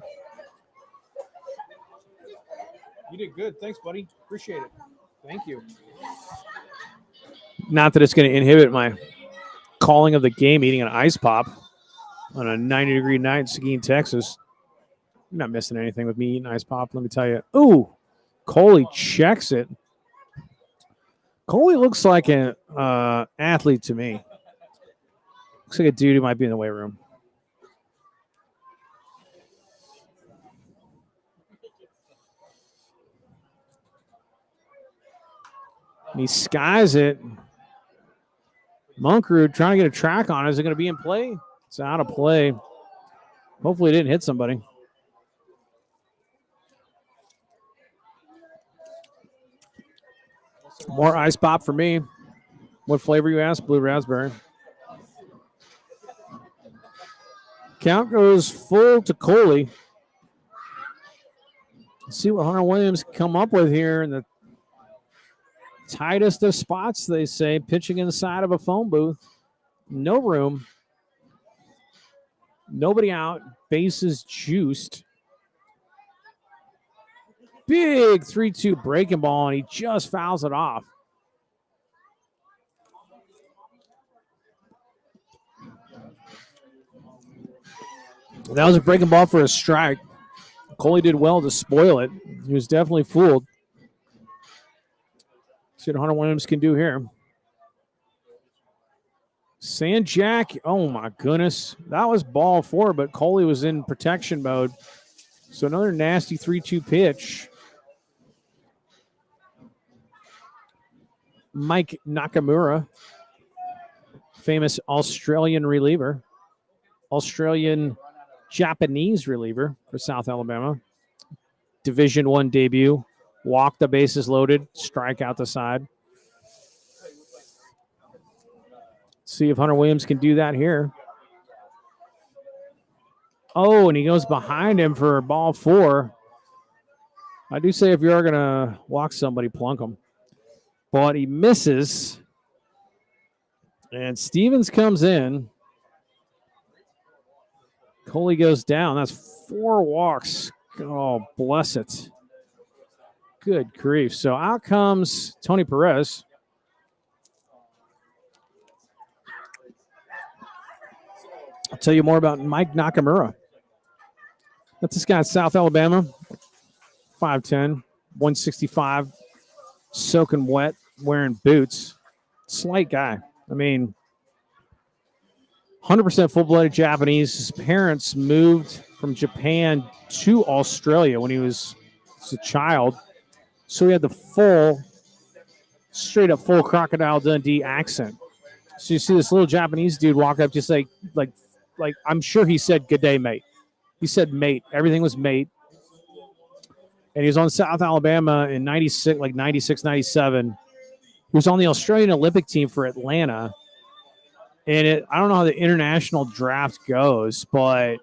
You did good. Thanks, buddy. Appreciate it. Thank you. Not that it's going to inhibit my calling of the game, eating an ice pop on a 90-degree night in Seguin, Texas. I'm not missing anything with me eating ice pop, let me tell you. Ooh, Coley checks it. Coley looks like an athlete to me. Looks like a dude who might be in the weight room. And he skies it. Monkrud trying to get a track on it. Is it going to be in play? It's out of play. Hopefully it didn't hit somebody. More ice pop for me. What flavor you asked? Blue raspberry. Count goes full to Coley. Let's see what Hunter Williams can come up with here in the tightest of spots, they say. Pitching inside of a phone booth. No room. Nobody out. Bases juiced. Big 3-2 breaking ball, and he just fouls it off. That was a breaking ball for a strike. Coley did well to spoil it. He was definitely fooled. See what Hunter Williams can do here. Sanjak, oh my goodness. That was ball 4, but Coley was in protection mode. So another nasty 3-2 pitch. Mike Nakamura, famous Australian reliever. Australian Japanese reliever for South Alabama. Division I debut. Walk the bases loaded. Strike out the side. See if Hunter Williams can do that here. Oh, and he goes behind him for ball 4. I do say if you are going to walk somebody, plunk them. But he misses. And Stevens comes in. Coley goes down. That's 4 walks. Oh, bless it. Good grief. So out comes Tony Perez. I'll tell you more about Mike Nakamura. That's this guy at South Alabama. 5'10", 165, soaking wet, wearing boots. Slight guy. I mean, 100% full-blooded Japanese. His parents moved from Japan to Australia when he was a child. So he had the full, straight-up full Crocodile Dundee accent. So you see this little Japanese dude walk up just like I'm sure he said, "Good day, mate." He said mate. Everything was mate. And he was on South Alabama in 96, 97. He was on the Australian Olympic team for Atlanta. And I don't know how the international draft goes, but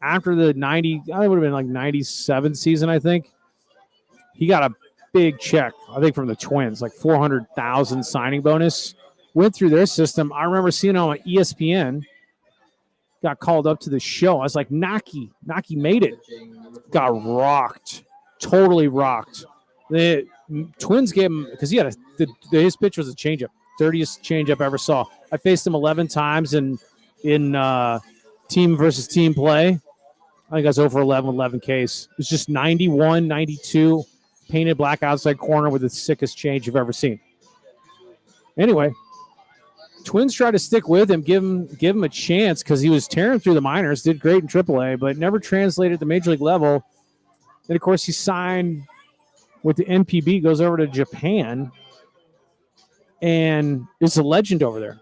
after the 90, I would have been like 97 season, I think, he got a big check, I think, from the Twins, like $400,000 signing bonus. Went through their system. I remember seeing him on ESPN. Got called up to the show. I was like, Naki made it. Got rocked. Totally rocked. The Twins gave him, because his pitch was a changeup. dirtiest changeup I ever saw. I faced him 11 times in team versus team play. I think I was over 11 Ks. It was just 91, 92, painted black outside corner with the sickest change you've ever seen. Anyway, Twins tried to stick with him, give him a chance because he was tearing through the minors, did great in AAA, but never translated at the major league level. Then, of course, he signed with the NPB, goes over to Japan, and is a legend over there.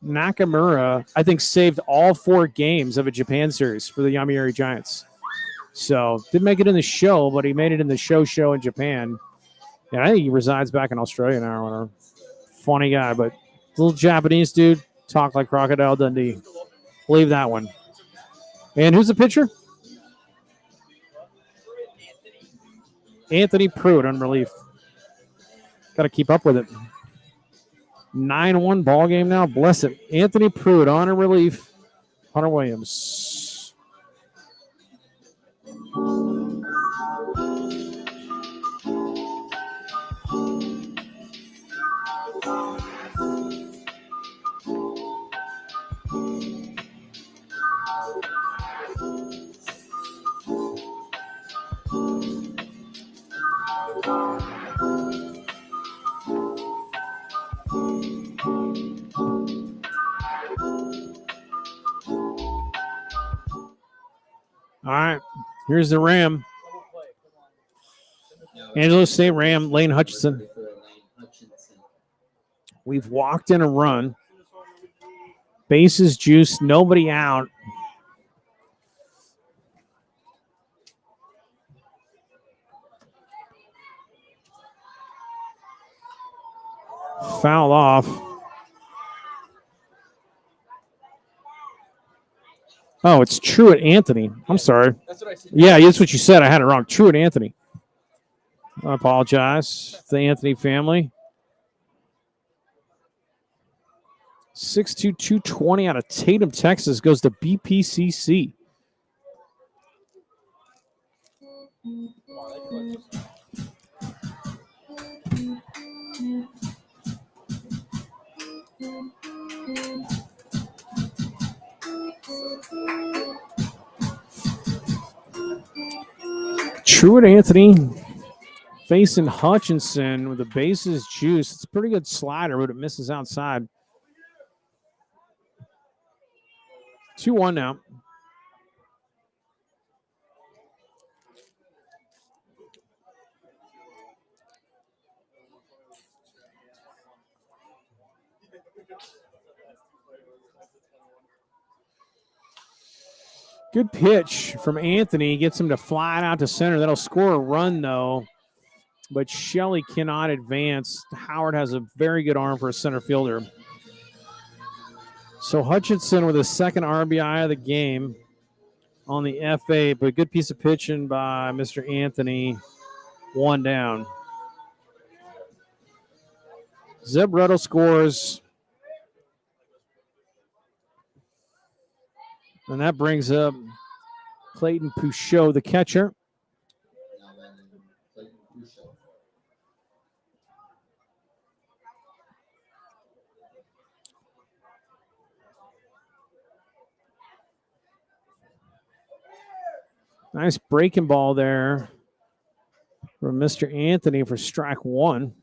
Nakamura, I think, saved all 4 games of a Japan series for the Yomiuri Giants. So, didn't make it in the show, but he made it in the show in Japan. And I think he resides back in Australia now. Or funny guy, but little Japanese dude, talk like Crocodile Dundee. Believe that one. And who's the pitcher? Anthony Pruitt on relief. Got to keep up with it. 9-1 ball game now. Bless it. Anthony Pruitt on a relief. Hunter Williams. All right, here's the Ram. Angelo State Ram, Lane Hutchinson. We've walked in a run. Bases juiced, nobody out. Foul off. Oh, it's Truett Anthony. I'm sorry. That's what I said. Yeah, that's what you said. I had it wrong. Truett Anthony. I apologize to the Anthony family. 6'2", 220 out of Tatum, Texas, goes to BPCC. Truett Anthony facing Hutchinson with the bases juice. It's a pretty good slider, but it misses outside. 2-1 now. Good pitch from Anthony. Gets him to fly it out to center. That'll score a run, though. But Shelley cannot advance. Howard has a very good arm for a center fielder. So Hutchinson with a second RBI of the game on the FA, but a good piece of pitching by Mr. Anthony. 1 down. Zeb Ruddle scores. And that brings up Clayton Pouchot, the catcher. Nice breaking ball there from Mr. Anthony for strike 1.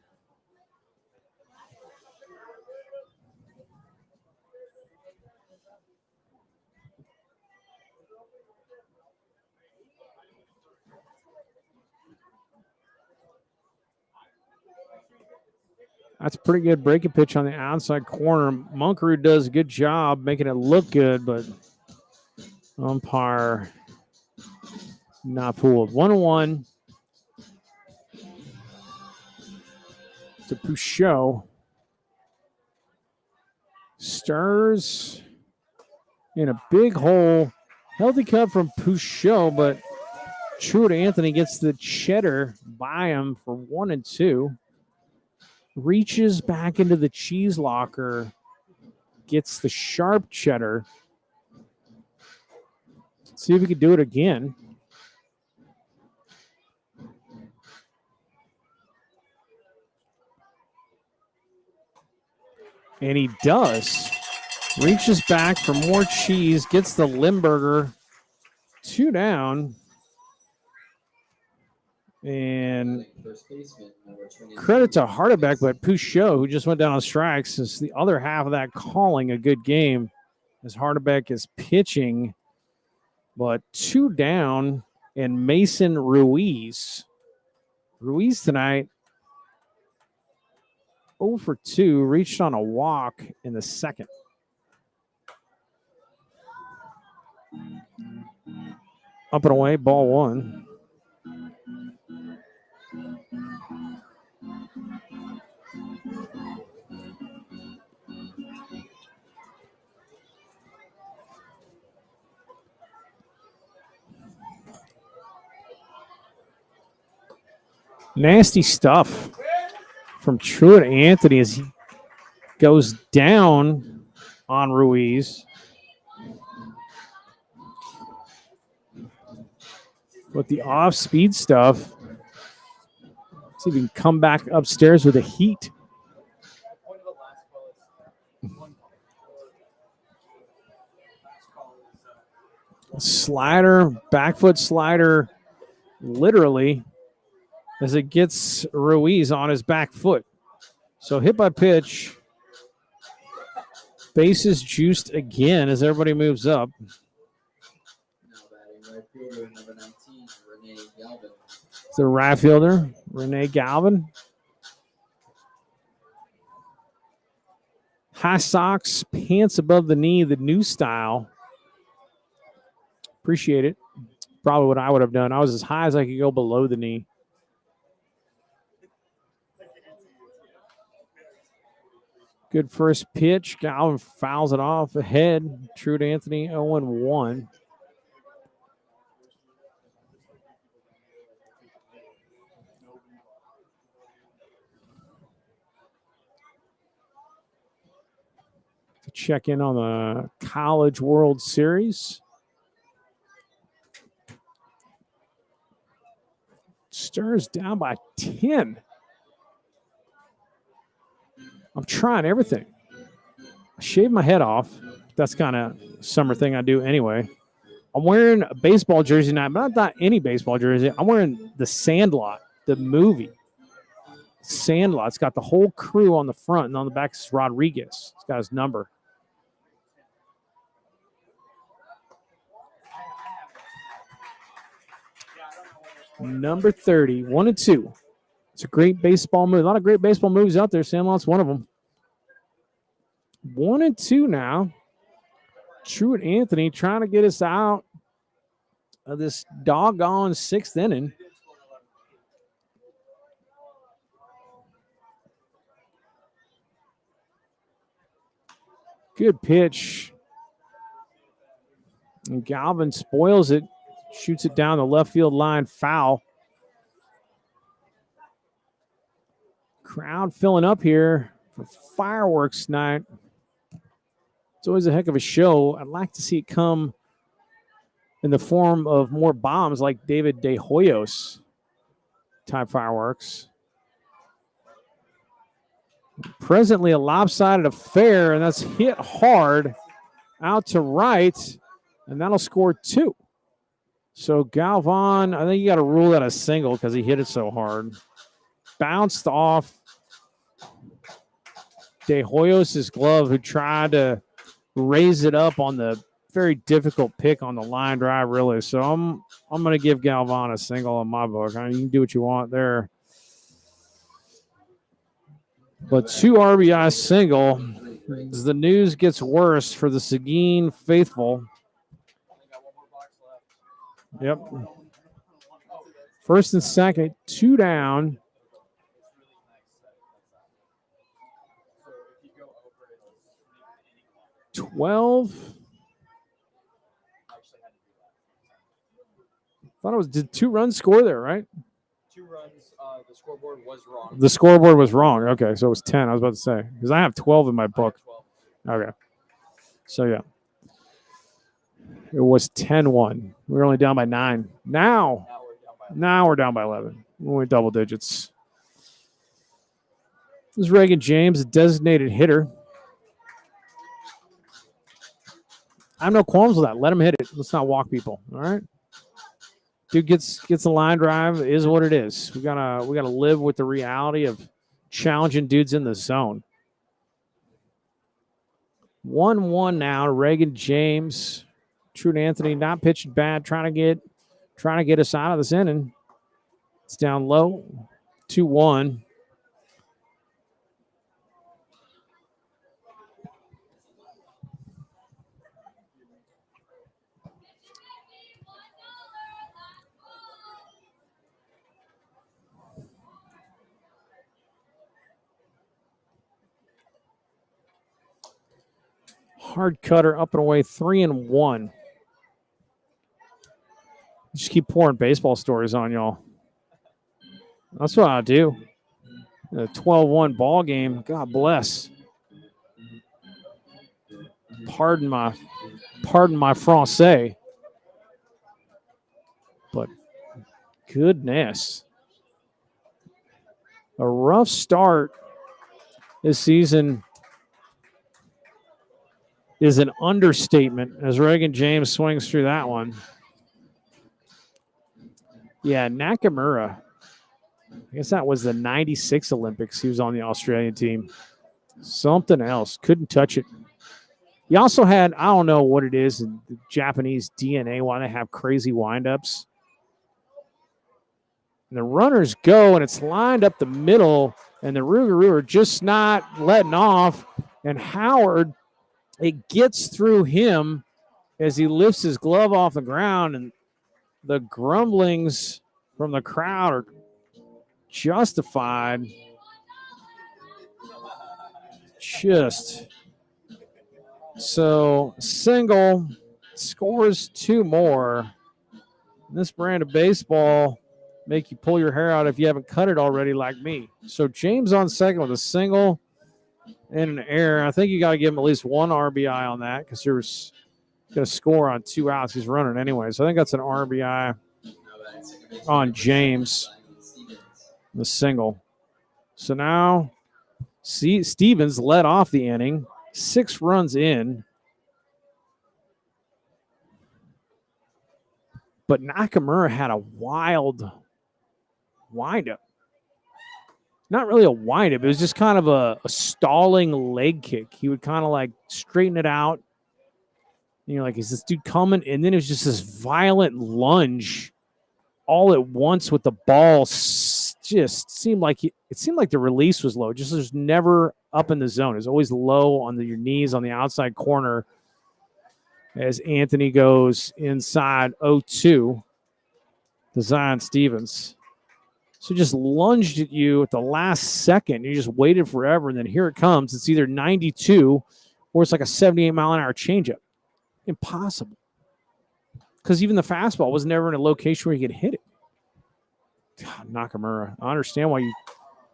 That's a pretty good breaking pitch on the outside corner. Munkerud does a good job making it look good, but umpire not fooled. 1-1 to Pouchot. Stirs in a big hole. Healthy cut from Pouchot, but Truett Anthony gets the cheddar by him for 1-2. Reaches back into the cheese locker. Gets the sharp cheddar. Let's see if we can do it again. And he does. Reaches back for more cheese, gets the Limburger. 2 down. And credit to Hardebeck, but Pouchot, who just went down on strikes, is the other half of that calling a good game as Hardebeck is pitching. But 2 down, and Mason Ruiz. Ruiz tonight, 0 for 2, reached on a walk in the second. Up and away, ball 1. Nasty stuff from Truett Anthony as he goes down on Ruiz. With the off-speed stuff, see if he can come back upstairs with the heat. Slider, back foot slider, literally, as it gets Ruiz on his back foot. So hit by pitch. Bases juiced again as everybody moves up. The right fielder, Renee Galvin. High socks, pants above the knee, the new style. Appreciate it. Probably what I would have done. I was as high as I could go below the knee. Good first pitch. Galvin fouls it off ahead. Truett Anthony 0-1. To check in on the College World Series. Stars down by 10. I'm trying everything. I shaved my head off. That's kind of a summer thing I do anyway. I'm wearing a baseball jersey tonight, but not any baseball jersey. I'm wearing the Sandlot, the movie. Sandlot. It's got the whole crew on the front, and on the back is Rodriguez. It's got his number. Number 30, 1-2. It's a great baseball move. A lot of great baseball moves out there. Sandlot's one of them. 1-2 now. Truett Anthony trying to get us out of this doggone 6th inning. Good pitch. And Galvin spoils it. Shoots it down the left field line, foul. Crowd filling up here for fireworks night. It's always a heck of a show. I'd like to see it come in the form of more bombs like David De Hoyos type fireworks. Presently a lopsided affair, and that's hit hard out to right, and that'll score 2. So Galvan, I think you got to rule that a single because he hit it so hard. Bounced off De Hoyos' glove, who tried to raise it up on the very difficult pick on the line drive, really. So I'm going to give Galvan a single in my book. I mean, you can do what you want there. But 2 RBI single. As the news gets worse for the Seguin faithful. Yep. First and second, 2 down. $12. Thought it was, did 2 runs score there, right? 2 runs. The scoreboard was wrong. The scoreboard was wrong. Okay, so it was 10. I was about to say because I have 12 in my book. Okay, so yeah, it was 10-1. We were only down by 9. Now we're down by 11. We went double digits. This is Reagan James, a designated hitter. I have no qualms with that. Let him hit it. Let's not walk people. All right. Dude gets a line drive. It is what it is. We gotta live with the reality of challenging dudes in the zone. 1-1 now. Reagan James, True Anthony not pitching bad. Trying to get us out of this inning. It's down low. 2-1. Hard cutter up and away, 3-1. Just keep pouring baseball stories on y'all. That's what I do. A 12-1 ball game. God bless. Pardon my français. But goodness. A rough start this season is an understatement as Reagan James swings through that one. Yeah, Nakamura. I guess that was the 96 Olympics. He was on the Australian team. Something else. Couldn't touch it. He also had, I don't know what it is in the Japanese DNA, why they have crazy windups. And the runners go, and it's lined up the middle, and the Rougarou are just not letting off. And Howard, it gets through him as he lifts his glove off the ground, and the grumblings from the crowd are justified. Just so single scores 2 more. This brand of baseball make you pull your hair out if you haven't cut it already like me. So James on second with a single and an error. I think you got to give him at least 1 RBI on that because there's going to score on 2 outs. He's running anyway. So I think that's an RBI on James, the single. So now Stevens led off the inning, 6 runs in. But Nakamura had a wild windup. Not really a windup. It was just kind of a stalling leg kick. He would kind of like straighten it out. And you're like, is this dude coming? And then it was just this violent lunge all at once with the ball. Just seemed like the release was low. Just was never up in the zone. It was always low on your knees on the outside corner as Anthony goes inside 0-2 to Zion Stevens. So just lunged at you at the last second. You just waited forever, and then here it comes. It's either 92 or it's like a 78-mile-an-hour changeup. Impossible. Because even the fastball was never in a location where you could hit it. God, Nakamura. I understand why you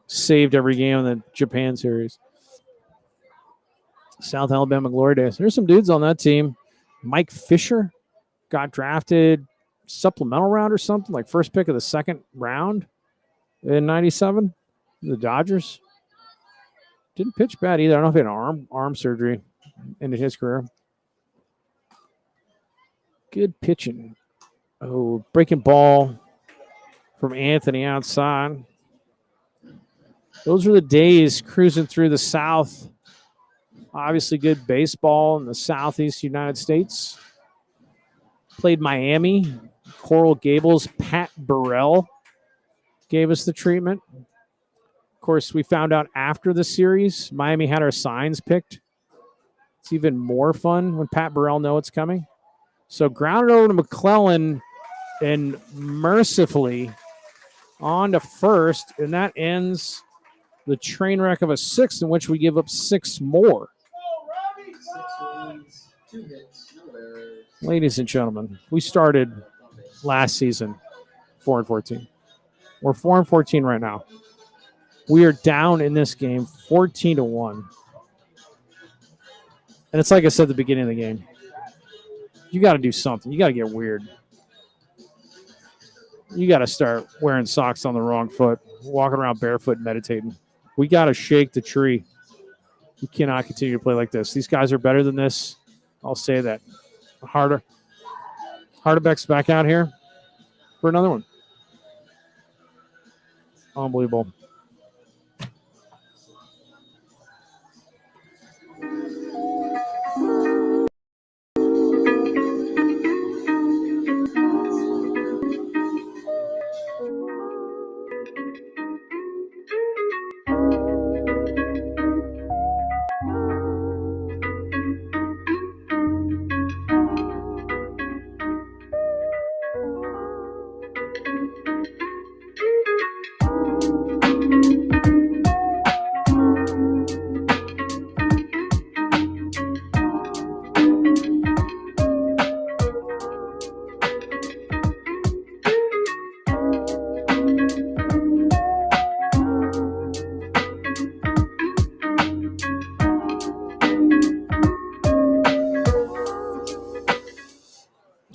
saved every game in the Japan series. South Alabama Glory Days. There's some dudes on that team. Mike Fisher got drafted supplemental round or something, like first pick of the second round in 97. The Dodgers. Didn't pitch bad either. I don't know if he had arm surgery into his career. Good pitching. Oh, breaking ball from Anthony outside. Those were the days cruising through the South. Obviously good baseball in the Southeast United States. Played Miami. Coral Gables. Pat Burrell gave us the treatment. Of course, we found out after the series, Miami had our signs picked. It's even more fun when Pat Burrell knows it's coming. So grounded over to McClellan and mercifully on to first, and that ends the train wreck of a 6th in which we give up 6 more. 6 wins, 2 hits, no errors. Ladies and gentlemen, we started last season 4-14. We're 4-14 right now. We are down in this game 14-1. And it's like I said at the beginning of the game. You got to do something. You got to get weird. You got to start wearing socks on the wrong foot, walking around barefoot, meditating. We got to shake the tree. We cannot continue to play like this. These guys are better than this. I'll say that. Hardebeck's back out here for another one. Unbelievable.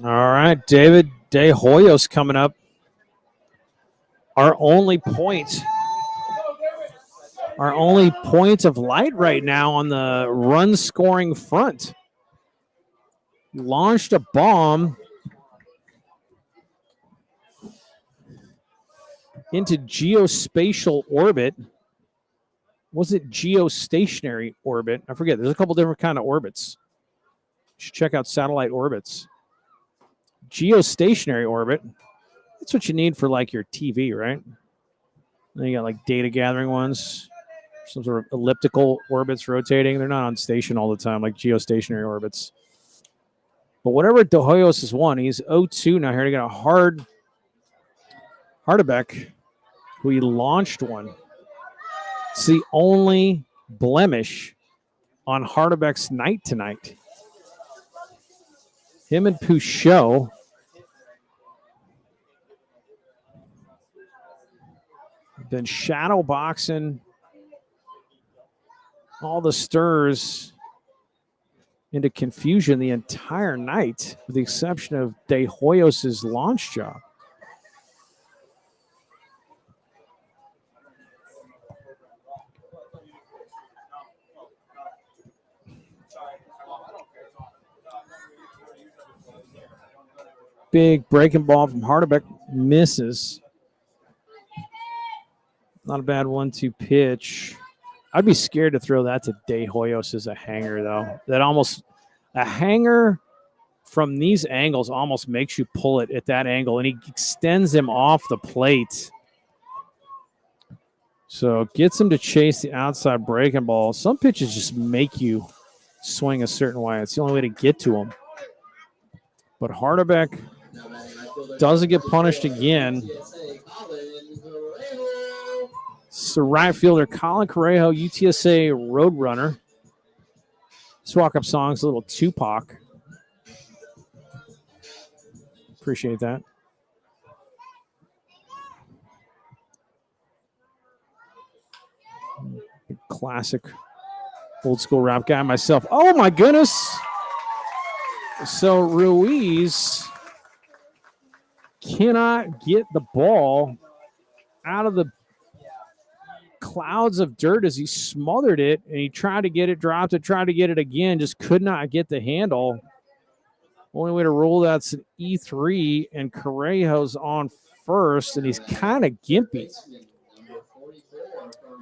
All right, David De Hoyos coming up. Our only point of light right now on the run scoring front. Launched a bomb into geospatial orbit. Was it geostationary orbit? I forget. There's a couple different kind of orbits. You should check out satellite orbits. Geostationary orbit. That's what you need for like your TV, right? Then you got like data gathering ones, some sort of elliptical orbits rotating. They're not on station all the time, like geostationary orbits. But whatever De Hoyos has won, he's 0-2 now here to get a Hardebeck, who he launched one. It's the only blemish on Hardebeck's night tonight. Him and Pouchot been shadow boxing all the stirs into confusion the entire night, with the exception of De Hoyos' launch job. Big breaking ball from Hardebeck, misses. Not a bad 1-2 pitch. I'd be scared to throw that to De Hoyos as a hanger, though. A hanger from these angles almost makes you pull it at that angle, and he extends him off the plate. So gets him to chase the outside breaking ball. Some pitches just make you swing a certain way. It's the only way to get to him. But Hardebeck doesn't get punished again. It's the right fielder, Colin Correjo, UTSA Roadrunner. This walk-up song's a little Tupac. Appreciate that. Classic old school rap guy myself. Oh my goodness. So Ruiz cannot get the ball out of the clouds of dirt as he smothered it, and he tried to get it, dropped it, tried to get it again, just could not get the handle. Only way to roll that's an E3, and Correjo's on first, and he's kind of gimpy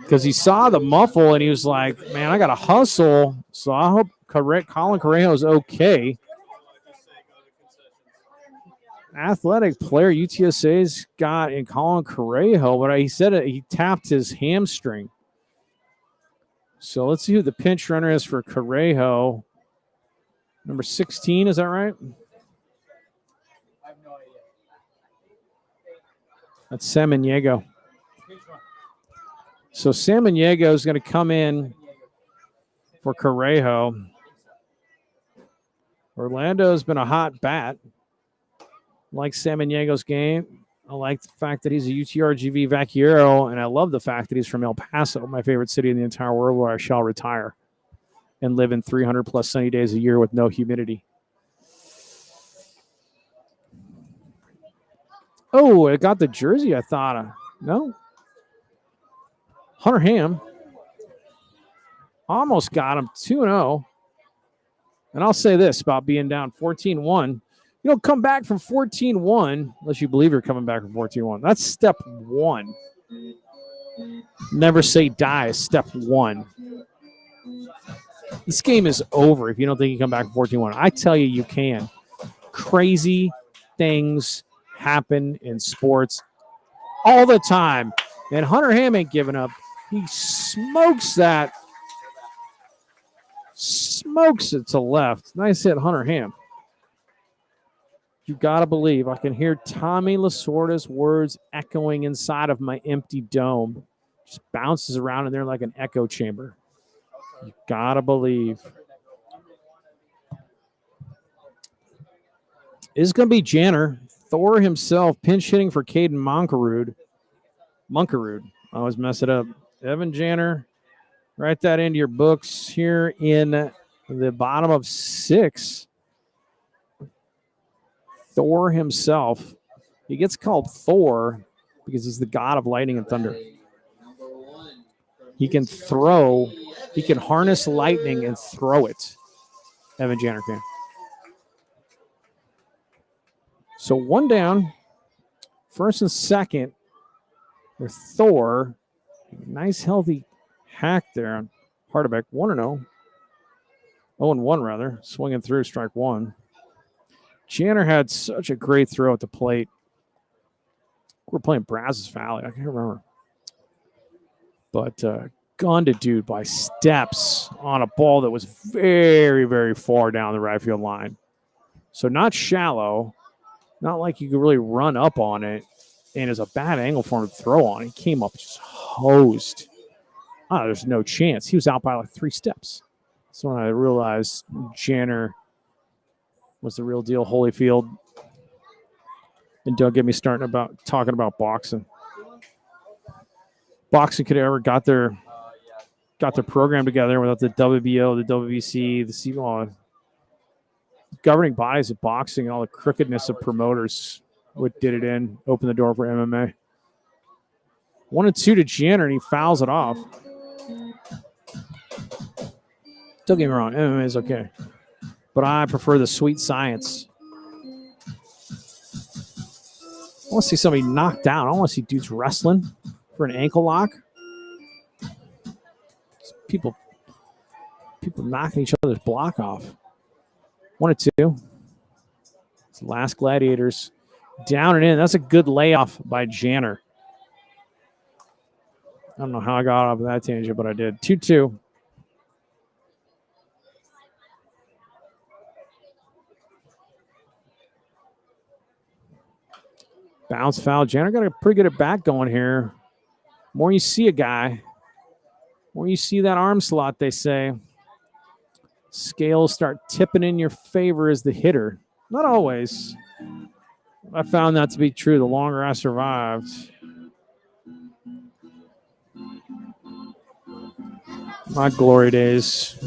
because he saw the muffle and he was like, man, I got to hustle. So I hope Colin Correjo is okay. Athletic player UTSA's got in Colin Correjo, but he said he tapped his hamstring. So let's see who the pinch runner is for Correjo. Number 16, is that right? I have no idea. That's Samaniego. So Samaniego is going to come in for Correjo. Orlando's been a hot bat. I like Samaniego's game. I like the fact that he's a UTRGV Vaquero, and I love the fact that he's from El Paso, my favorite city in the entire world, where I shall retire and live in 300-plus sunny days a year with no humidity. Oh, it got the jersey, I thought. No? Hunter Ham almost got him 2-0. And I'll say this about being down 14-1. You don't come back from 14-1 unless you believe you're coming back from 14-1. That's step one. Never say die is step one. This game is over if you don't think you come back from 14-1. I tell you, you can. Crazy things happen in sports all the time. And Hunter Ham ain't giving up. He smokes that. Smokes it to left. Nice hit, Hunter Ham. You got to believe. I can hear Tommy Lasorda's words echoing inside of my empty dome. Just bounces around in there like an echo chamber. You got to believe. It's going to be Janner. Thor himself pinch hitting for Caden Munkerud. I always mess it up. Evan Janner. Write that into your books here in the bottom of 6. Thor himself. He gets called Thor because he's the god of lightning and thunder. He can throw. He can harness lightning and throw it. Evan Janner can. So 1 down. First and second. With Thor. Nice healthy hack there on Hardebeck. 1-0. 0-1 rather. Swinging through strike 1. Janner had such a great throw at the plate. We're playing Brazos Valley. I can't remember. But gunned a dude by steps on a ball that was very, very far down the right field line. So not shallow. Not like you could really run up on it. And it's a bad angle for him to throw on. He came up just hosed. There's no chance. He was out by like 3 steps. So when I realized Janner was the real deal, Holyfield. And don't get me starting about talking about boxing. Boxing could have ever got their program together without the WBO, the WBC, the CBO, governing bodies of boxing, and all the crookedness of promoters. What did it in, open the door for MMA. 1-2 to Janner, and he fouls it off. Don't get me wrong, MMA is okay. But I prefer the sweet science. I want to see somebody knocked down. I want to see dudes wrestling for an ankle lock. People knocking each other's block off. 1-2. It's the last Gladiators. Down and in. That's a good layoff by Janner. I don't know how I got off of that tangent, but I did. 2-2. Bounce foul. Janner got a pretty good at bat going here. More you see a guy, more you see that arm slot, they say. Scales start tipping in your favor as the hitter. Not always. I found that to be true the longer I survived. My glory days.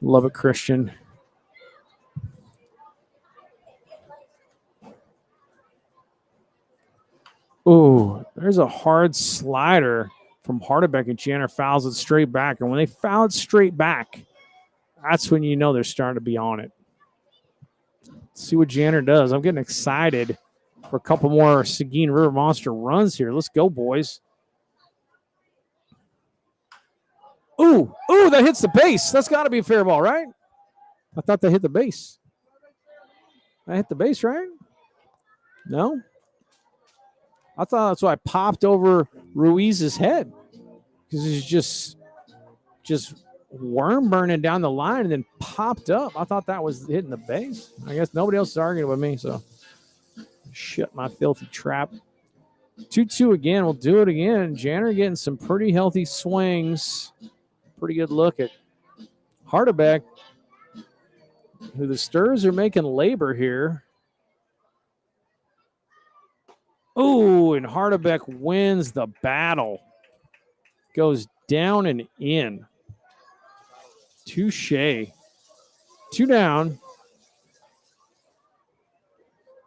Love it, Christian. Ooh, there's a hard slider from Hardebeck, and Janner fouls it straight back. And when they foul it straight back, that's when you know they're starting to be on it. Let's see what Janner does. I'm getting excited for a couple more Seguin River Monster runs here. Let's go, boys. Ooh, that hits the base. That's got to be a fair ball, right? I thought that hit the base. I hit the base, right? No? I thought that's why I popped over Ruiz's head. Because he's just worm burning down the line and then popped up. I thought that was hitting the base. I guess nobody else is arguing with me, so shut my filthy trap. 2-2 again. We'll do it again. Janner getting some pretty healthy swings. Pretty good look at Hardebeck, who the Stirs are making labor here. Ooh, and Hardebeck wins the battle. Goes down and in. Touche. 2 down.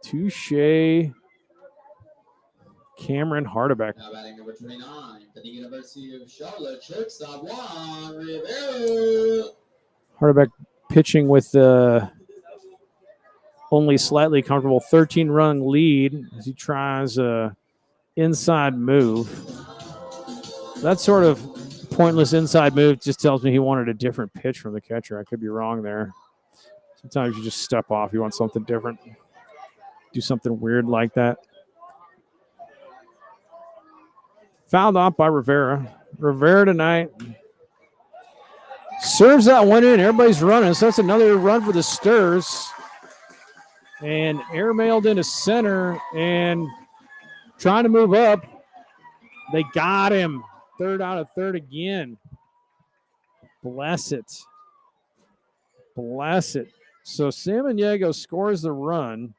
Touche. Cameron Hardebeck. Now batting number 29 for the University of Charlotte, shortstop Juan Rivera. Hardebeck pitching with the only slightly comfortable 13-run lead as he tries a inside move. That sort of pointless inside move just tells me he wanted a different pitch from the catcher. I could be wrong there. Sometimes you just step off. You want something different. Do something weird like that. Fouled off by Rivera. Rivera tonight serves that one in. Everybody's running, so that's another run for the Stirs. And airmailed into center and trying to move up. They got him. Third out of third again. Bless it. Bless it. So Samaniego scores the run.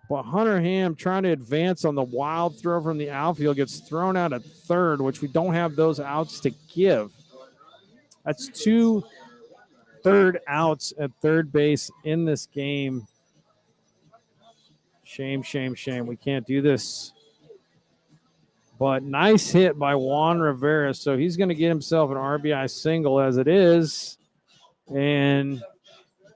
But Hunter Ham trying to advance on the wild throw from the outfield gets thrown out at third, which we don't have those outs to give. That's 2 third outs at third base in this game. Shame, shame, shame. We can't do this. But nice hit by Juan Rivera. So he's going to get himself an RBI single as it is. And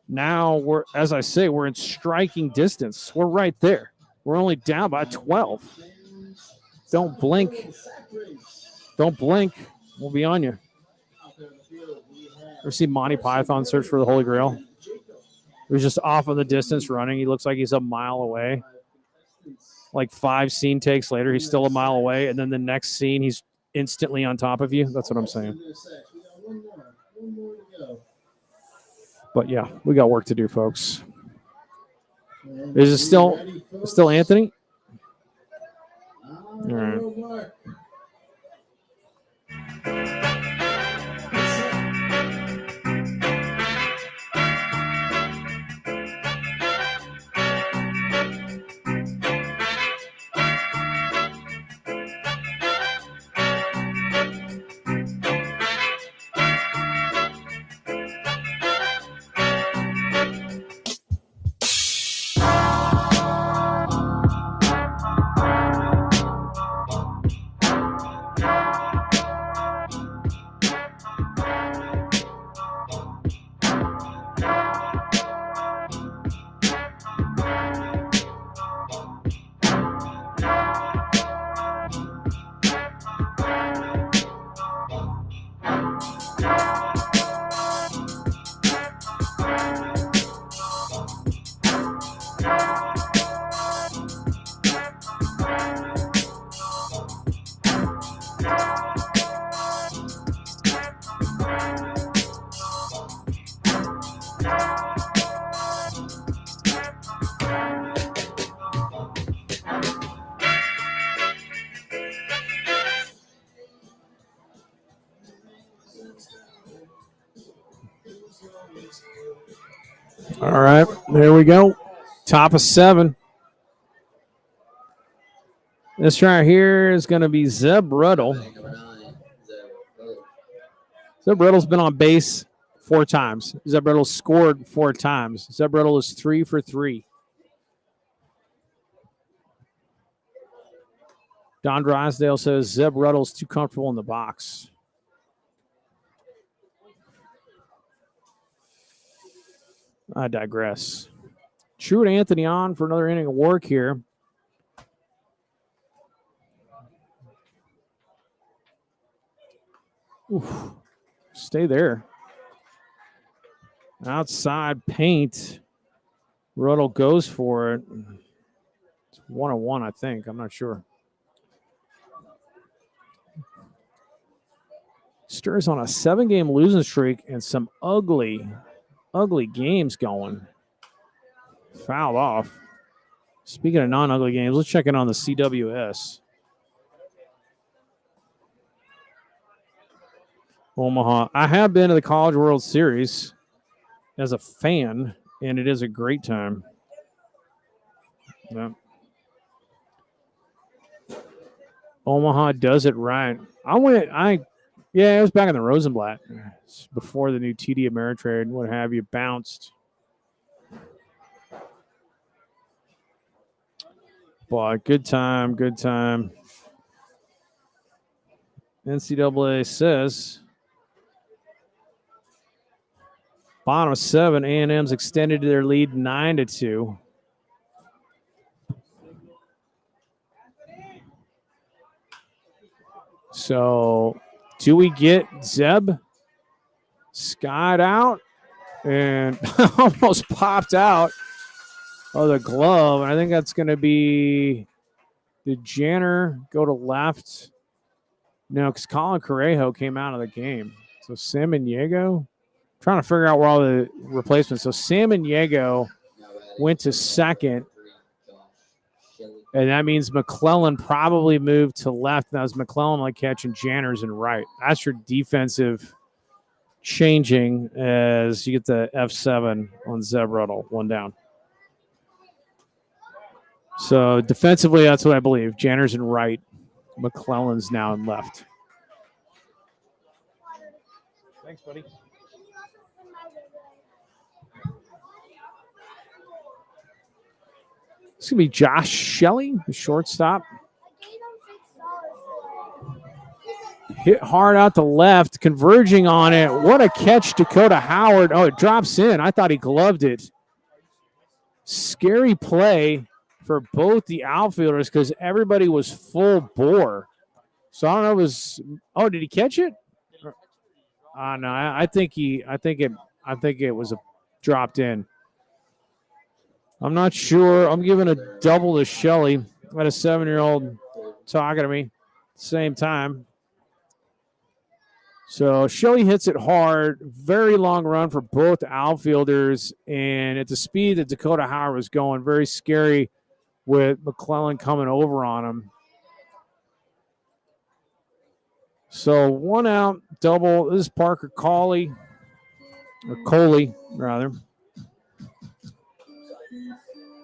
now we're, as I say, we're in striking distance. We're right there. We're only down by 12. Don't blink. Don't blink. We'll be on you. Ever see Monty Python search for the Holy Grail? He was just off in the distance running. He looks like he's a mile away. Like 5 scene takes later, he's still a mile away. And then the next scene, he's instantly on top of you. That's what I'm saying. But yeah, we got work to do, folks. Is it still Anthony? All right. All right, there we go. Top of 7. This right here is going to be Zeb Ruddle. Zeb Ruddle's been on base 4 times. Zeb Ruddle scored 4 times. Zeb Ruddle is 3 for 3. Don Drysdale says Zeb Ruddle's too comfortable in the box. I digress. Truett Anthony on for another inning of work here. Oof. Stay there. Outside paint. Ruddle goes for it. It's 1-1, I think. I'm not sure. Stirs on a 7-game losing streak and some ugly games going. Fouled off. Speaking of non-ugly games, let's check in on the CWS. Omaha. I have been to the College World Series as a fan, and it is a great time. Yep. Omaha does it right. It was back in the Rosenblatt. It's before the new TD Ameritrade and what have you bounced. But good time. NCAA says Bottom of 7, A&M's extended their lead 9-2. So, do we get Zeb skied out and almost popped out of the glove? And I think that's going to be, did Janner go to left? No, because Colin Correjo came out of the game. So Sam Diego, trying to figure out where all the replacements. So Sam Diego went to second. And that means McClellan probably moved to left. That was McClellan like catching Janners and right. That's your defensive changing as you get the F7 on Zeb Ruddle, 1 down. So defensively, that's what I believe. Janners and right. McClellan's now in left. Thanks, buddy. It's going to be Josh Shelley, the shortstop. Hit hard out the left, converging on it. What a catch, Dakota Howard. Oh, it drops in. I thought he gloved it. Scary play for both the outfielders because everybody was full bore. So I don't know if it was. Oh, did he catch it? No, I think it was dropped in. I'm not sure. I'm giving a double to Shelley. I had a 7-year-old talking to me at the same time. So Shelley hits it hard. Very long run for both outfielders. And at the speed that Dakota Howard was going, very scary with McClellan coming over on him. So 1 out, double. This is Parker Coley, rather.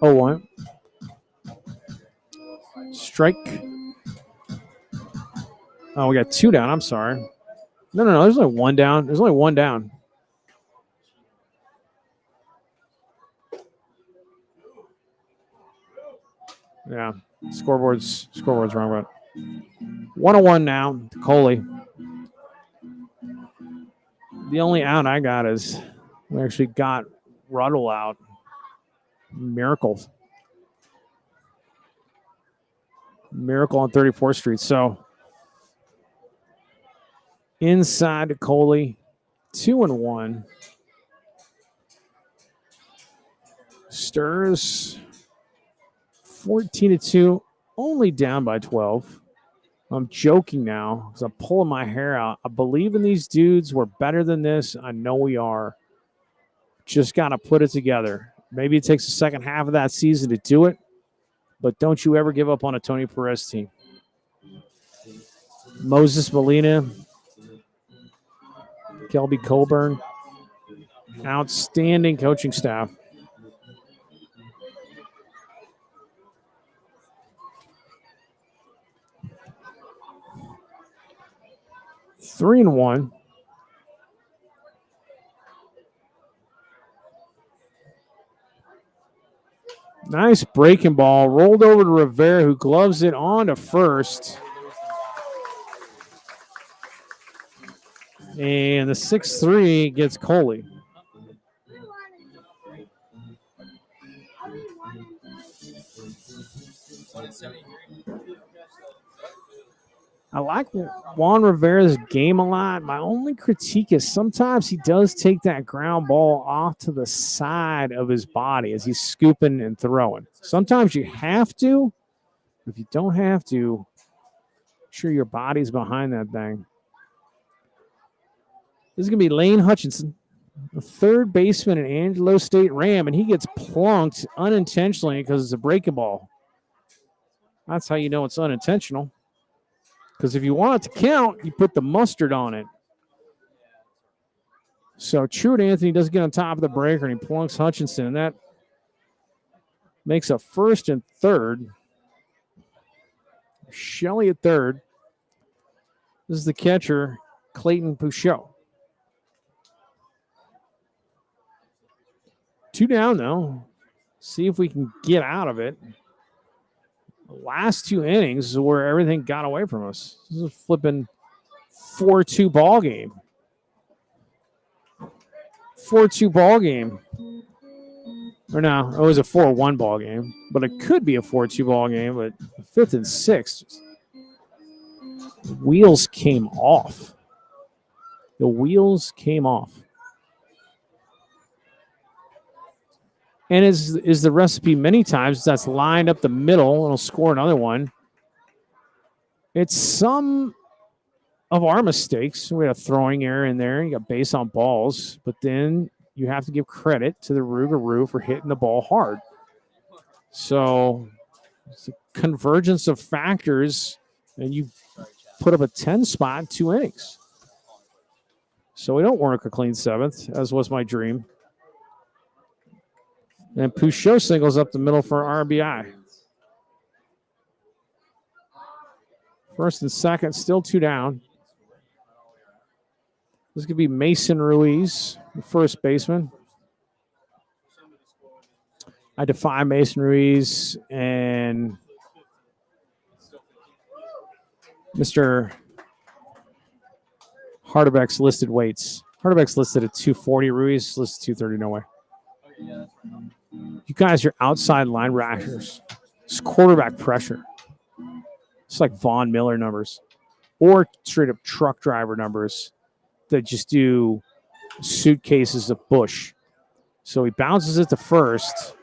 0-1. Strike. Oh, we got 2 down. I'm sorry. No. There's only 1 down. There's only 1 down. Yeah. Scoreboard's wrong, but 1-1 now to Coley. The only out I got is we actually got Ruddle out. Miracle on 34th Street. So inside to Coley, 2-1. Stirs 14-2, only down by 12. I'm joking now because I'm pulling my hair out. I believe in these dudes. We're better than this. I know we are. Just got to put it together. Maybe it takes the second half of that season to do it, but don't you ever give up on a Tony Perez team. Moses Molina, Kelby Coburn, outstanding coaching staff. Three and one. Nice breaking ball. Rolled over to Rivera, who gloves it on to first. And the 6-3 gets Coley. I like Juan Rivera's game a lot. My only critique is sometimes he does take that ground ball off to the side of his body as he's scooping and throwing. Sometimes you have to. If you don't have to, make sure your body's behind that thing. This is going to be Lane Hutchinson, the third baseman at Angelo State Ram, and he gets plunked unintentionally because it's a breaking ball. That's how you know it's unintentional. Because if you want it to count, you put the mustard on it. So Truett Anthony does get on top of the breaker, and he plunks Hutchinson, and that makes a first and third. Shelley at third. This is the catcher, Clayton Pouchot. 2 down, though. See if we can get out of it. The last 2 innings is where everything got away from us. This is a flipping 4-2 ball game. 4-2 ball game. Or no, it was a 4-1 ball game, but it could be a 4-2 ball game. But 5th and 6th, wheels came off. The wheels came off. And is the recipe many times that's lined up the middle and it'll score another one. It's some of our mistakes. We had a throwing error in there. You got base on balls, but then you have to give credit to the Rougarou for hitting the ball hard. So it's a convergence of factors, and you put up a 10 spot in 2 innings. So we don't work a clean 7th, as was my dream. And Pouchot singles up the middle for RBI. 1st and 2nd, still 2 down. This could be Mason Ruiz, the first baseman. I defy Mason Ruiz and Mr. Hardebeck's listed weights. Hardebeck's listed at 240. Ruiz listed 230. No way. You guys are outside line rashers. It's quarterback pressure. It's like Von Miller numbers or straight up truck driver numbers that just do suitcases of Bush. So he bounces it to first.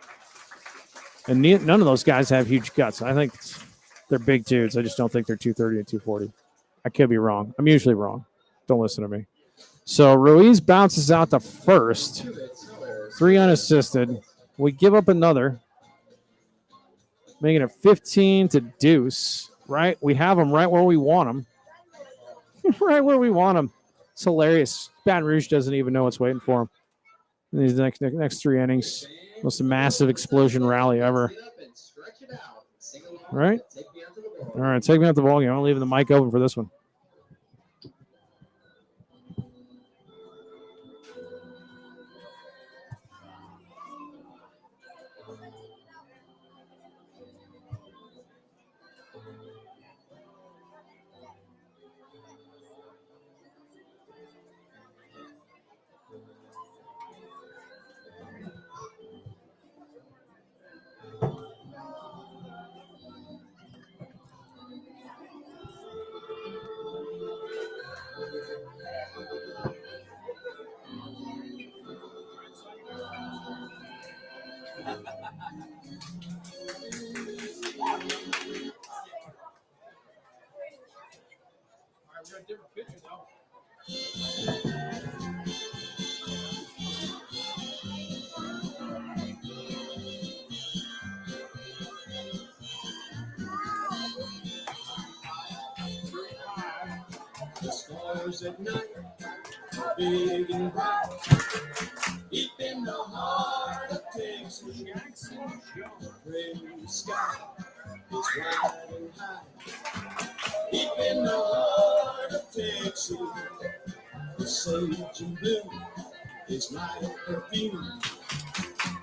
And none of those guys have huge guts. I think they're big dudes. I just don't think they're 230 and 240. I could be wrong. I'm usually wrong. Don't listen to me. So Ruiz bounces out to first. 3 unassisted. We give up another. Making it 15 to deuce. Right? We have them right where we want them. Right where we want them. It's hilarious. Baton Rouge doesn't even know what's waiting for him in these next 3 innings. Most massive explosion rally ever. Right? All right, take me out the ball game. I'm leaving the mic open for this one. The stars at night are big and bright. Deep in the heart of Texas, Jackson, the gray sky is wide and high. Deep in the heart of Texas, the sage and bloom is my perfume.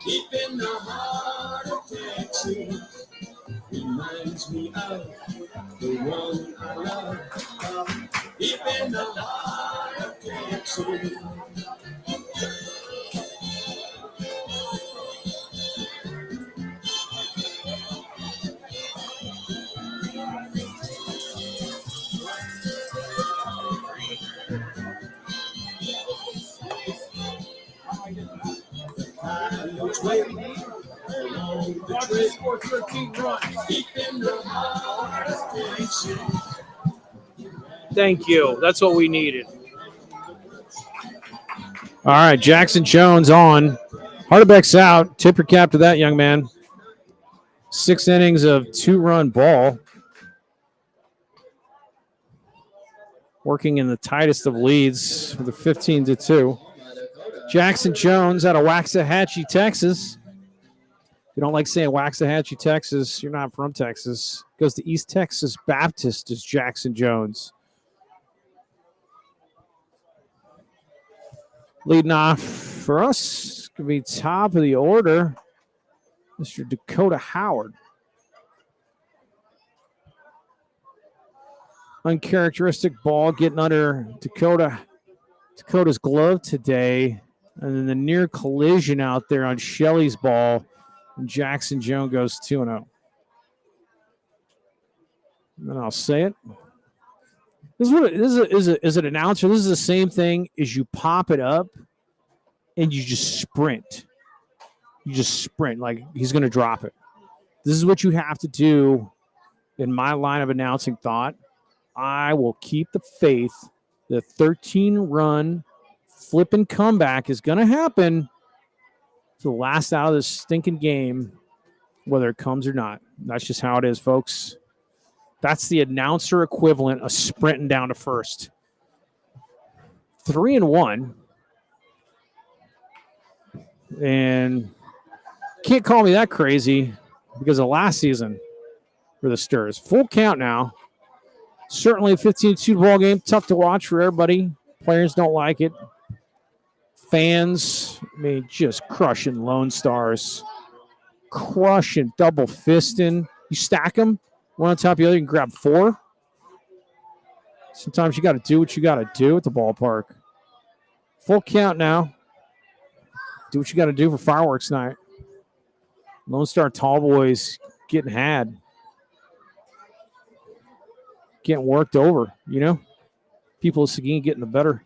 Deep in the heart of Texas, reminds me of the one I love. Deep in the heart of Texas. Thank you. That's what we needed. All right, Jackson Jones on. Hardebeck's out. Tip your cap to that, young man. 6 innings of 2-run ball. Working in the tightest of leads with a 15-2. Jackson Jones out of Waxahachie, Texas. If you don't like saying Waxahachie, Texas, you're not from Texas. Goes to East Texas Baptist is Jackson Jones. Leading off for us could be top of the order, Mr. Dakota Howard. Uncharacteristic ball getting under Dakota's glove today. And then the near collision out there on Shelley's ball. And Jackson Jones goes 2-0. And then I'll say it. This is an announcer. This is the same thing as you pop it up and you just sprint. You just sprint like he's going to drop it. This is what you have to do in my line of announcing thought. I will keep the faith. The 13-run flipping comeback is going to happen to the last out of this stinking game, whether it comes or not. That's just how it is, folks. That's the announcer equivalent of sprinting down to first. 3-1. And can't call me that crazy because of last season for the Sturs. Full count now. Certainly a 15-2 ball game. Tough to watch for everybody. Players don't like it. Fans, I mean, just crushing Lone Stars. Crushing, double fisting. You stack them, one on top of the other, you can grab 4. Sometimes you got to do what you got to do at the ballpark. Full count now. Do what you got to do for fireworks night. Lone Star Tall Boys getting had. Getting worked over, you know. People of Seguin getting the better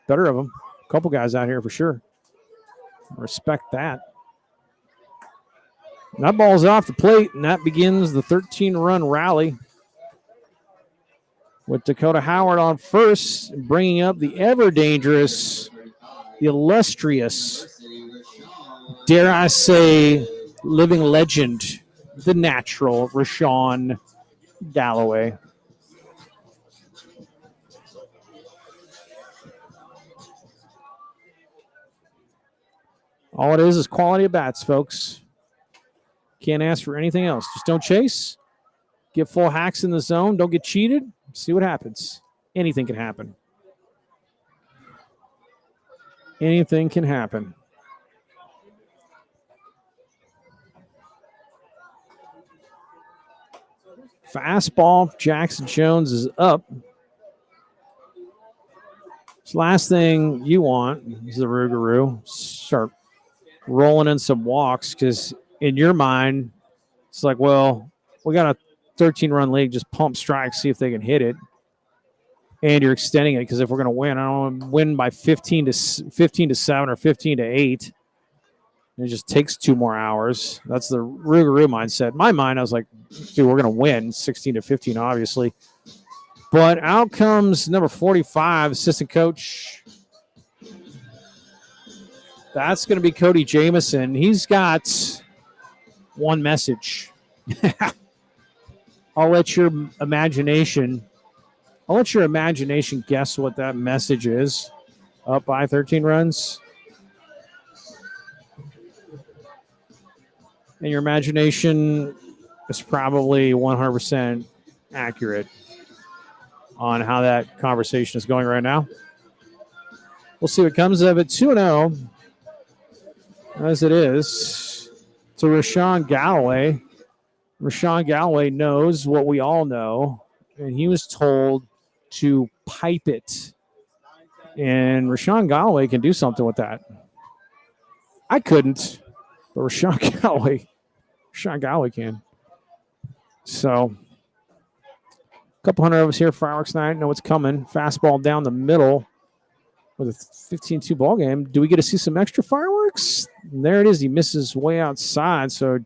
of them. A couple guys out here for sure. Respect that. And that ball's off the plate, and that begins the 13-run rally with Dakota Howard on first, bringing up the ever-dangerous, the illustrious, dare I say, living legend, the natural Rashawn Galloway. All it is quality of bats, folks. Can't ask for anything else. Just don't chase. Get full hacks in the zone. Don't get cheated. See what happens. Anything can happen. Anything can happen. Fastball. Jackson Jones is up. So last thing you want is the Rougarou. Start rolling in some walks because in your mind, it's like, well, we got a 13-run league. Just pump strikes, see if they can hit it. And you're extending it because if we're going to win, I don't want to win by 15 to 7 or 15 to 8. And it just takes 2 more hours. That's the Rougarou mindset. In my mind, I was like, dude, we're going to win 16 to 15, obviously. But out comes number 45, assistant coach. That's going to be Cody Jamison. He's got one message. I'll let your imagination guess what that message is. Up by 13 runs. And your imagination is probably 100% accurate on how that conversation is going right now. We'll see what comes of it. 2-0, as it is, to Rashawn Galloway. Rashawn Galloway knows what we all know, and he was told to pipe it. And Rashawn Galloway can do something with that. I couldn't, but Rashawn Galloway can. So, a couple hundred of us here, fireworks night, know what's coming. Fastball down the middle with a 15-2 ball game. Do we get to see some extra fireworks? And there it is. He misses way outside. So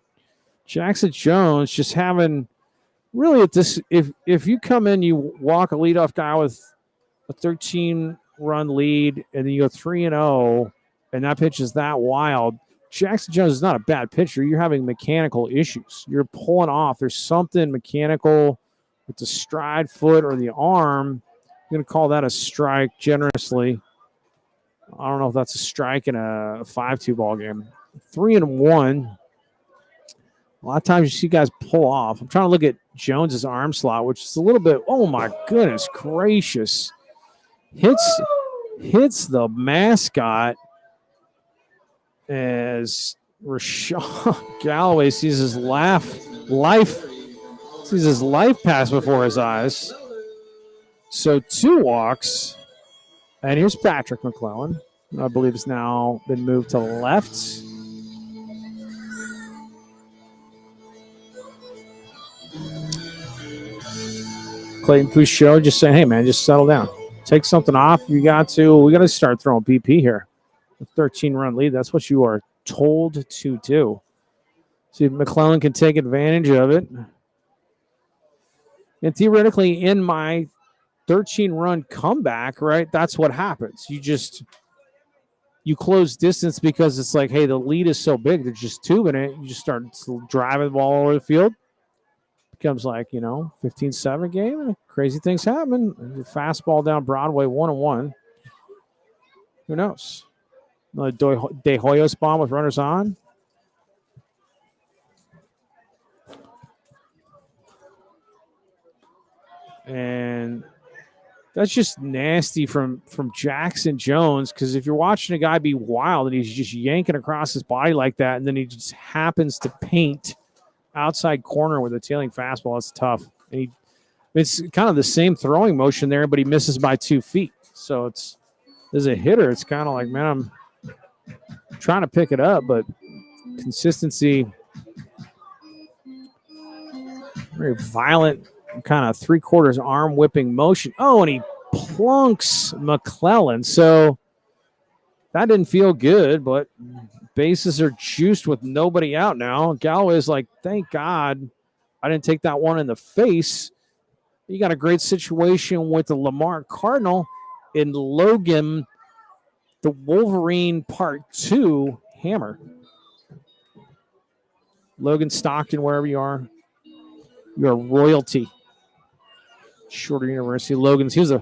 Jackson Jones just having really at this. If you come in, you walk a leadoff guy with a 13-run lead, and then you go 3-0, and that pitch is that wild. Jackson Jones is not a bad pitcher. You're having mechanical issues. You're pulling off. There's something mechanical with the stride foot or the arm. I'm going to call that a strike generously. I don't know if that's a strike in a 5-2 ball game. 3-1. A lot of times you see guys pull off. I'm trying to look at Jones's arm slot, which is a little bit, oh my goodness gracious. Hits the mascot as Rashawn Galloway sees his life pass before his eyes. So 2 walks. And here's Patrick McClellan. I believe has now been moved to left. Clayton Pouchot just saying, hey, man, just settle down. Take something off if you got to. We got to start throwing BP here. A 13-run lead, that's what you are told to do. See if McClellan can take advantage of it. And theoretically, in my 13-run comeback, right, that's what happens. You close distance because it's like, hey, the lead is so big, they're just tubing it. You just start driving the ball all over the field. Becomes like, 15-7 game, and crazy things happen. Fastball down Broadway, 1-1. Who knows? Another De Hoyos bomb with runners on. And that's just nasty from Jackson Jones, because if you're watching a guy be wild and he's just yanking across his body like that, and then he just happens to paint outside corner with a tailing fastball, that's tough. And it's kind of the same throwing motion there, but he misses by 2 feet. So as a hitter, it's kind of like, man, I'm trying to pick it up, but consistency, very violent, kind of 3/4 arm whipping motion. Oh, and he plunks McClellan. So that didn't feel good, but bases are juiced with nobody out now. Galloway's like, thank God I didn't take that one in the face. You got a great situation with the Lamar Cardinal in Logan, the Wolverine Part 2 hammer. Logan Stockton, wherever you are, you're royalty. Shorter University. Logan's, he was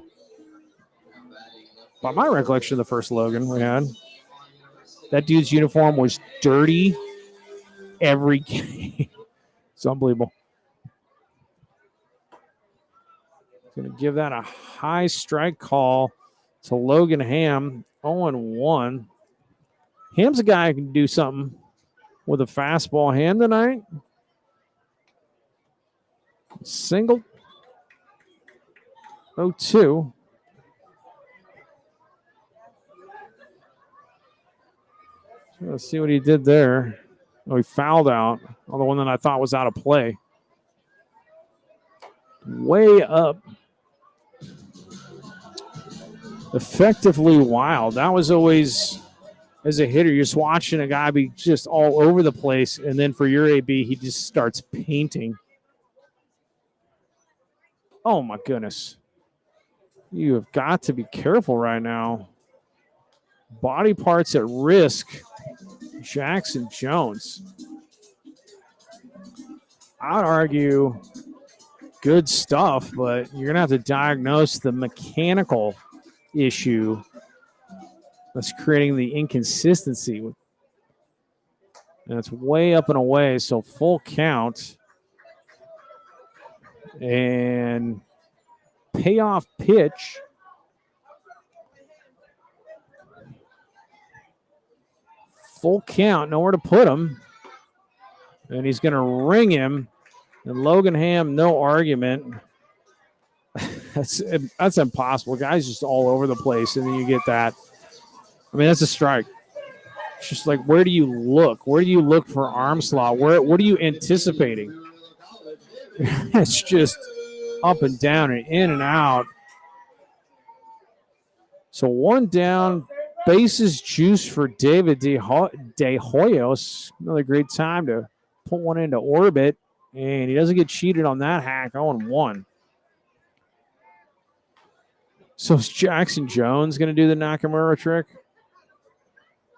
by my recollection, the first Logan we had. That dude's uniform was dirty every game. It's unbelievable. Going to give that a high strike call to Logan Ham, 0-1. Ham's a guy who can do something with a fastball. Ham tonight. Single. 0-2. Let's see what he did there. Oh, he fouled out on the one that I thought was out of play. Way up. Effectively wild. That was always, as a hitter, you're just watching a guy be just all over the place, and then for your AB, he just starts painting. Oh, my goodness. You have got to be careful right now. Body parts at risk. Jackson Jones. I'd argue good stuff, but you're going to have to diagnose the mechanical issue that's creating the inconsistency. And it's way up and away, so full count. And payoff pitch. Full count, nowhere to put him. And he's going to ring him. And Logan Ham, no argument. That's impossible. Guy's just all over the place, and then you get that. I mean, that's a strike. It's just like, where do you look? Where do you look for arm slot? What are you anticipating? It's just up and down and in and out. So one down. Bases juice for David De Hoyos. Another great time to put one into orbit. And he doesn't get cheated on that hack. 0-1. So is Jackson Jones going to do the Nakamura trick?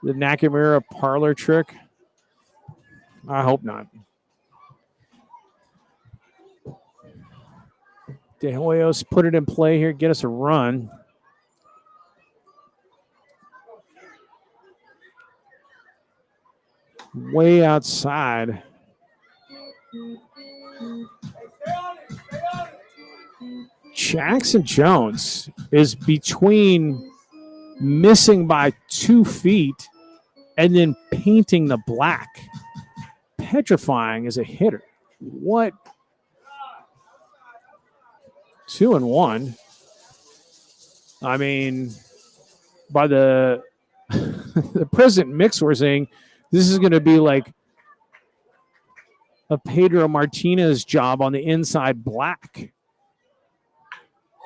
The Nakamura parlor trick? I hope not. De Hoyos put it in play here. Get us a run. Way outside. Jackson Jones is between missing by 2 feet and then painting the black. Petrifying as a hitter. What? 2-1. I mean, by the the present mix we're saying this is going to be like a Pedro Martinez job on the inside black.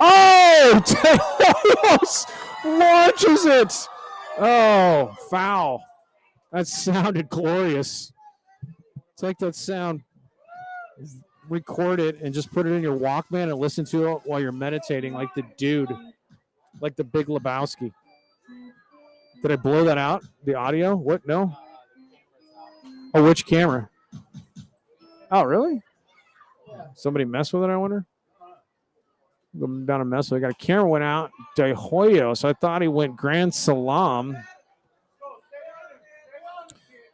Oh, Teos launches it. Oh, foul. That sounded glorious. Take that sound, record it, and just put it in your Walkman and listen to it while you're meditating like the dude, like the Big Lebowski. Did I blow that out? The audio? What? No? Oh, which camera? Oh, really? Somebody messed with it, I wonder? Going down a mess. I got a camera went out. De Hoyos. I thought he went Grand Salam.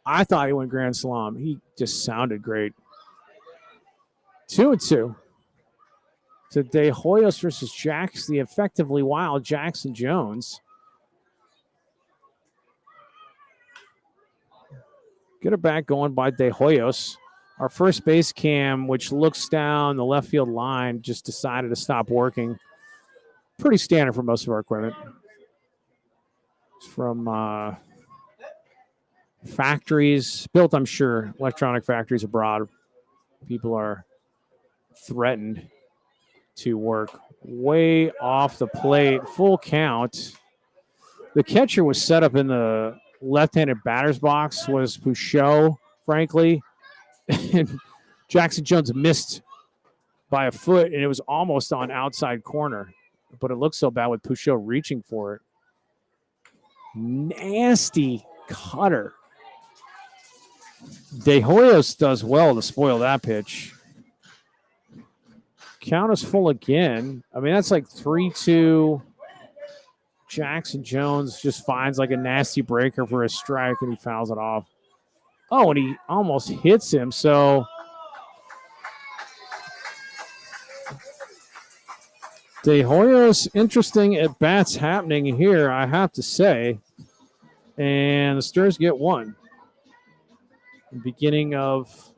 I thought he went Grand Salam. He just sounded great. 2-2. So De Hoyos versus Jax, the effectively wild Jackson Jones. Get it back going by De Hoyos. Our first base cam, which looks down the left field line, just decided to stop working. Pretty standard for most of our equipment. It's from factories, built, I'm sure, electronic factories abroad. People are threatened to work way off the plate. Full count. The catcher was set up in the left-handed batter's box, was Pouchot, frankly. And Jackson Jones missed by a foot, and it was almost on outside corner. But it looked so bad with Pouchot reaching for it. Nasty cutter. De Hoyos does well to spoil that pitch. Count is full again. I mean, that's like 3-2. Jackson Jones just finds like a nasty breaker for a strike, and he fouls it off. Oh, and he almost hits him. So De Hoyos, interesting at bats happening here, I have to say. And the Stars get one. The beginning of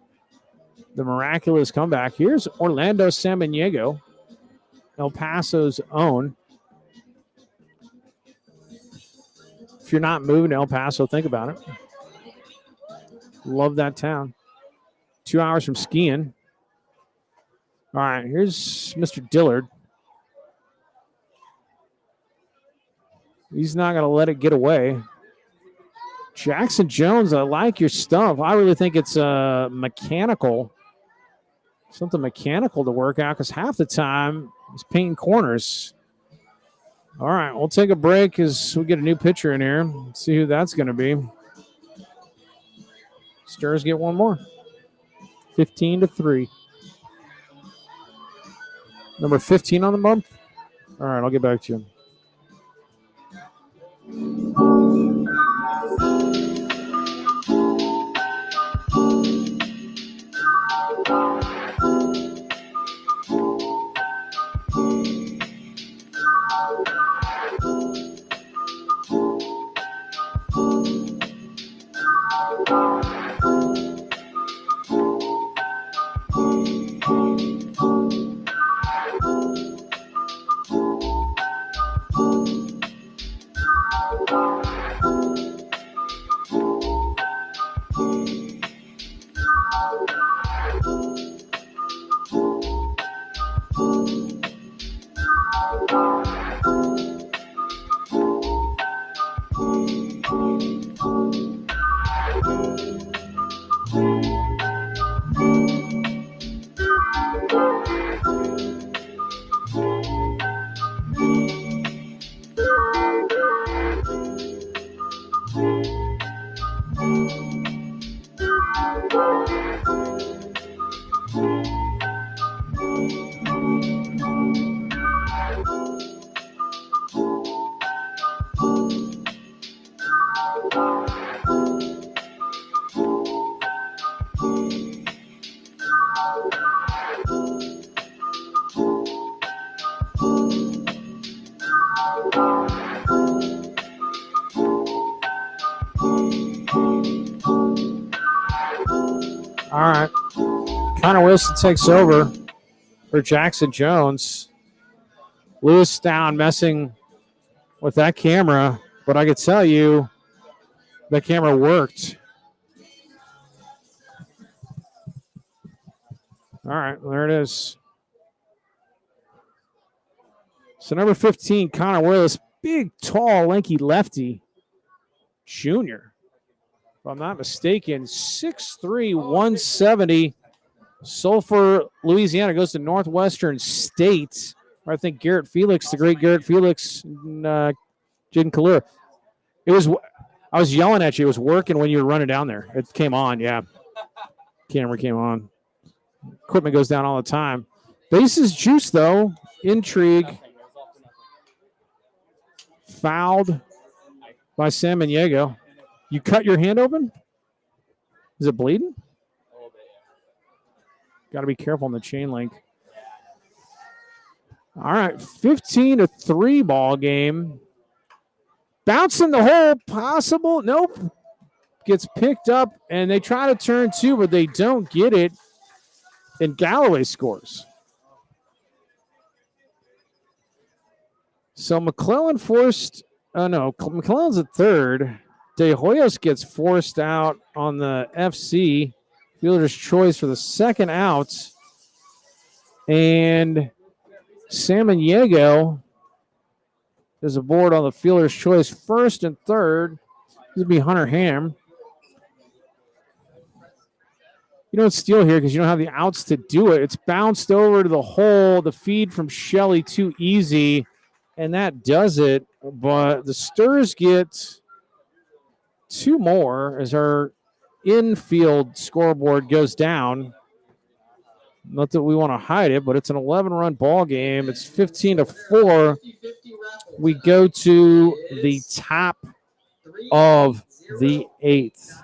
the miraculous comeback. Here's Orlando Samaniego, El Paso's own. If you're not moving to El Paso, think about it. Love that town. 2 hours from skiing. All right, here's Mr. Dillard. He's not going to let it get away. Jackson Jones, I like your stuff. I really think it's mechanical. Something mechanical to work out because half the time he's painting corners. All right, we'll take a break as we get a new pitcher in here. Let's see who that's going to be. Stars get one more. 15-3. Number 15 on the bump. All right, I'll get back to you. All right. Connor Wilson takes over for Jackson Jones. Lewis down messing with that camera, but I could tell you That camera worked. All right, well, there it is. So number 15, Connor Willis, big, tall, lanky lefty, junior. If I'm not mistaken, 6'3", 170. Sulphur, Louisiana, goes to Northwestern State. Where I think Garrett Felix, the great Garrett Felix, and Jaden Kalir. I was yelling at you. It was working when you were running down there. It came on, yeah. Camera came on. Equipment goes down all the time. Bases juice, though. Intrigue. Fouled by San Maniego. You cut your hand open? Is it bleeding? Got to be careful on the chain link. All right, 15-3 ball game. Bouncing the hole, possible. Nope. Gets picked up, and they try to turn two, but they don't get it. And Galloway scores. So McClellan McClellan's at third. De Hoyos gets forced out on the FC. Fielder's choice for the second out. And San Maniego is aboard on the fielder's choice first and third. This would be Hunter Ham. You don't steal here because you don't have the outs to do it. It's bounced over to the hole. The feed from Shelley too easy, and that does it. But the Sturs get two more as our infield scoreboard goes down. Not that we want to hide it, but it's an 11-run ball game. It's 15-4. We go to the top of the eighth.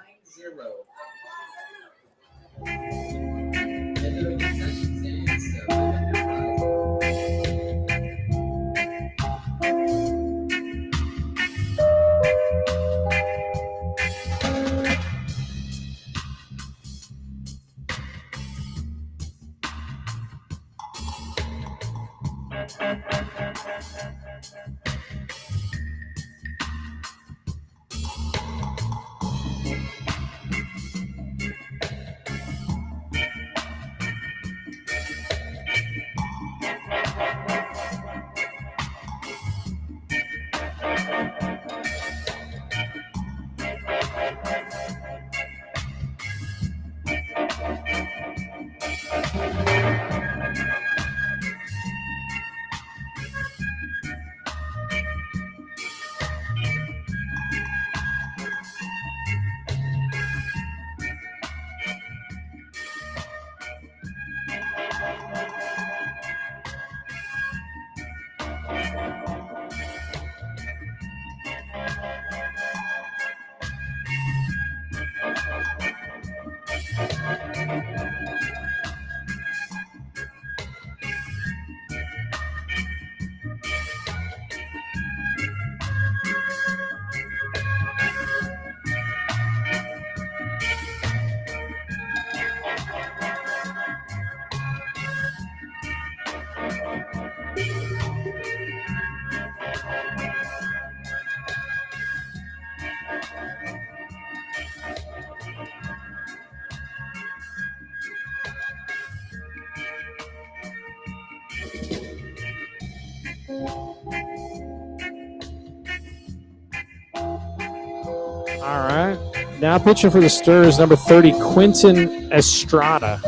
All right. Now pitching for the Sturs, number 30, Quentin Estrada.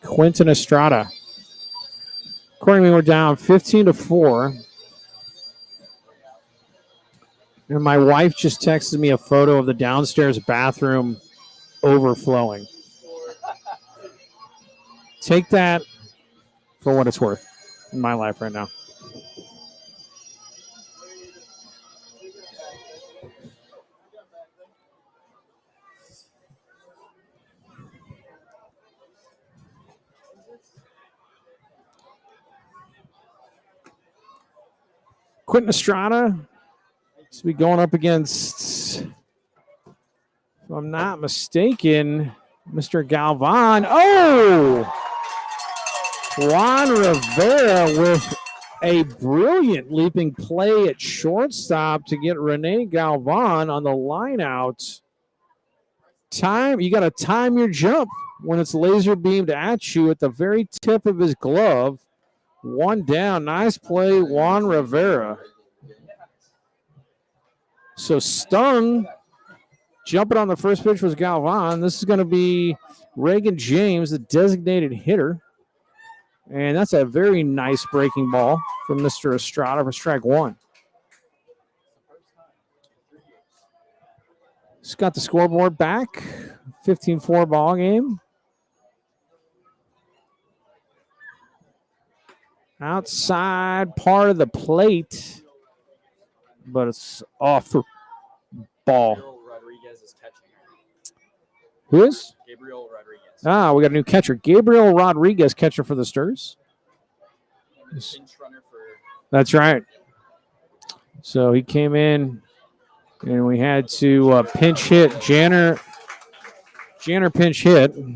Quentin Estrada. Accordingly, we're down 15-4. And my wife just texted me a photo of the downstairs bathroom overflowing. Take that for what it's worth in my life right now. Quentin Estrada to be going up against, if I'm not mistaken, Mr. Galvan. Oh! Juan Rivera with a brilliant leaping play at shortstop to get Rene Galvan on the line out. You got to time your jump when it's laser beamed at you at the very tip of his glove. One down. Nice play, Juan Rivera. So stung. Jumping on the first pitch was Galvan. This is going to be Reagan James, the designated hitter. And that's a very nice breaking ball from Mr. Estrada for strike one. Just got the scoreboard back. 15-4 ball game. Outside part of the plate, but it's off the ball. Gabriel Rodriguez is catching. Who is? Gabriel Rodriguez. We got a new catcher. Gabriel Rodriguez, catcher for the Stars. Pinch runner for. That's right. So he came in, and we had to pinch hit Janner. Janner pinch hit. Somebody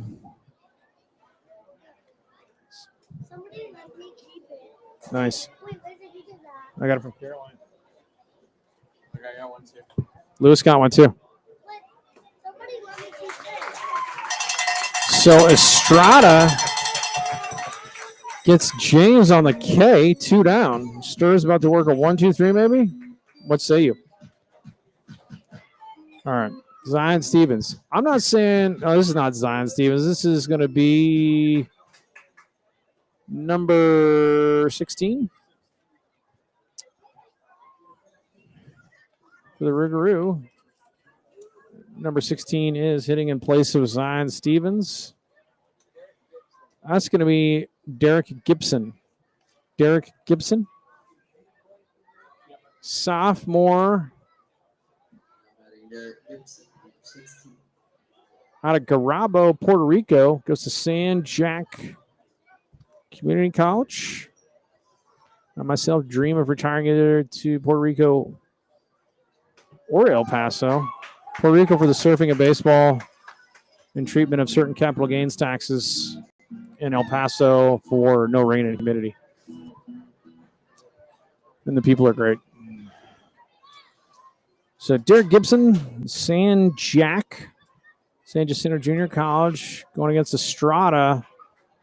let me keep it. Nice. Wait, where did you get that? I got it from Caroline. Okay, I got one too. Lewis got one too. Wait, somebody let me keep it. So Estrada gets James on the K, 2 down. Stir's about to work a 1-2-3 maybe? What say you? All right. Zion Stevens. I'm not saying, this is not Zion Stevens. This is going to be number 16 for the Rougarou. Number 16 is hitting in place of Zion Stevens. That's going to be Derek Gibson. Derek Gibson. Sophomore. Out of Garabo, Puerto Rico. Goes to San Jack Community College. I myself dream of retiring either to Puerto Rico or El Paso. Puerto Rico for the surfing and baseball and treatment of certain capital gains taxes. In El Paso for no rain and humidity. And the people are great. So Derek Gibson, San Jacinto Junior College, going against Estrada,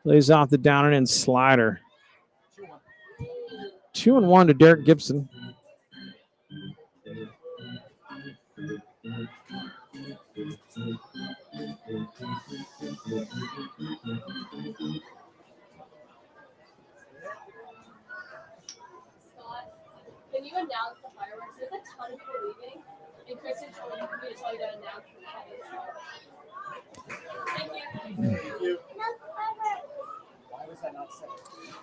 lays off the down and in slider. 2-1 to Derek Gibson. Can you announce the fireworks? There's a ton of people leaving, and Kristen told me to tell you to announce the fireworks. Thank you. Why was that not said?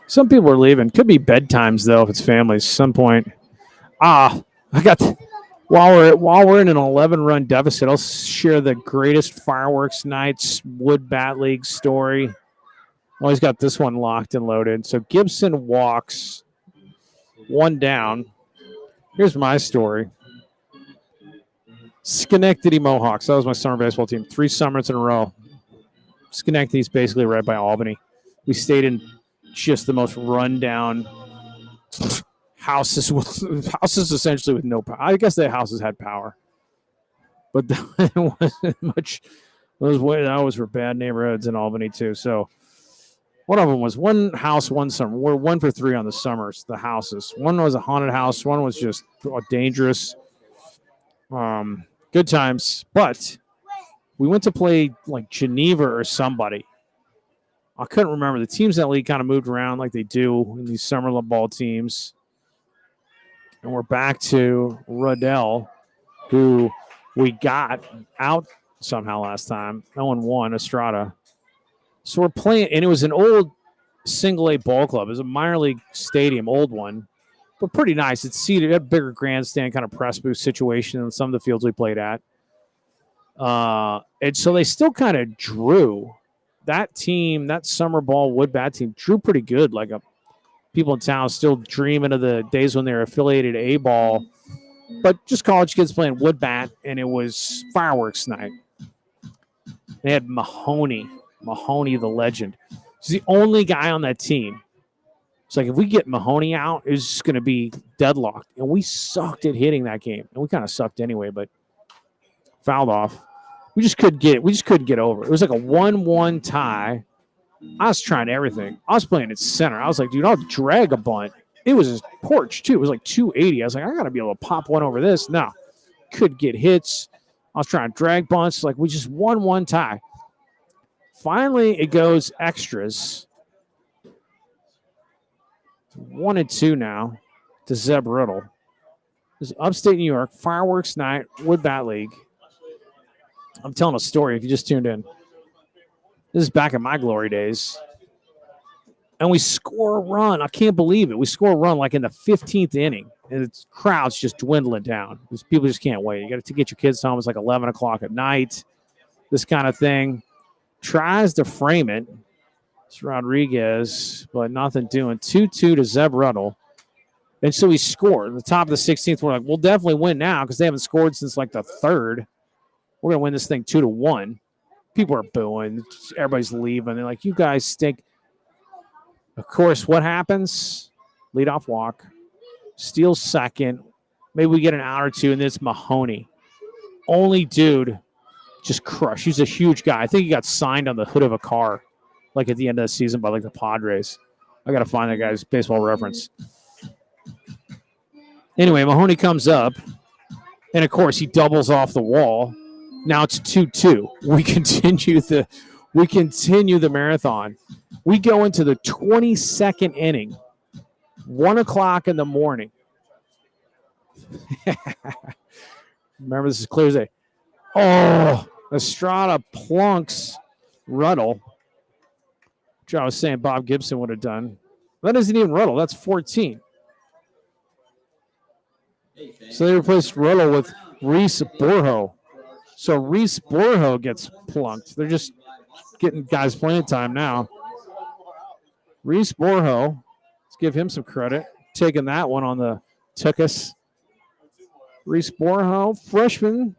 Some people are leaving. Could be bedtimes though if it's families. Some point. I got. While we're in an 11-run deficit, I'll share the greatest fireworks nights Wood Bat League story. Always got this one locked and loaded. So Gibson walks 1 down. Here's my story. Schenectady Mohawks. That was my summer baseball team. 3 summers in a row. Schenectady's basically right by Albany. We stayed in just the most rundown houses essentially with no power. I guess the houses had power, but it wasn't much. Those were bad neighborhoods in Albany too. So one of them was one house, one summer. We're 1 for 3 on the summers. The houses. One was a haunted house. One was just dangerous. Good times, but we went to play like Geneva or somebody. I couldn't remember. The teams in that league kind of moved around like they do in these summer ball teams. And we're back to Rodell, who we got out somehow last time. No one won, Estrada. So we're playing, and it was an old single-A ball club. It was a minor league stadium, old one, but pretty nice. It's seated, it had a bigger grandstand kind of press booth situation than some of the fields we played at. And so they still kind of drew. That team, that summer ball Wood Bat team, drew pretty good. Like people in town still dreaming of the days when they were affiliated A-ball, but just college kids playing Wood Bat, and it was fireworks night. They had Mahoney the legend. He's the only guy on that team It's like if we get Mahoney out, it's just going to be deadlocked. And we sucked at hitting that game. And we kind of sucked anyway, but fouled off. We just couldn't get over. It was like a 1-1 tie. I was trying everything. I was playing at center. I was like, dude, I'll drag a bunt. It was his porch, too. It was like 280. I was like, I got to be able to pop one over this. No. Could get hits. I was trying to drag bunts. Like, we just 1-1 tie. Finally, it goes extras. 1-2 now to Zeb Riddle. This is upstate New York, fireworks night, Wood Bat League. I'm telling a story if you just tuned in. This is back in my glory days. And we score a run. I can't believe it. We score a run like in the 15th inning. And the crowd's just dwindling down. Because people just can't wait. You got to get your kids home. It's like 11 o'clock at night. This kind of thing. Tries to frame it. It's Rodriguez, but nothing doing. 2-2 to Zeb Ruddle. And so he scored. At the top of the 16th, we're like, we'll definitely win now because they haven't scored since like the 3rd. We're going to win this thing 2-1. People are booing. Everybody's leaving. They're like, you guys stink. Of course, what happens? Leadoff walk. Steals second. Maybe we get an out or two, and then it's Mahoney. Only dude just crushed. He's a huge guy. I think he got signed on the hood of a car, like at the end of the season by like the Padres. I got to find that guy's baseball reference. Anyway, Mahoney comes up, and of course, he doubles off the wall. Now it's 2-2. We continue the marathon. We go into the 22nd inning, 1 o'clock in the morning. Remember, this is clear as day. Oh, Estrada plunks Ruddle, which I was saying Bob Gibson would have done. That isn't even Ruddle. That's 14. So they replaced Ruddle with Reese Borjo. So Reese Borjo gets plunked. They're just getting guys playing time now. Reese Borjo, let's give him some credit. Taking that one on the Tuckus. Reese Borjo, freshman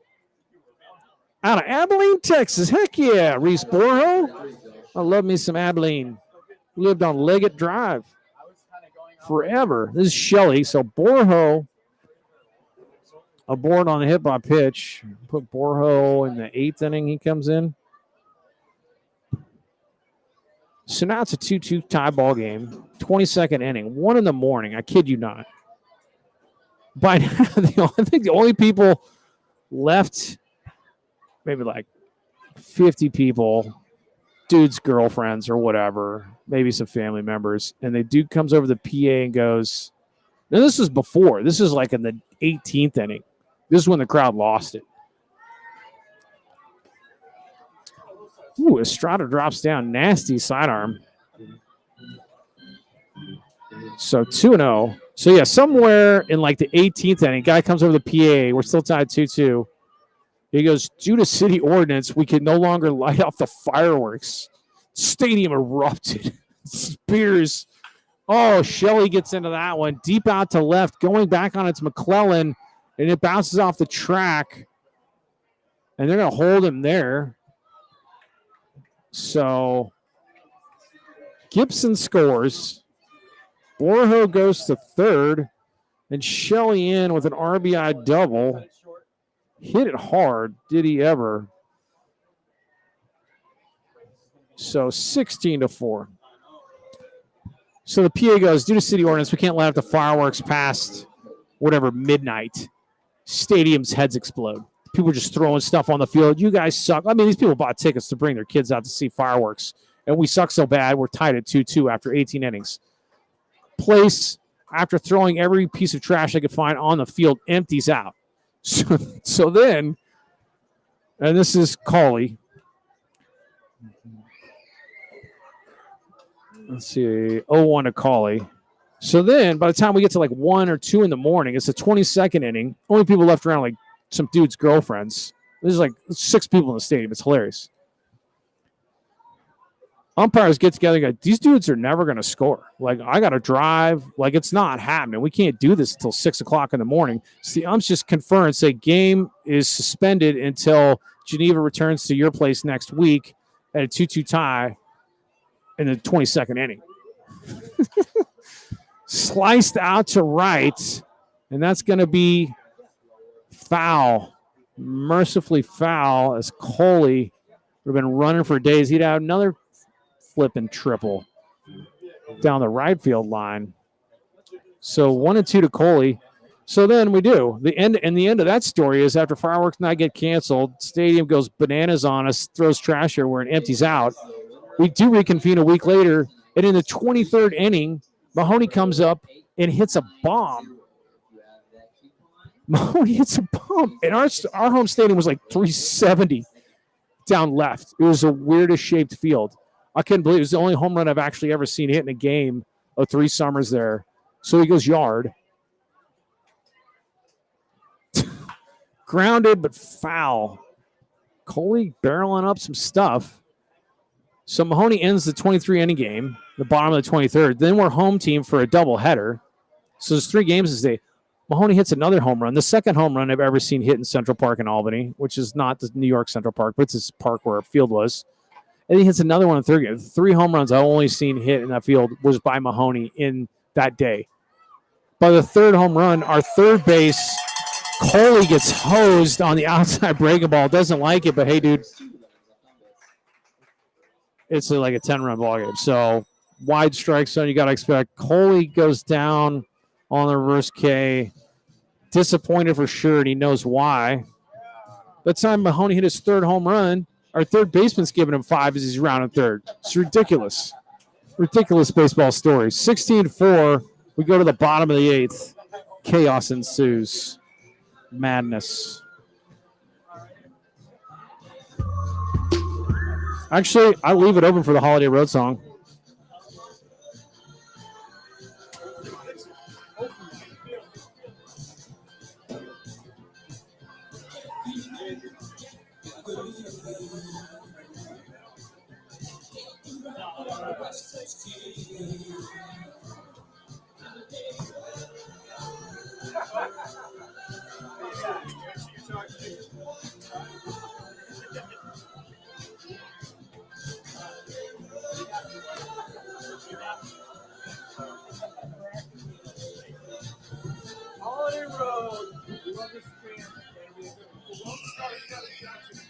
out of Abilene, Texas. Heck yeah, Reese Borjo. I love me some Abilene. Lived on Leggett Drive forever. This is Shelley. So Borjo aboard on the hit by pitch. Put Borjo in the 8th inning. He comes in. So now it's a 2-2 tie ball game. 22nd inning. 1 in the morning. I kid you not. By now, I think the only people left, maybe like 50 people, dudes' girlfriends or whatever, maybe some family members. And the dude comes over the PA and goes, now this is before. This is like in the 18th inning. This is when the crowd lost it. Ooh, Estrada drops down. Nasty sidearm. So 2-0. So, yeah, somewhere in like the 18th inning, guy comes over the PA. We're still tied 2-2. He goes, due to city ordinance, we can no longer light off the fireworks. Stadium erupted. Spears. Oh, Shelley gets into that one. Deep out to left. Going back on it's McClellan. And it bounces off the track. And they're going to hold him there. So Gibson scores. Borjo goes to 3rd. And Shelley in with an RBI double. Hit it hard. Did he ever? So 16-4. So the PA goes, due to city ordinance, we can't let off the fireworks past whatever midnight. Stadium's heads explode. People are just throwing stuff on the field. You guys suck. I mean, these people bought tickets to bring their kids out to see fireworks. And we suck so bad, we're tied at 2-2 after 18 innings. Place, after throwing every piece of trash they could find on the field, empties out. So then, and this is Cawley. Let's see, 0-1 to Cawley. So then, by the time we get to like 1 or 2 in the morning, it's the 22nd inning. Only people left around like some dudes' girlfriends. There's like 6 people in the stadium. It's hilarious. Umpires get together and go, these dudes are never going to score. Like, I got to drive. Like, it's not happening. We can't do this until 6 o'clock in the morning. So the umps just confer and say, game is suspended until Geneva returns to your place next week at a 2-2 tie in the 22nd inning. Sliced out to right, and that's going to be foul. Mercifully foul as Coley would have been running for days. He'd have another flipping triple down the right field line. So 1-2 to Coley. So then we do. The end of that story is after fireworks night get canceled, stadium goes bananas on us, throws trash everywhere, and empties out. We do reconvene a week later, and in the 23rd inning, Mahoney comes up and hits a bomb. Mahoney hits a bomb. And our home stadium was like 370 down left. It was the weirdest shaped field. I couldn't believe it. It was the only home run I've actually ever seen hit in a game of 3 summers there. So he goes yard. Grounded but foul. Coley barreling up some stuff. So Mahoney ends the 23-inning game, the bottom of the 23rd. Then we're home team for a doubleheader. So there's 3 games this day. Mahoney hits another home run, the second home run I've ever seen hit in Central Park in Albany, which is not the New York Central Park, but it's this park where a field was. And he hits another one in the third game. 3 home runs I've only seen hit in that field was by Mahoney in that day. By the 3rd home run, our third base, Coley gets hosed on the outside breaking ball. Doesn't like it, but hey, dude, it's like a 10-run ball game. So wide strike zone, you got to expect. Coley goes down on the reverse K. Disappointed for sure, and he knows why. That time Mahoney hit his 3rd home run, our third baseman's giving him 5 as he's rounding 3rd. It's ridiculous. Ridiculous baseball story. 16-4. We go to the bottom of the 8th. Chaos ensues. Madness. Actually, I leave it open for the Holiday Road song. Holiday Road. We love this band, baby. Don't start Jackson.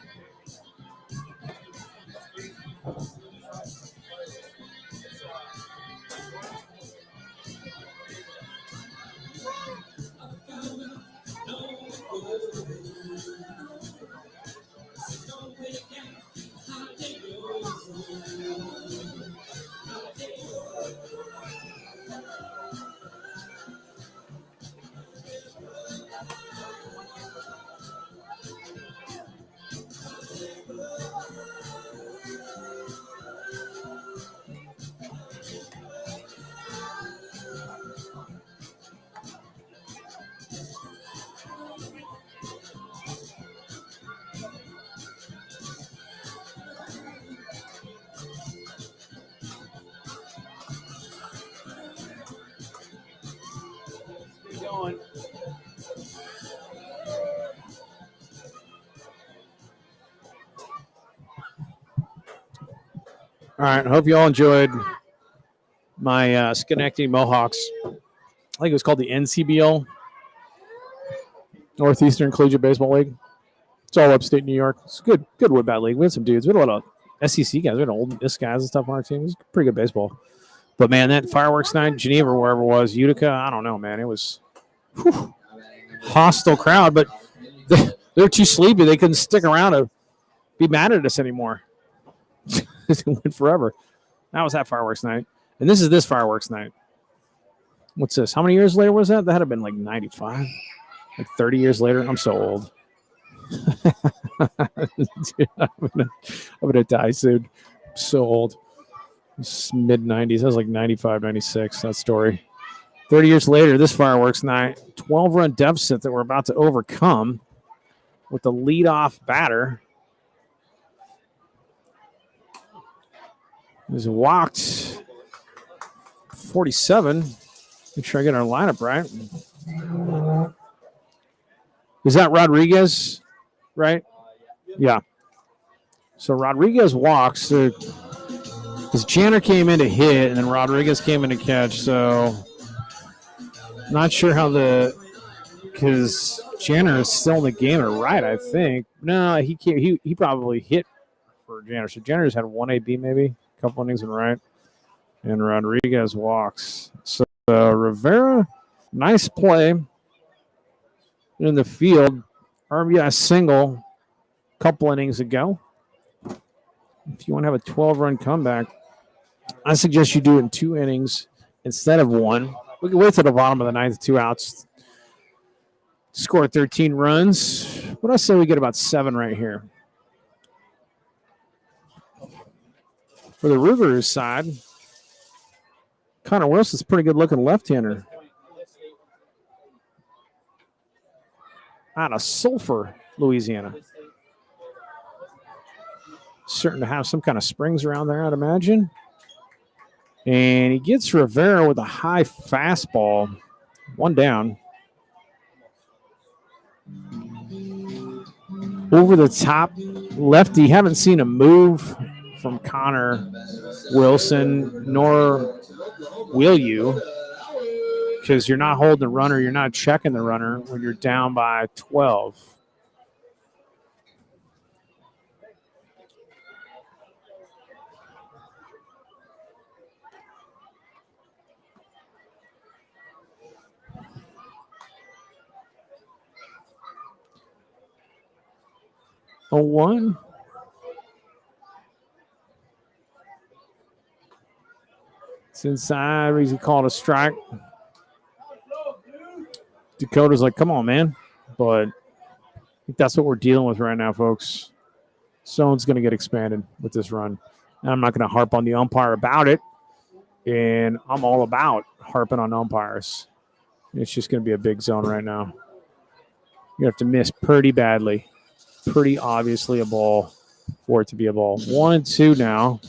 Going. All right. I hope you all enjoyed my Schenectady Mohawks. I think it was called the NCBL, Northeastern Collegiate Baseball League. It's all upstate New York. It's a good wood bat league. We had some dudes. We had a lot of SEC guys. We had old IS guys and stuff on our team. It was pretty good baseball. But, man, that fireworks night in Geneva or wherever it was, Utica, I don't know, man. It was hostile crowd, but they're too sleepy. They couldn't stick around to be mad at us anymore. It went forever. That was that fireworks night. And this is this fireworks night. What's this? How many years later was that? That had to have been like 95. Like 30 years later. I'm so old. Dude, I'm gonna die soon. I'm so old. Mid-90s. That was like 95, 96, that story. 30 years later, this fireworks night, 12-run deficit that we're about to overcome with the leadoff batter. He's walked 47. Make sure I get our lineup right. Is that Rodriguez, right? Yeah. So Rodriguez walks. Because Janner came in to hit, and then Rodriguez came in to catch. So Not sure how because Jenner is still in the game or right, I think. No, he can't. He probably hit for Jenner. So Jenner's had one AB maybe, a couple innings in right, and Rodriguez walks. So Rivera, nice play in the field. RBI single a couple innings ago. If you want to have a 12-run comeback, I suggest you do it in 2 innings instead of 1. We can wait till the bottom of the ninth, 2 outs, score 13 runs. But I say we get about 7 right here. For the Rivers side, Connor Wilson's a pretty good-looking left-hander. Out of Sulphur, Louisiana. Certain to have some kind of springs around there, I'd imagine. And he gets Rivera with a high fastball. 1 down. Over the top lefty. Haven't seen a move from Connor Wilson, nor will you, because you're not holding the runner. You're not checking the runner when you're down by 12. A 1. It's inside. He called a strike. Dakota's like, come on, man. But I think that's what we're dealing with right now, folks. Zone's going to get expanded with this run. And I'm not going to harp on the umpire about it. And I'm all about harping on umpires. It's just going to be a big zone right now. You have to miss pretty badly. Pretty obviously a ball for it to be a ball. 1-2 now.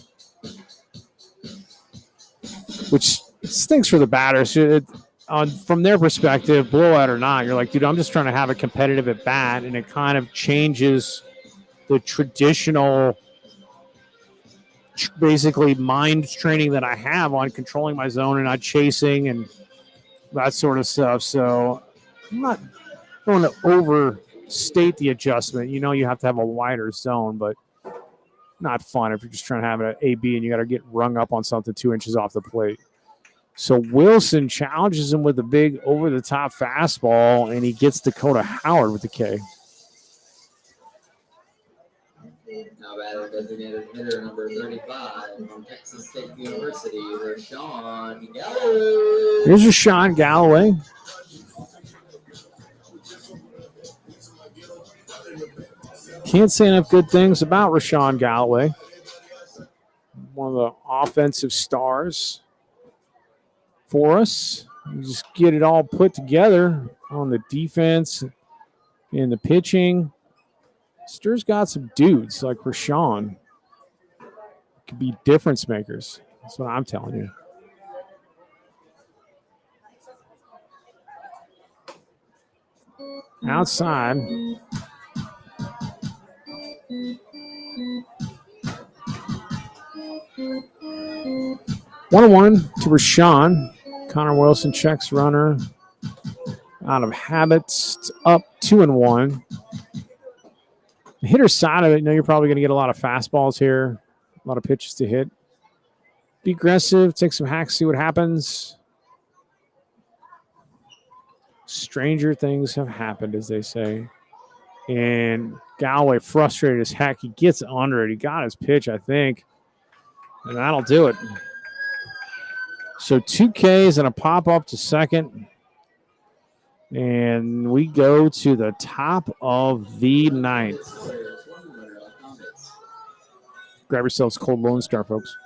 Which stinks for the batters. From their perspective, blowout or not, you're like, dude, I'm just trying to have a competitive at bat, and it kind of changes the traditional, basically, mind training that I have on controlling my zone and not chasing and that sort of stuff. So I'm not going to overstate the adjustment. You know, you have to have a wider zone, but not fun if you're just trying to have an AB and you got to get rung up on something 2 inches off the plate. So Wilson challenges him with a big over-the-top fastball, and he gets Dakota Howard with the K. Now batter designated hitter number 35 from Texas State University, Rashawn Galloway. Here's Rashawn Galloway. Can't say enough good things about Rashawn Galloway. One of the offensive stars for us. You just get it all put together on the defense and the pitching. Stir's got some dudes like Rashawn. Could be difference makers. That's what I'm telling you. Outside. 1-1 to Rashawn. Connor Wilson checks runner out of habits. It's up 2-1. The hitter side of it, you know, you're probably going to get a lot of fastballs here, a lot of pitches to hit. Be aggressive, take some hacks, see what happens. Stranger things have happened, as they say. And Galloway frustrated as heck. He gets under it. He got his pitch, I think. And that'll do it. So 2 Ks and a pop up to second. And we go to the top of the ninth. Grab yourselves cold Lone Star, folks.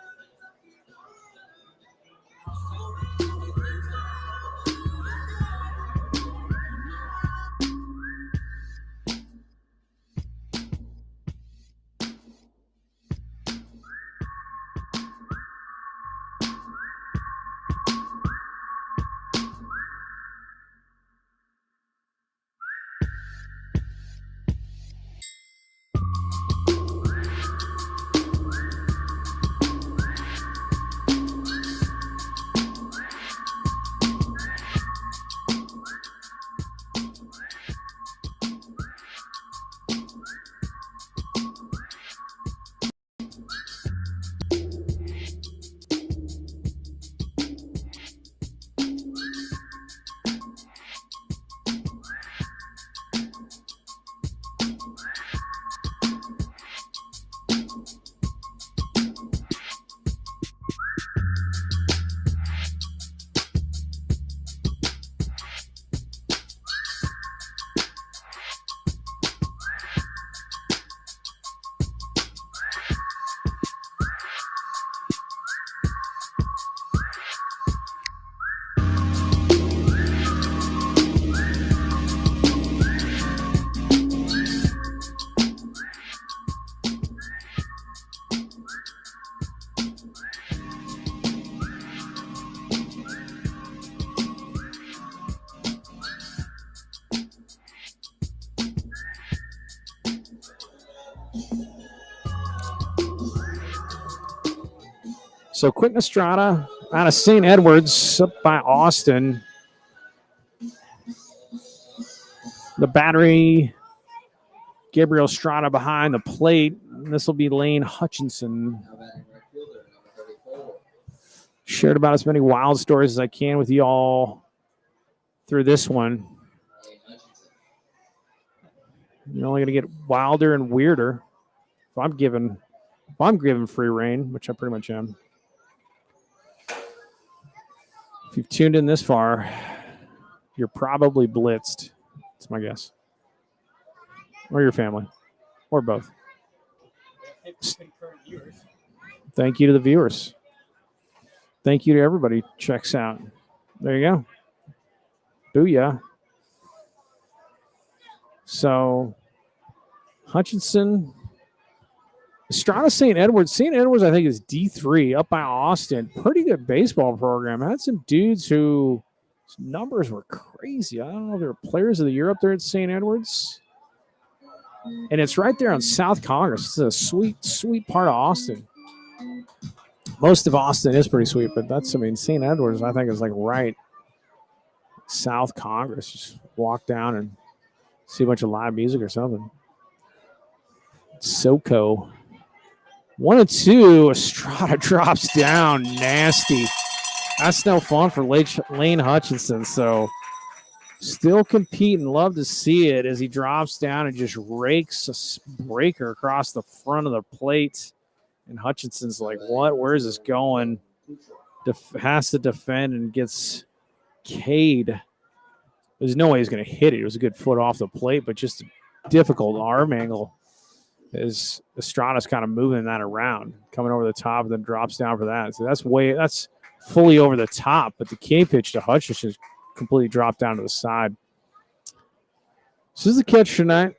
So Quentin Estrada out of St. Edwards up by Austin. The battery, Gabriel Estrada behind the plate. This will be Lane Hutchinson. Now batting right fielder, number 34. Shared about as many wild stories as I can with you all through this one. Lane Hutchinson. You're only going to get wilder and weirder if I'm given free reign, which I pretty much am. If you've tuned in this far, you're probably blitzed. That's my guess. Or your family. Or both. We have 50 concurrent viewers. Thank you to the viewers. Thank you to everybody who checks out. There you go. Booyah. So, Hutchinson, Estrada, St. Edwards. St. Edwards, I think, is D3 up by Austin. Pretty good baseball program. Had some dudes who numbers were crazy. I don't know if they were players of the year up there at St. Edwards. And it's right there on South Congress. It's a sweet, sweet part of Austin. Most of Austin is pretty sweet, but St. Edwards, I think, is like right South Congress. Just walk down and see a bunch of live music or something. SoCo. 1-2. Estrada drops down. Nasty. That's no fun for Lane Hutchinson. So still competing. Love to see it as he drops down and just rakes a breaker across the front of the plate. And Hutchinson's like, what? Where is this going? Has to defend and gets K'd. There's no way he's going to hit it. It was a good foot off the plate, but just a difficult arm angle as Estrada's kind of moving that around, coming over the top and then drops down for that. So that's fully over the top, but the K pitch to Hutchinson completely dropped down to the side. So this is the catch tonight.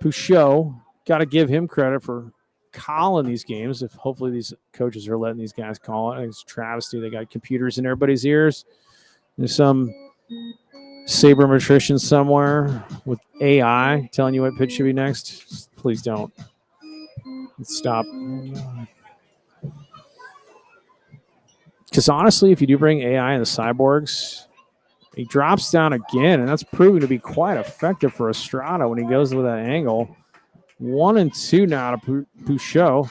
Pouchot, got to give him credit for calling these games. If hopefully these coaches are letting these guys call it. I think it's a travesty. They got computers in everybody's ears. There's some sabermetrician somewhere with AI telling you what pitch should be next. Please don't. Let's stop. Because honestly, if you do bring AI in the cyborgs, he drops down again, and that's proving to be quite effective for Estrada when he goes with that angle. 1-2 now to Pouchot.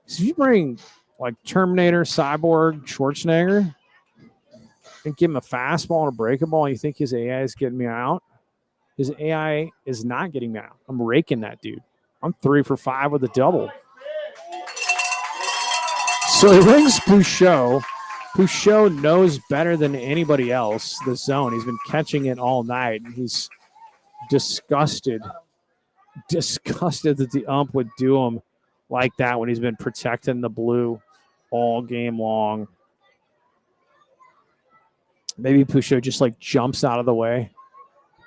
So if you bring like Terminator, Cyborg, Schwarzenegger, and give him a fastball and a breakable, and you think his AI is getting me out, his AI is not getting me out. I'm raking that dude. I'm 3 for 5 with a double. So he rings Pouchot. Pouchot knows better than anybody else the zone. He's been catching it all night, and he's disgusted that the ump would do him like that when he's been protecting the blue all game long. Maybe Pouchot just like jumps out of the way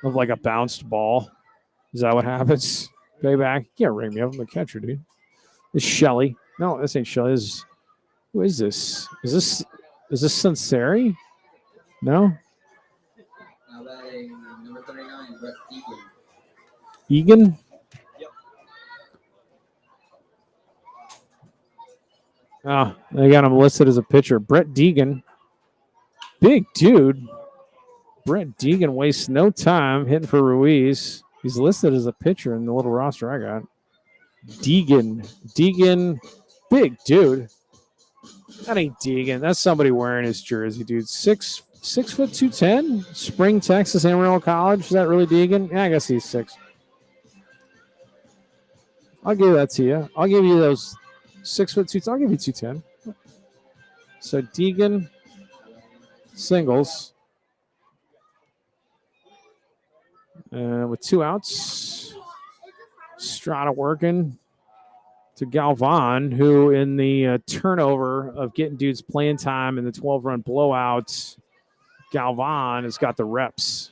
of like a bounced ball. Is that what happens? Payback. You can't ring me up. I'm the catcher, dude. It's Shelly. No, this ain't Shelly. Who is this? Is this Sinceri? No? Now batting number 39, Brett Egan. Egan? Yep. Oh, they got him listed as a pitcher. Brett Deegan. Big dude. Brett Deegan wastes no time hitting for Ruiz. He's listed as a pitcher in the little roster I got. Deegan, big dude. That ain't Deegan. That's somebody wearing his jersey, dude. 6 foot 210. Spring, Texas, Amarillo College. Is that really Deegan? Yeah, I guess he's 6. I'll give that to you. I'll give you those 6 foot 2. I'll give you 210. So Deegan, singles. With 2 outs. Estrada working to Galvan, who in the turnover of getting dudes playing time in the 12-run blowout, Galvan has got the reps,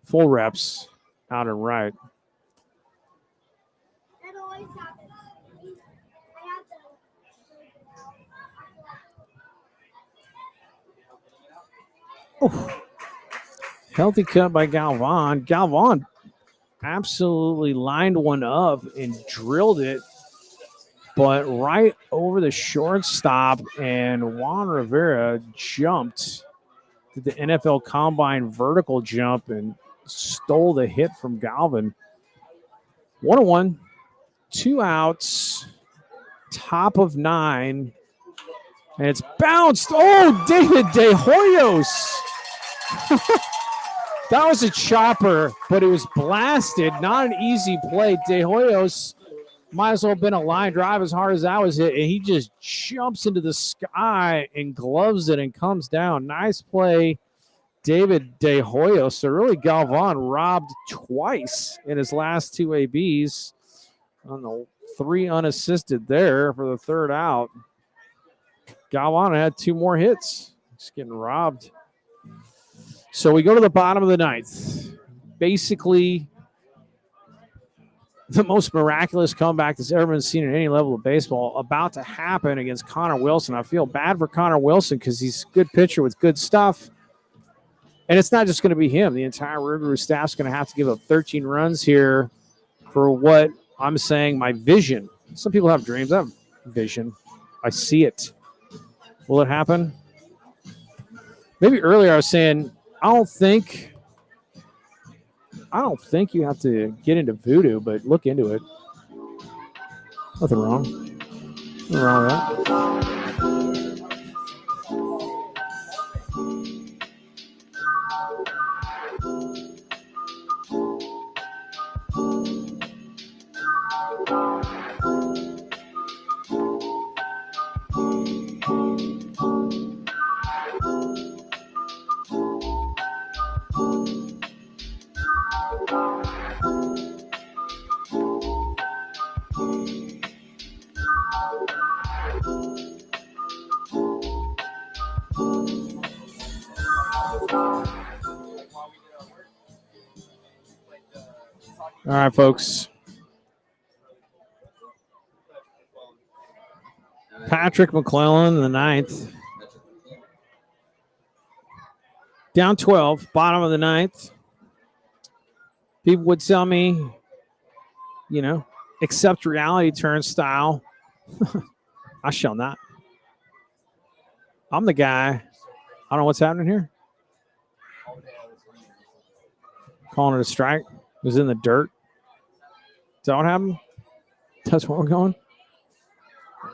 full reps out and right. That always happens. I have to. Healthy cut by Galvan. Galvan absolutely lined one up and drilled it but right over the shortstop, and Juan Rivera jumped, did the NFL Combine vertical jump and stole the hit from Galvin. 1-1, 2 outs, top of 9, and it's bounced. Oh, David De Hoyos. That was a chopper, but it was blasted. Not an easy play. De Hoyos might as well have been a line drive as hard as that was hit, and he just jumps into the sky and gloves it and comes down. Nice play, David De Hoyos. So really, Galvan robbed twice in his last 2 ABs on the 3 unassisted there for the 3rd out. Galvan had 2 more hits. He's getting robbed. So we go to the bottom of the 9th. Basically, the most miraculous comeback that's ever been seen at any level of baseball about to happen against Connor Wilson. I feel bad for Connor Wilson because he's a good pitcher with good stuff. And it's not just going to be him. The entire Rouge staff's going to have to give up 13 runs here for what I'm saying, my vision. Some people have dreams. I have vision. I see it. Will it happen? Maybe earlier I was saying, I don't think you have to get into voodoo, but look into it. Nothing wrong. Nothing wrong with that. All right, folks. Patrick McClellan in the 9th. Down 12, bottom of the 9th. People would tell me, accept reality turnstile. I shall not. I'm the guy. I don't know what's happening here. Calling it a strike. It was in the dirt. Is that what happened? That's where we're going?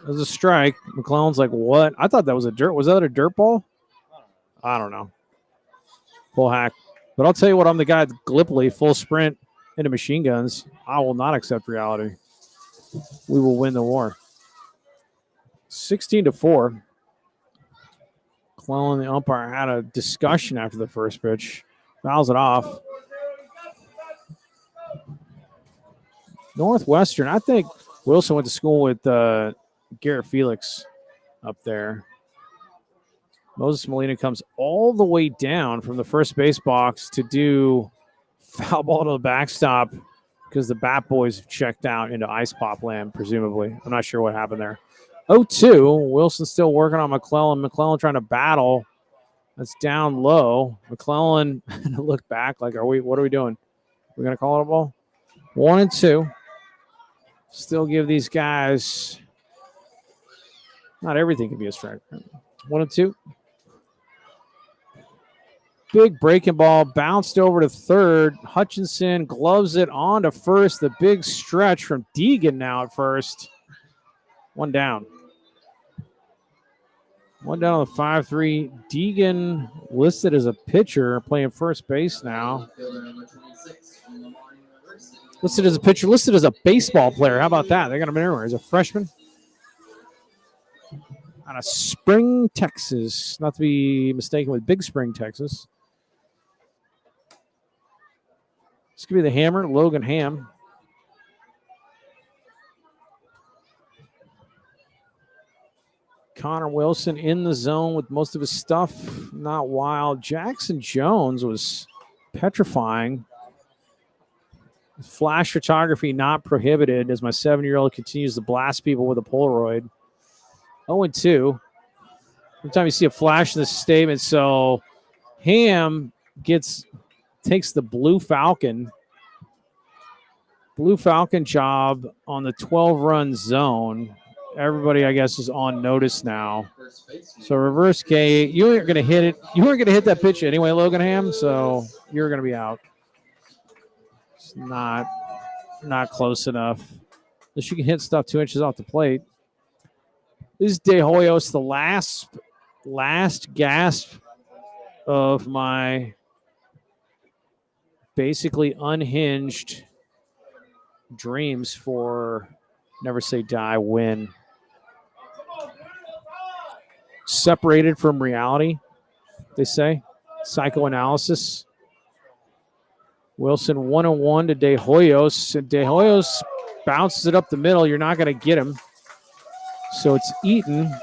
It was a strike. McClellan's like, what? I thought that was a dirt. Was that a dirt ball? I don't know. Full hack. But I'll tell you what, I'm the guy that Gallipoli, full sprint into machine guns. I will not accept reality. We will win the war. 16-4. McClellan, the umpire, had a discussion after the first pitch. Fouls it off. Northwestern, I think Wilson went to school with Garrett Felix up there. Moses Molina comes all the way down from the first base box to do foul ball to the backstop because the Bat Boys have checked out into Ice Pop land, presumably. I'm not sure what happened there. 0-2. Wilson still working on McClellan. McClellan trying to battle. That's down low. McClellan look back like, what are we doing? We're going to call it a ball? 1-2. Still give these guys, not everything can be a strike. 1-2. Big breaking ball, bounced over to third. Hutchinson gloves it on to first. The big stretch from Deegan now at first. 1 down. 1 down on the 5-3. Deegan listed as a pitcher, playing first base now. Listed as a pitcher, listed as a baseball player. How about that? They got him everywhere. He's a freshman out of Spring, Texas. Not to be mistaken with Big Spring, Texas. This could be the hammer, Logan Ham. Connor Wilson in the zone with most of his stuff. Not wild. Jackson Jones was petrifying. Flash photography not prohibited as my 7-year-old continues to blast people with a Polaroid. 0-2. Every time you see a flash in this statement, so Ham takes the Blue Falcon job on the 12-run zone. everybody, I guess, is on notice now. First baseman. So reverse K. You weren't going to hit it. You weren't going to hit that pitch anyway, Logan Ham. So you're going to be out. It's not close enough. Unless you can hit stuff 2 inches off the plate. This is De Hoyos, the last gasp of my basically unhinged dreams for Never Say Die win. Separated from reality, they say. Psychoanalysis. Wilson 1-1 to De Hoyos. And De Hoyos bounces it up the middle. You're not going to get him. So it's eaten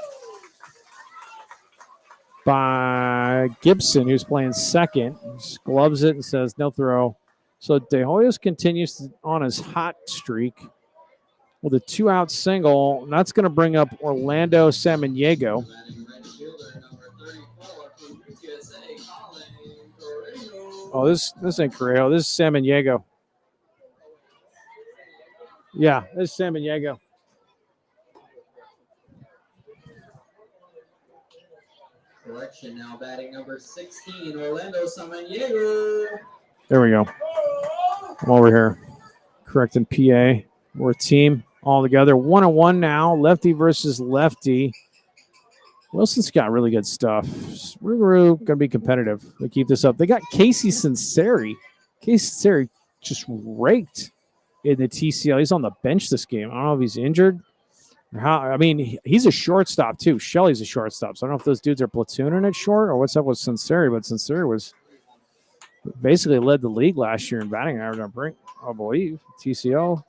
by Gibson, who's playing second. Just gloves it and says no throw. So De Hoyos continues on his hot streak with a 2-out single. And that's going to bring up Orlando Samaniego. Batting right fielder, number 34 from USA, Colin Correo. Oh, this ain't Correo. This is Samaniego. Yeah, this is Samaniego. Correction now, batting number 16, Orlando Samaniego. There we go. I'm over here correcting PA. We're a team all together. 1-1 now. Lefty versus lefty. Wilson's got really good stuff. Rouge going to be competitive. They keep this up. They got Casey Sinceri. Casey Sinceri just raked in the TCL. He's on the bench this game. I don't know if he's injured. He's a shortstop too. Shelley's a shortstop. So I don't know if those dudes are platooning at short or what's up with Sinceri, but Sinceri was basically led the league last year in batting average, I believe. TCL.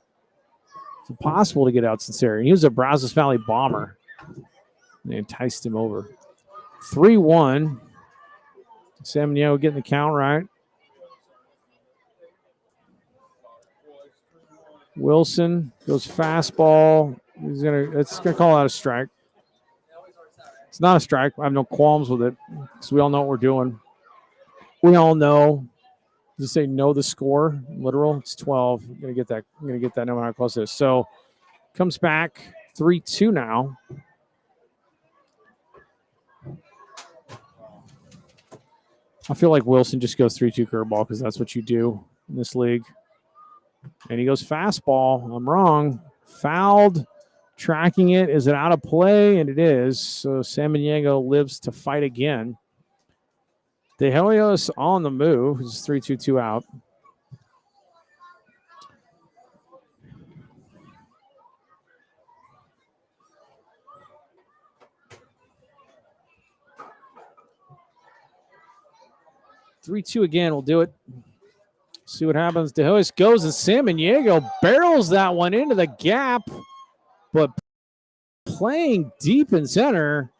It's impossible to get out Sinceri. He was a Brazos Valley bomber. They enticed him over. 3-1. Samaniego getting the count right. Wilson goes fastball. It's gonna call out a strike. It's not a strike. I have no qualms with it because we all know what we're doing. We all know. Just say know the score. Literal. It's 12. I'm gonna get that no matter how close it is. So comes back 3-2 now. I feel like Wilson just goes 3-2 curveball because that's what you do in this league. And he goes fastball. I'm wrong. Fouled. Tracking it. Is it out of play? And it is. So Samaniego lives to fight again. De Hoyos on the move. It's 3-2 out. (3-2) again. We'll do it. See what happens. De Hoyos goes and Samaniego barrels that one into the gap, but playing deep in center,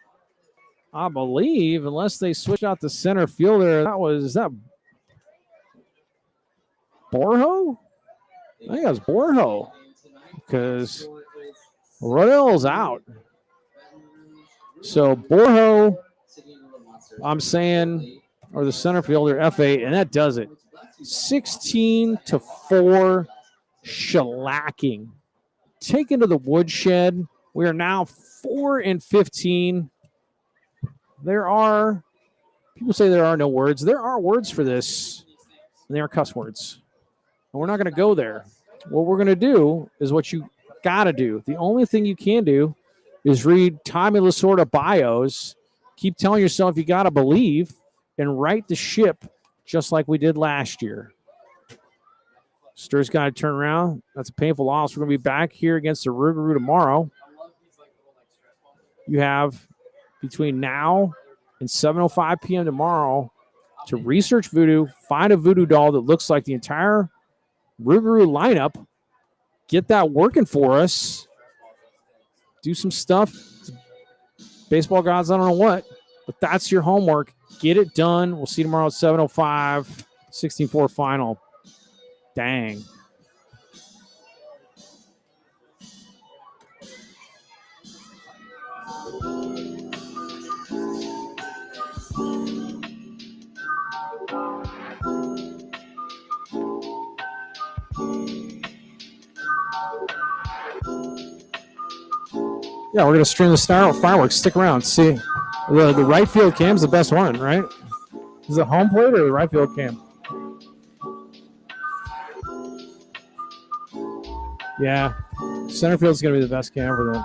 I believe, unless they switch out the center fielder. Is that Borjo? I think that was Borjo because Royal's out. So Borjo, I'm saying, or the center fielder F8, and that does it. 16-4 shellacking. Taken to the woodshed. We are now 4-15. People say there are no words. There are words for this, and they are cuss words. And we're not going to go there. What we're going to do is what you got to do. The only thing you can do is read Tommy Lasorda bios, keep telling yourself you got to believe, and right the ship just like we did last year. Stur's got to turn around. That's a painful loss. We're going to be back here against the Rouge tomorrow. You have between now and 7:05 p.m. tomorrow to research voodoo, find a voodoo doll that looks like the entire Rouge lineup, get that working for us, do some stuff. Baseball gods, I don't know what, but that's your homework. Get it done. We'll see you tomorrow at 7:05, 16-4 final. Dang. Yeah, we're gonna stream the Star fireworks. Stick around. See, the right field cam's the best one, right? Is it home plate or the right field cam? Yeah, center field's gonna be the best cam for them.